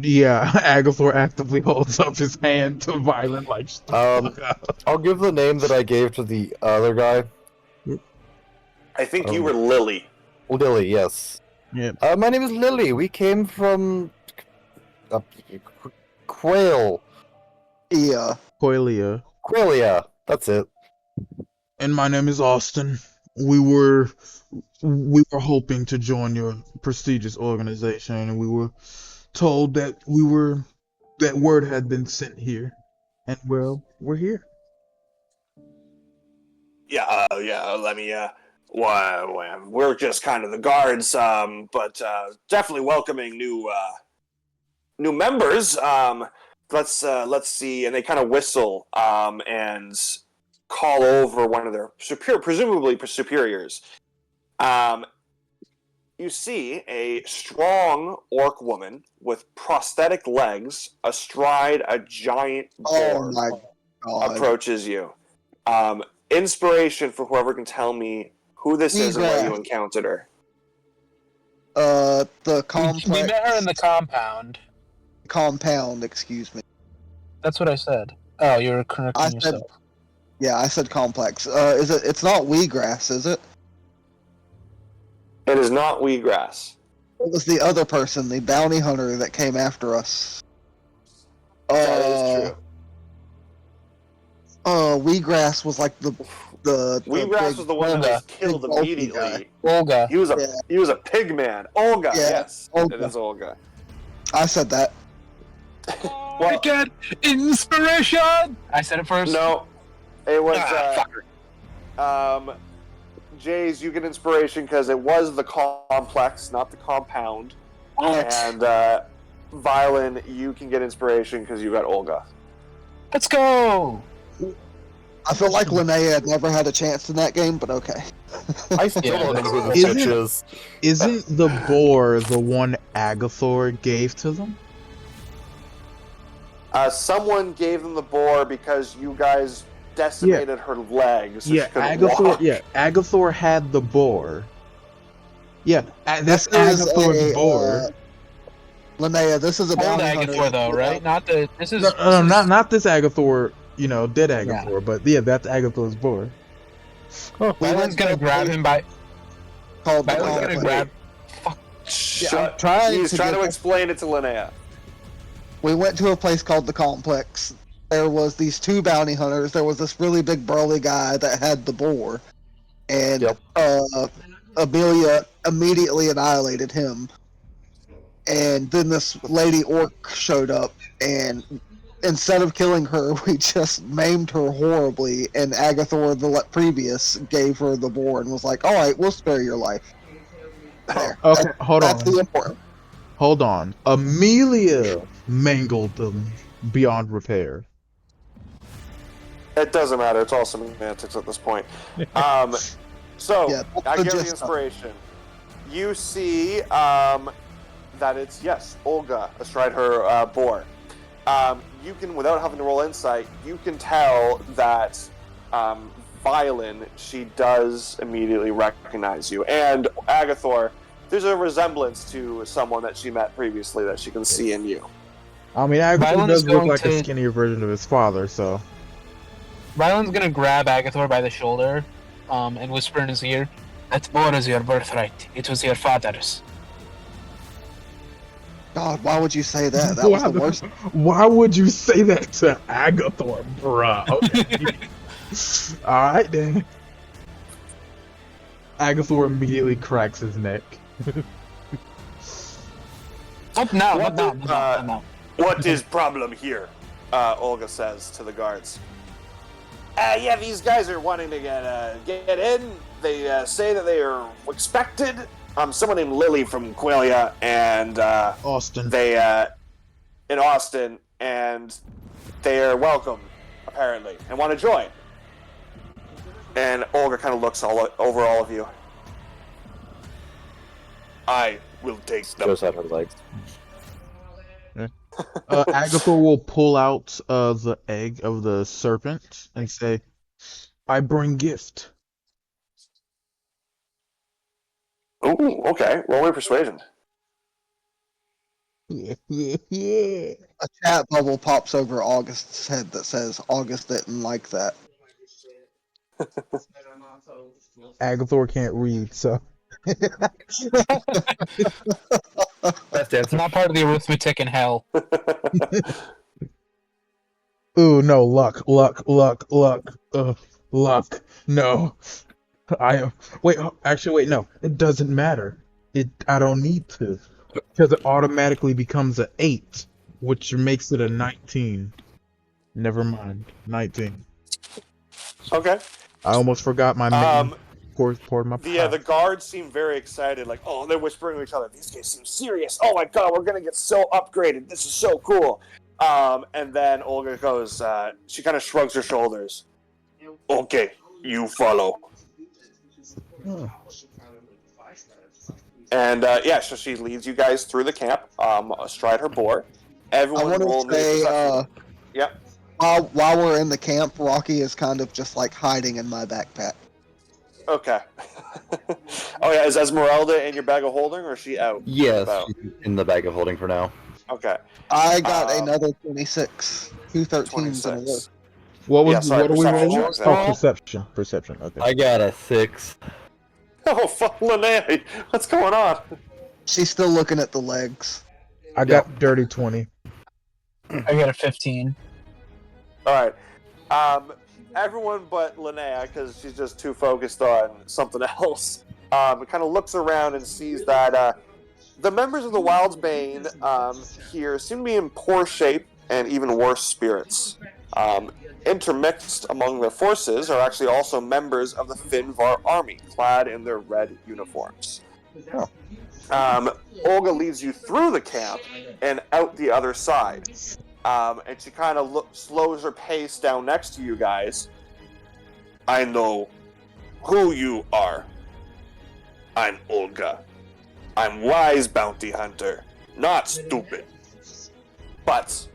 Yeah, Agathor actively holds up his hand to Violent, like, I'll give the name that I gave to the other guy. I think you were Lily. Lily, yes. Yeah. My name is Lily. We came from Quail. Yeah. Coelia. Qualia. That's it. And my name is Austin. We were hoping to join your prestigious organization, and we were told that word had been sent here, and well, we're here. Yeah, let me, well, we're just kind of the guards, but definitely welcoming new members. Let's see, and they kind of whistle, and call over one of their presumably superiors. You see a strong orc woman with prosthetic legs astride a giant boar. Oh my god. Approaches you. Inspiration for whoever can tell me who this is and where you encountered her. The complex. We met her in the compound. Compound, excuse me. That's what I said. Oh, you're correcting yourself. Yeah, I said complex. It's not wheatgrass, is it? It is not wheatgrass. It was the other person, the bounty hunter that came after us. That is true. Wheatgrass was like the Wheatgrass was the one that was killed immediately. Olga. He was a pig man. Olga, yes. Olga. It is Olga. I said that. Well, I get inspiration! I said it first. No. It was Jays, you get inspiration because it was the complex, not the compound. What? And Violin, you can get inspiration because you got Olga. Let's go! I feel like Linnea had never had a chance in that game, but okay. I still don't know who this bitch is. Isn't the boar the one Agathor gave to them? Someone gave them the boar because you guys decimated her legs. So Yeah, she couldn't Agathor. walk. Yeah, Agathor had the boar. Yeah, that's This is Agathor's boar. Linnea, this is a Old bounty hunter. Agathor, though, right? Not the. This is. No, not this Agathor. Dead Agathor, but yeah, that's Agathor's boar. Violent's gonna grab him by. Called the Violent's gonna complex. grab. Shut. trying He's to trying get to the- explain it to Linnea. We went to a place called the complex. There was these two bounty hunters. There was this really big burly guy that had the boar, and Amelia immediately annihilated him. And then this lady orc showed up, and instead of killing her, we just maimed her horribly. And Agathor, the previous, gave her the boar and was like, "All right, we'll spare your life." There. Okay, hold That's on. the important. Hold on. Amelia mangled them beyond repair. It doesn't matter. It's all semantics at this point. So, Yeah, I the give the gist of it. inspiration. You see that it's, yes, Olga astride her boar. You can, without having to roll insight, you can tell that Violin, she does immediately recognize you. And Agathor, there's a resemblance to someone that she met previously that she can see in you. I mean, Agathor Rylan does is look going like a to- skinnier version of his father, so... Rylan's gonna grab Agathor by the shoulder, and whisper in his ear, "That boar is your birthright. It was your father's." God, why would you say that? That was the worst. Why would you say that to Agathor, bruh? Okay. Alright then. Agathor immediately cracks his neck. Not now. What is problem here? Olga says to the guards. Yeah, these guys are wanting to get in. They say that they are expected. Someone named Lily from Quelia and Austin. They in Austin, and they are welcome apparently and want to join. And Olga kind of looks over all of you. I will take them. Goes out her legs. Agathor will pull out the egg of the serpent and say, "I bring gift." Ooh, okay. Roll me persuasion. Yeah. A chat bubble pops over August's head that says August didn't like that. Agathor can't read, so. Best It's answer. not part of the arithmetic in hell. Ooh, no, luck. Luck. No. Wait, no. It doesn't matter. I don't need to. Because it automatically becomes an 8, which makes it a 19. Never mind. 19. Okay. I almost forgot my main part of my The guards seem very excited, like, oh, they're whispering to each other, these guys seem serious, oh my god, we're gonna get so upgraded, this is so cool. And then Olga goes, she kind of shrugs her shoulders. Okay, you follow. And so she leads you guys through the camp, astride her boar. Everyone I roll want me to say, perception. Yep. while we're in the camp, Rocky is kind of just like hiding in my backpack. Okay. Oh yeah, is Esmeralda in your bag of holding, or is she out? Yes, About? she's in the bag of holding for now. Okay. I got another 26. 2 13s in a row. 26. What was Yeah, sorry, what are we perception rolling? checks. Oh, perception. Okay. I got a 6. Oh, fuck, Linnea, what's going on? She's still looking at the legs. I got dirty 20. I got a 15. All right. Everyone but Linnea, because she's just too focused on something else, kind of looks around and sees that the members of the Wildsbane here seem to be in poor shape and even worse spirits. Intermixed among their forces are actually also members of the Finvar army, clad in their red uniforms. Olga leads you through the camp and out the other side. And she kind of slows her pace down next to you guys. I know who you are. I'm Olga. I'm wise bounty hunter, not stupid. But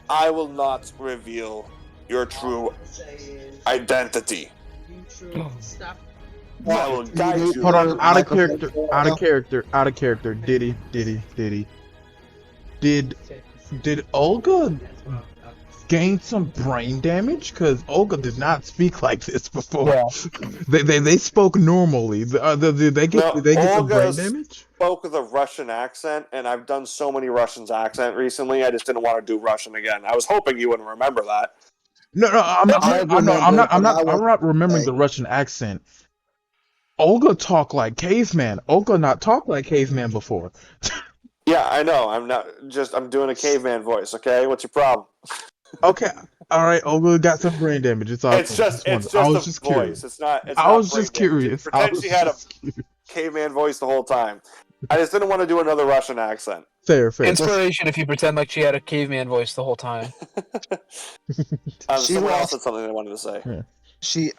I will not reveal your true identity. I will guide you. Hold on, out of character. Did Olga gain some brain damage? Because Olga did not speak like this before. Yeah. They spoke normally. Did they get some brain damage? Spoke with a Russian accent, and I've done so many Russians accent recently. I just didn't want to do Russian again. I was hoping you wouldn't remember that. No, I'm not remembering the Russian accent. Olga talked like caveman. Olga not talked like caveman before. Yeah, I know. I'm doing a caveman voice, okay? What's your problem? Okay, all right. Olga got some brain damage. It's just a voice. Curious. It's not I was brain just damage. curious. Pretend she had a caveman voice the whole time. I just didn't want to do another Russian accent. Fair. Inspiration if you pretend like she had a caveman voice the whole time. Someone else had something they wanted to say.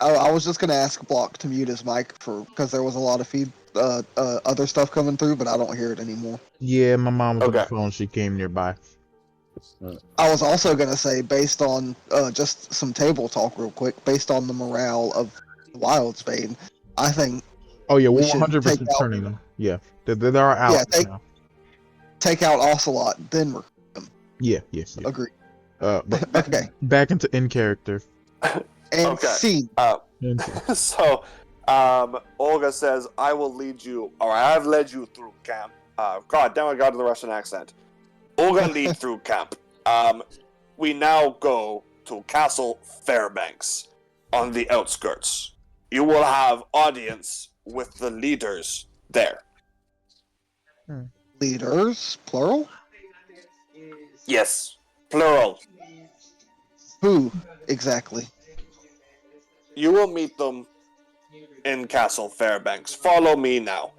I was just gonna ask Block to mute his mic because there was a lot of other stuff coming through, but I don't hear it anymore. Yeah, my mom was on the Okay. phone. She came nearby. I was also gonna say, based on just some table talk, real quick, based on the morale of the Wildsbane, I think Oh yeah, we we're should 100% turning them. Yeah, they are out now. take out Ocelot, then recruit them. Yeah. Agree. But Okay. back into in character. And Okay. scene. So, Olga says, "I will lead you, or I have led you through camp." God damn, I got to the Russian accent. Olga lead through camp. We now go to Castle Fairbanks on the outskirts. You will have audience with the leaders there. Leaders, plural? Yes, plural. Who exactly? You will meet them in Castle Fairbanks. Follow me now.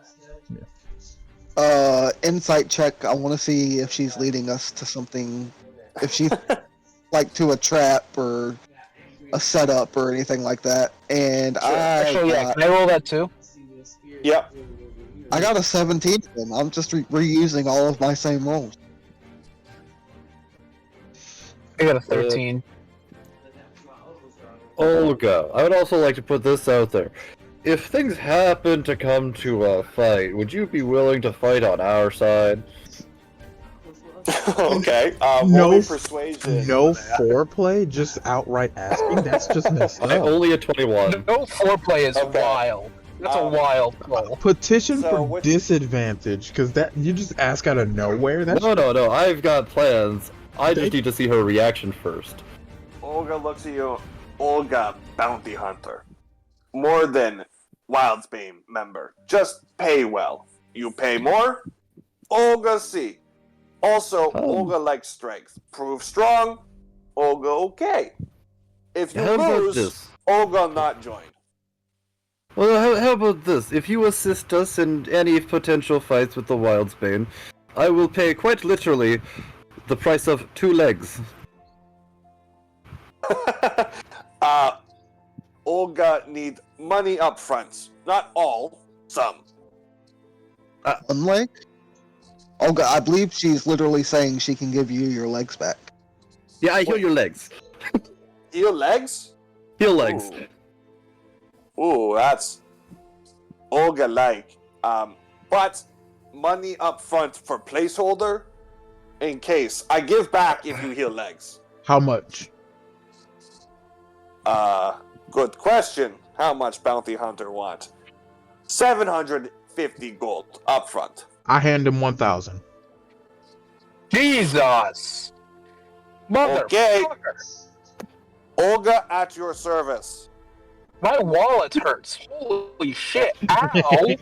Insight check. I want to see if she's leading us to something. If she's like to a trap or a setup or anything like that. And Sure. Actually, yeah. Can I roll that too? Yep. I got a 17. And I'm just reusing all of my same rolls. I got a 13. Olga, I would also like to put this out there. If things happen to come to a fight, would you be willing to fight on our side? Okay. No, roll me persuasion. no foreplay, just outright asking. That's just messed I up. only a 21. No foreplay is Okay. wild. That's a wild roll. Petition So for with- disadvantage, because that you just ask out of nowhere. That's No, I've got plans. I just need to see her reaction first. Olga looks at you. Olga, bounty hunter. More than Wildsbane member. Just pay well. You pay more? Olga see. Also, Olga likes strength. Prove strong. Olga okay. If you How about lose, this? Olga not join. Well, how about this? If you assist us in any potential fights with the Wildsbane, I will pay quite literally the price of 2 legs. Olga need money up front. Not all, some. One leg? Olga, I believe she's literally saying she can give you your legs back. Yeah, I heal your legs. Your legs? Heal legs. Ooh, that's Olga like. But money up front for placeholder in case. I give back if you heal legs. how much? Good question. How much bounty hunter want? 750 gold up front. I hand him 1,000. Jesus! Motherfucker! Okay. Olga at your service. My wallet hurts. Holy shit. Ow!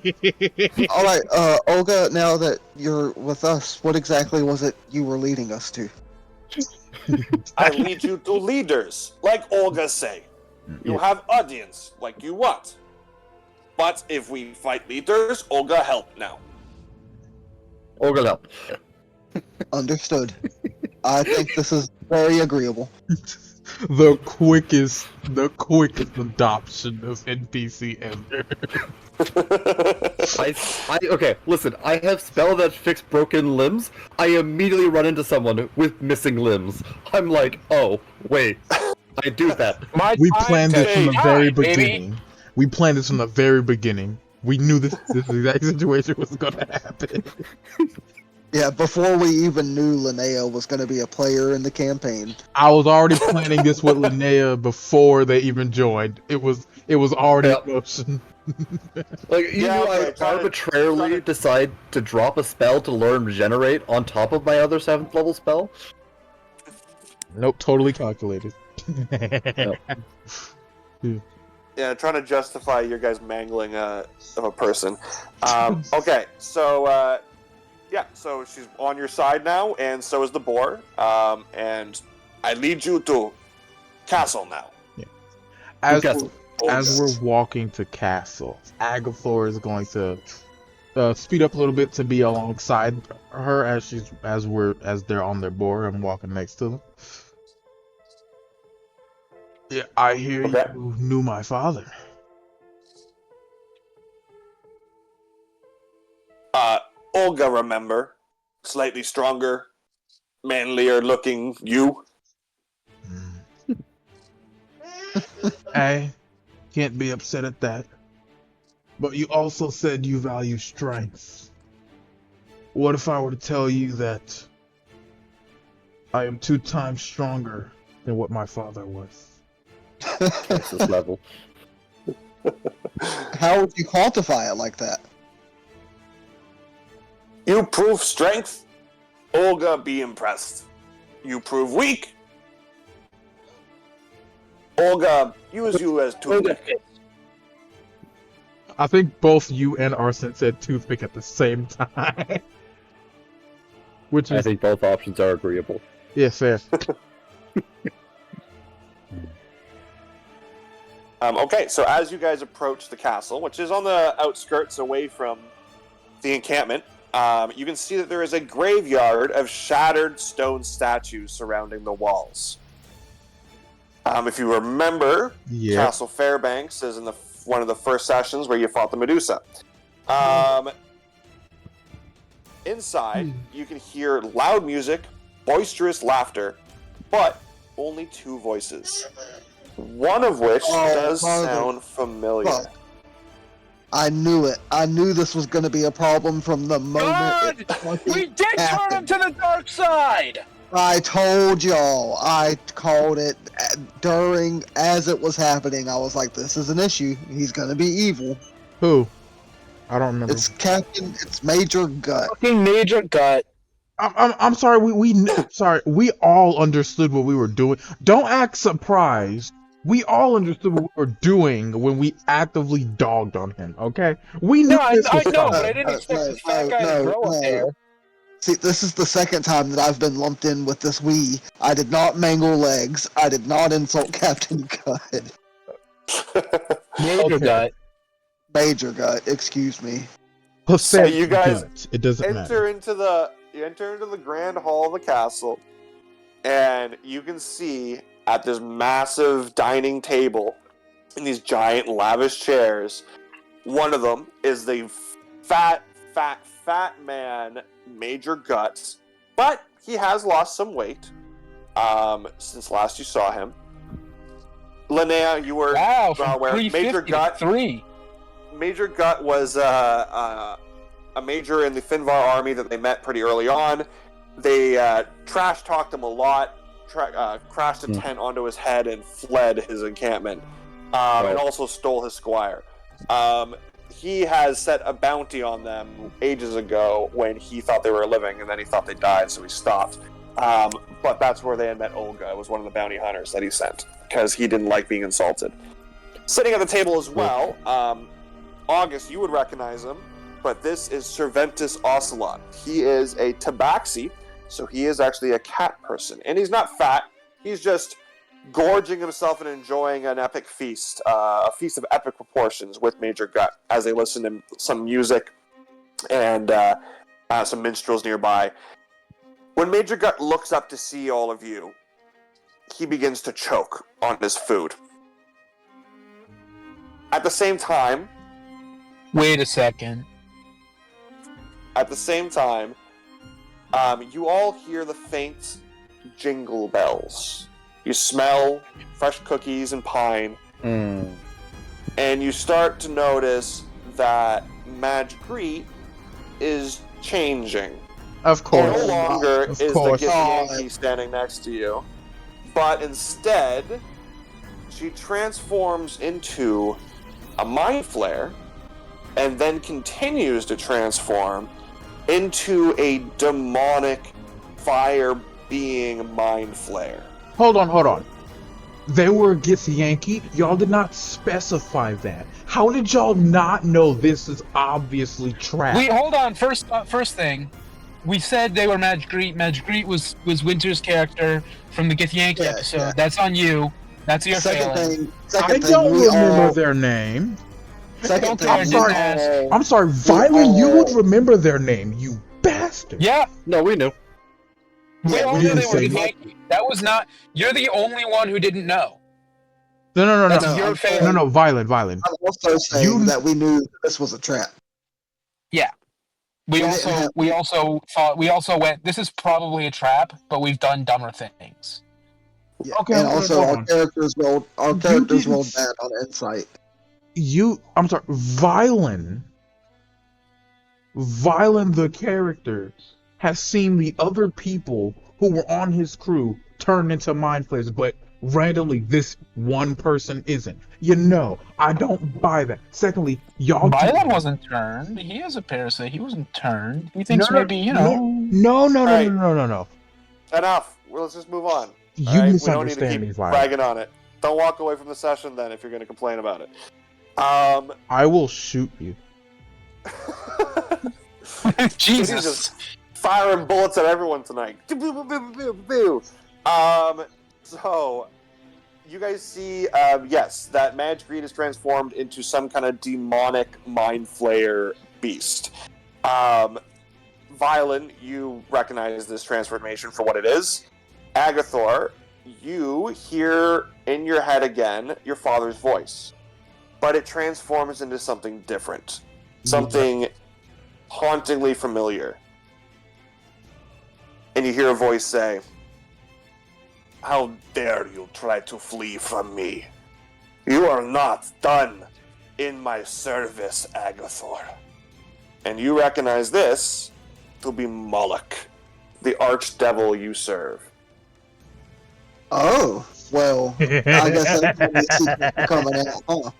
Alright, Olga, now that you're with us, what exactly was it you were leading us to? I lead you to leaders, like Olga say. You have audience, like you want. But if we fight leaders, Olga help now. Olga help. Understood. I think this is very agreeable. the quickest adoption of NPC ever. Okay, listen, I have spell that fix broken limbs. I immediately run into someone with missing limbs. I'm like, oh, wait, I do that. We planned this from the very baby. beginning. We planned this from the very beginning. We knew this exact situation was gonna happen. Yeah, before we even knew Linnea was going to be a player in the campaign. I was already planning this with Linnea before they even joined. It was already in motion. Like, you Yeah, know, okay, I arbitrarily decide to drop a spell to learn Regenerate on top of my other 7th level spell. Nope, totally calculated. Yeah, trying to justify your guys mangling of a person. Okay, so yeah, so she's on your side now, and so is the boar. And I lead you to castle now. As Castle. as we're walking to castle, Agathor is going to speed up a little bit to be alongside her as they're on their boar and walking next to them. Yeah, I hear Okay. you knew my father. Olga, remember? Slightly stronger, manlier looking you. I can't be upset at that. But you also said you value strength. What if I were to tell you that I am 2 times stronger than what my father was? Crisis level. How would you quantify it like that? You prove strength, Olga be impressed. You prove weak, Olga use you as toothpick. I think both you and Arson said toothpick at the same time. Which I is, think both options are agreeable. yeah, fair. Okay, so as you guys approach the castle, which is on the outskirts away from the encampment, you can see that there is a graveyard of shattered stone statues surrounding the walls. If you remember, Yeah. Castle Fairbanks is in one of the first sessions where you fought the Medusa. Inside, you can hear loud music, boisterous laughter, but only 2 voices. One of which does sound familiar. Fuck. I knew it. I knew this was going to be a problem from the moment it fucking We did turn him happened. to the dark side! I told y'all. I called it during, as it was happening. I was like, this is an issue. He's going to be evil. Who? I don't remember. It's Major Gut. Fucking Major Gut. I'm sorry. Sorry. We all understood what we were doing. Don't act surprised. We all understood what we were doing when we actively dogged on him. Okay, we knew No, this I was know, coming. but I didn't expect this fat guy to grow up there. See, this is the second time that I've been lumped in with this we. I did not mangle legs. I did not insult Captain Gut. Major Okay. Gut. Major Gut, excuse me. So you guys Gut. It doesn't matter. you enter into the grand hall of the castle, and you can see at this massive dining table in these giant lavish chairs, one of them is the fat man Major Gut, but he has lost some weight since last you saw him. Linnea, you were from aware. 350 to 3. Major Gut was a major in the Finvar army that they met pretty early on. They trash talked him a lot, crashed a tent onto his head and fled his encampment, and also stole his squire. He has set a bounty on them ages ago when he thought they were living, and then he thought they died, so he stopped. But that's where they had met Olga. It was one of the bounty hunters that he sent, because he didn't like being insulted. Sitting at the table as well, August, you would recognize him, but this is Serventus Ocelot. He is a tabaxi, so he is actually a cat person. And he's not fat, he's just gorging himself and enjoying an epic feast, a feast of epic proportions with Major Gut, as they listen to some music and some minstrels nearby. When Major Gut looks up to see all of you, he begins to choke on his food. At the same time... Wait a second. At the same time, you all hear the faint jingle bells. You smell fresh cookies and pine. And you start to notice that Magritte is changing. Of course. No longer Of is course. the Githyanki standing next to you, but instead, she transforms into a mind flare, and then continues to transform into a demonic fire being mind flare. Hold on. They were Githyanki. Y'all did not specify that. How did y'all not know this is obviously trash? Wait, hold on. First thing. We said they were Magritte. Magritte was Winter's character from the Githyanki episode. Yeah. That's on you. That's your failing. I don't remember their name. Don't care, didn't ask. I'm sorry, Violet, you would remember their name, you bastard. Yeah. No, we knew. We all we knew didn't they were say Githyanki. That was not... You're the only one who didn't know. No. That's No, your I'm fail. saying- No, Violent. I'm also saying that we knew this was a trap. Yeah. We We didn't have- we also went, this is probably a trap, but we've done dumber things. Yeah. Okay, and hold on, also hold our on. characters rolled didn't bad on insight. I'm sorry, Violent the character has seen the other people who were on his crew turn into mind flayers, but randomly this one person isn't. I don't buy that. Secondly, y'all Violet wasn't turned. He has a parasite. He wasn't turned. He no, thinks no, maybe, you no, know. no. Enough. Well, let's just move on. You All right? We don't need to misunderstand keep me, Violent. bragging on it. Don't walk away from the session then if you're going to complain about it. I will shoot you. He's Jesus. just firing bullets at everyone tonight. So you guys see, yes, that Madge Greed is transformed into some kind of demonic mind flayer beast. Violin, you recognize this transformation for what it is. Agathor, you hear in your head again your father's voice, but it transforms into something different, something hauntingly familiar. And you hear a voice say, "How dare you try to flee from me? You are not done in my service, Agathor." And you recognize this to be Moloch, the archdevil you serve. Oh, well, I guess that's when the secret coming out, huh?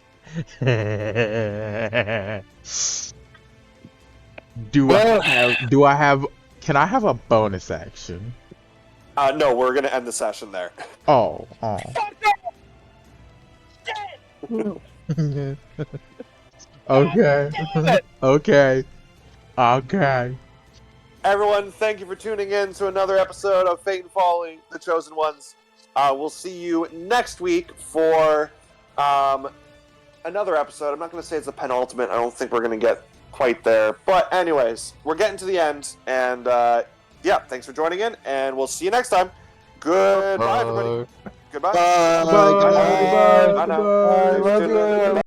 Can I have a bonus action? No, we're going to end the session there. Oh. Okay. Okay. Everyone, thank you for tuning in to another episode of Fate and Folly, The Chosen Ones. We'll see you next week for another episode. I'm not going to say it's a penultimate. I don't think we're going to get quite there. But anyways, we're getting to the end. And yeah, thanks for joining in. And we'll see you next time. Goodbye, everybody. Goodbye. Bye. Bye. Bye now. Bye.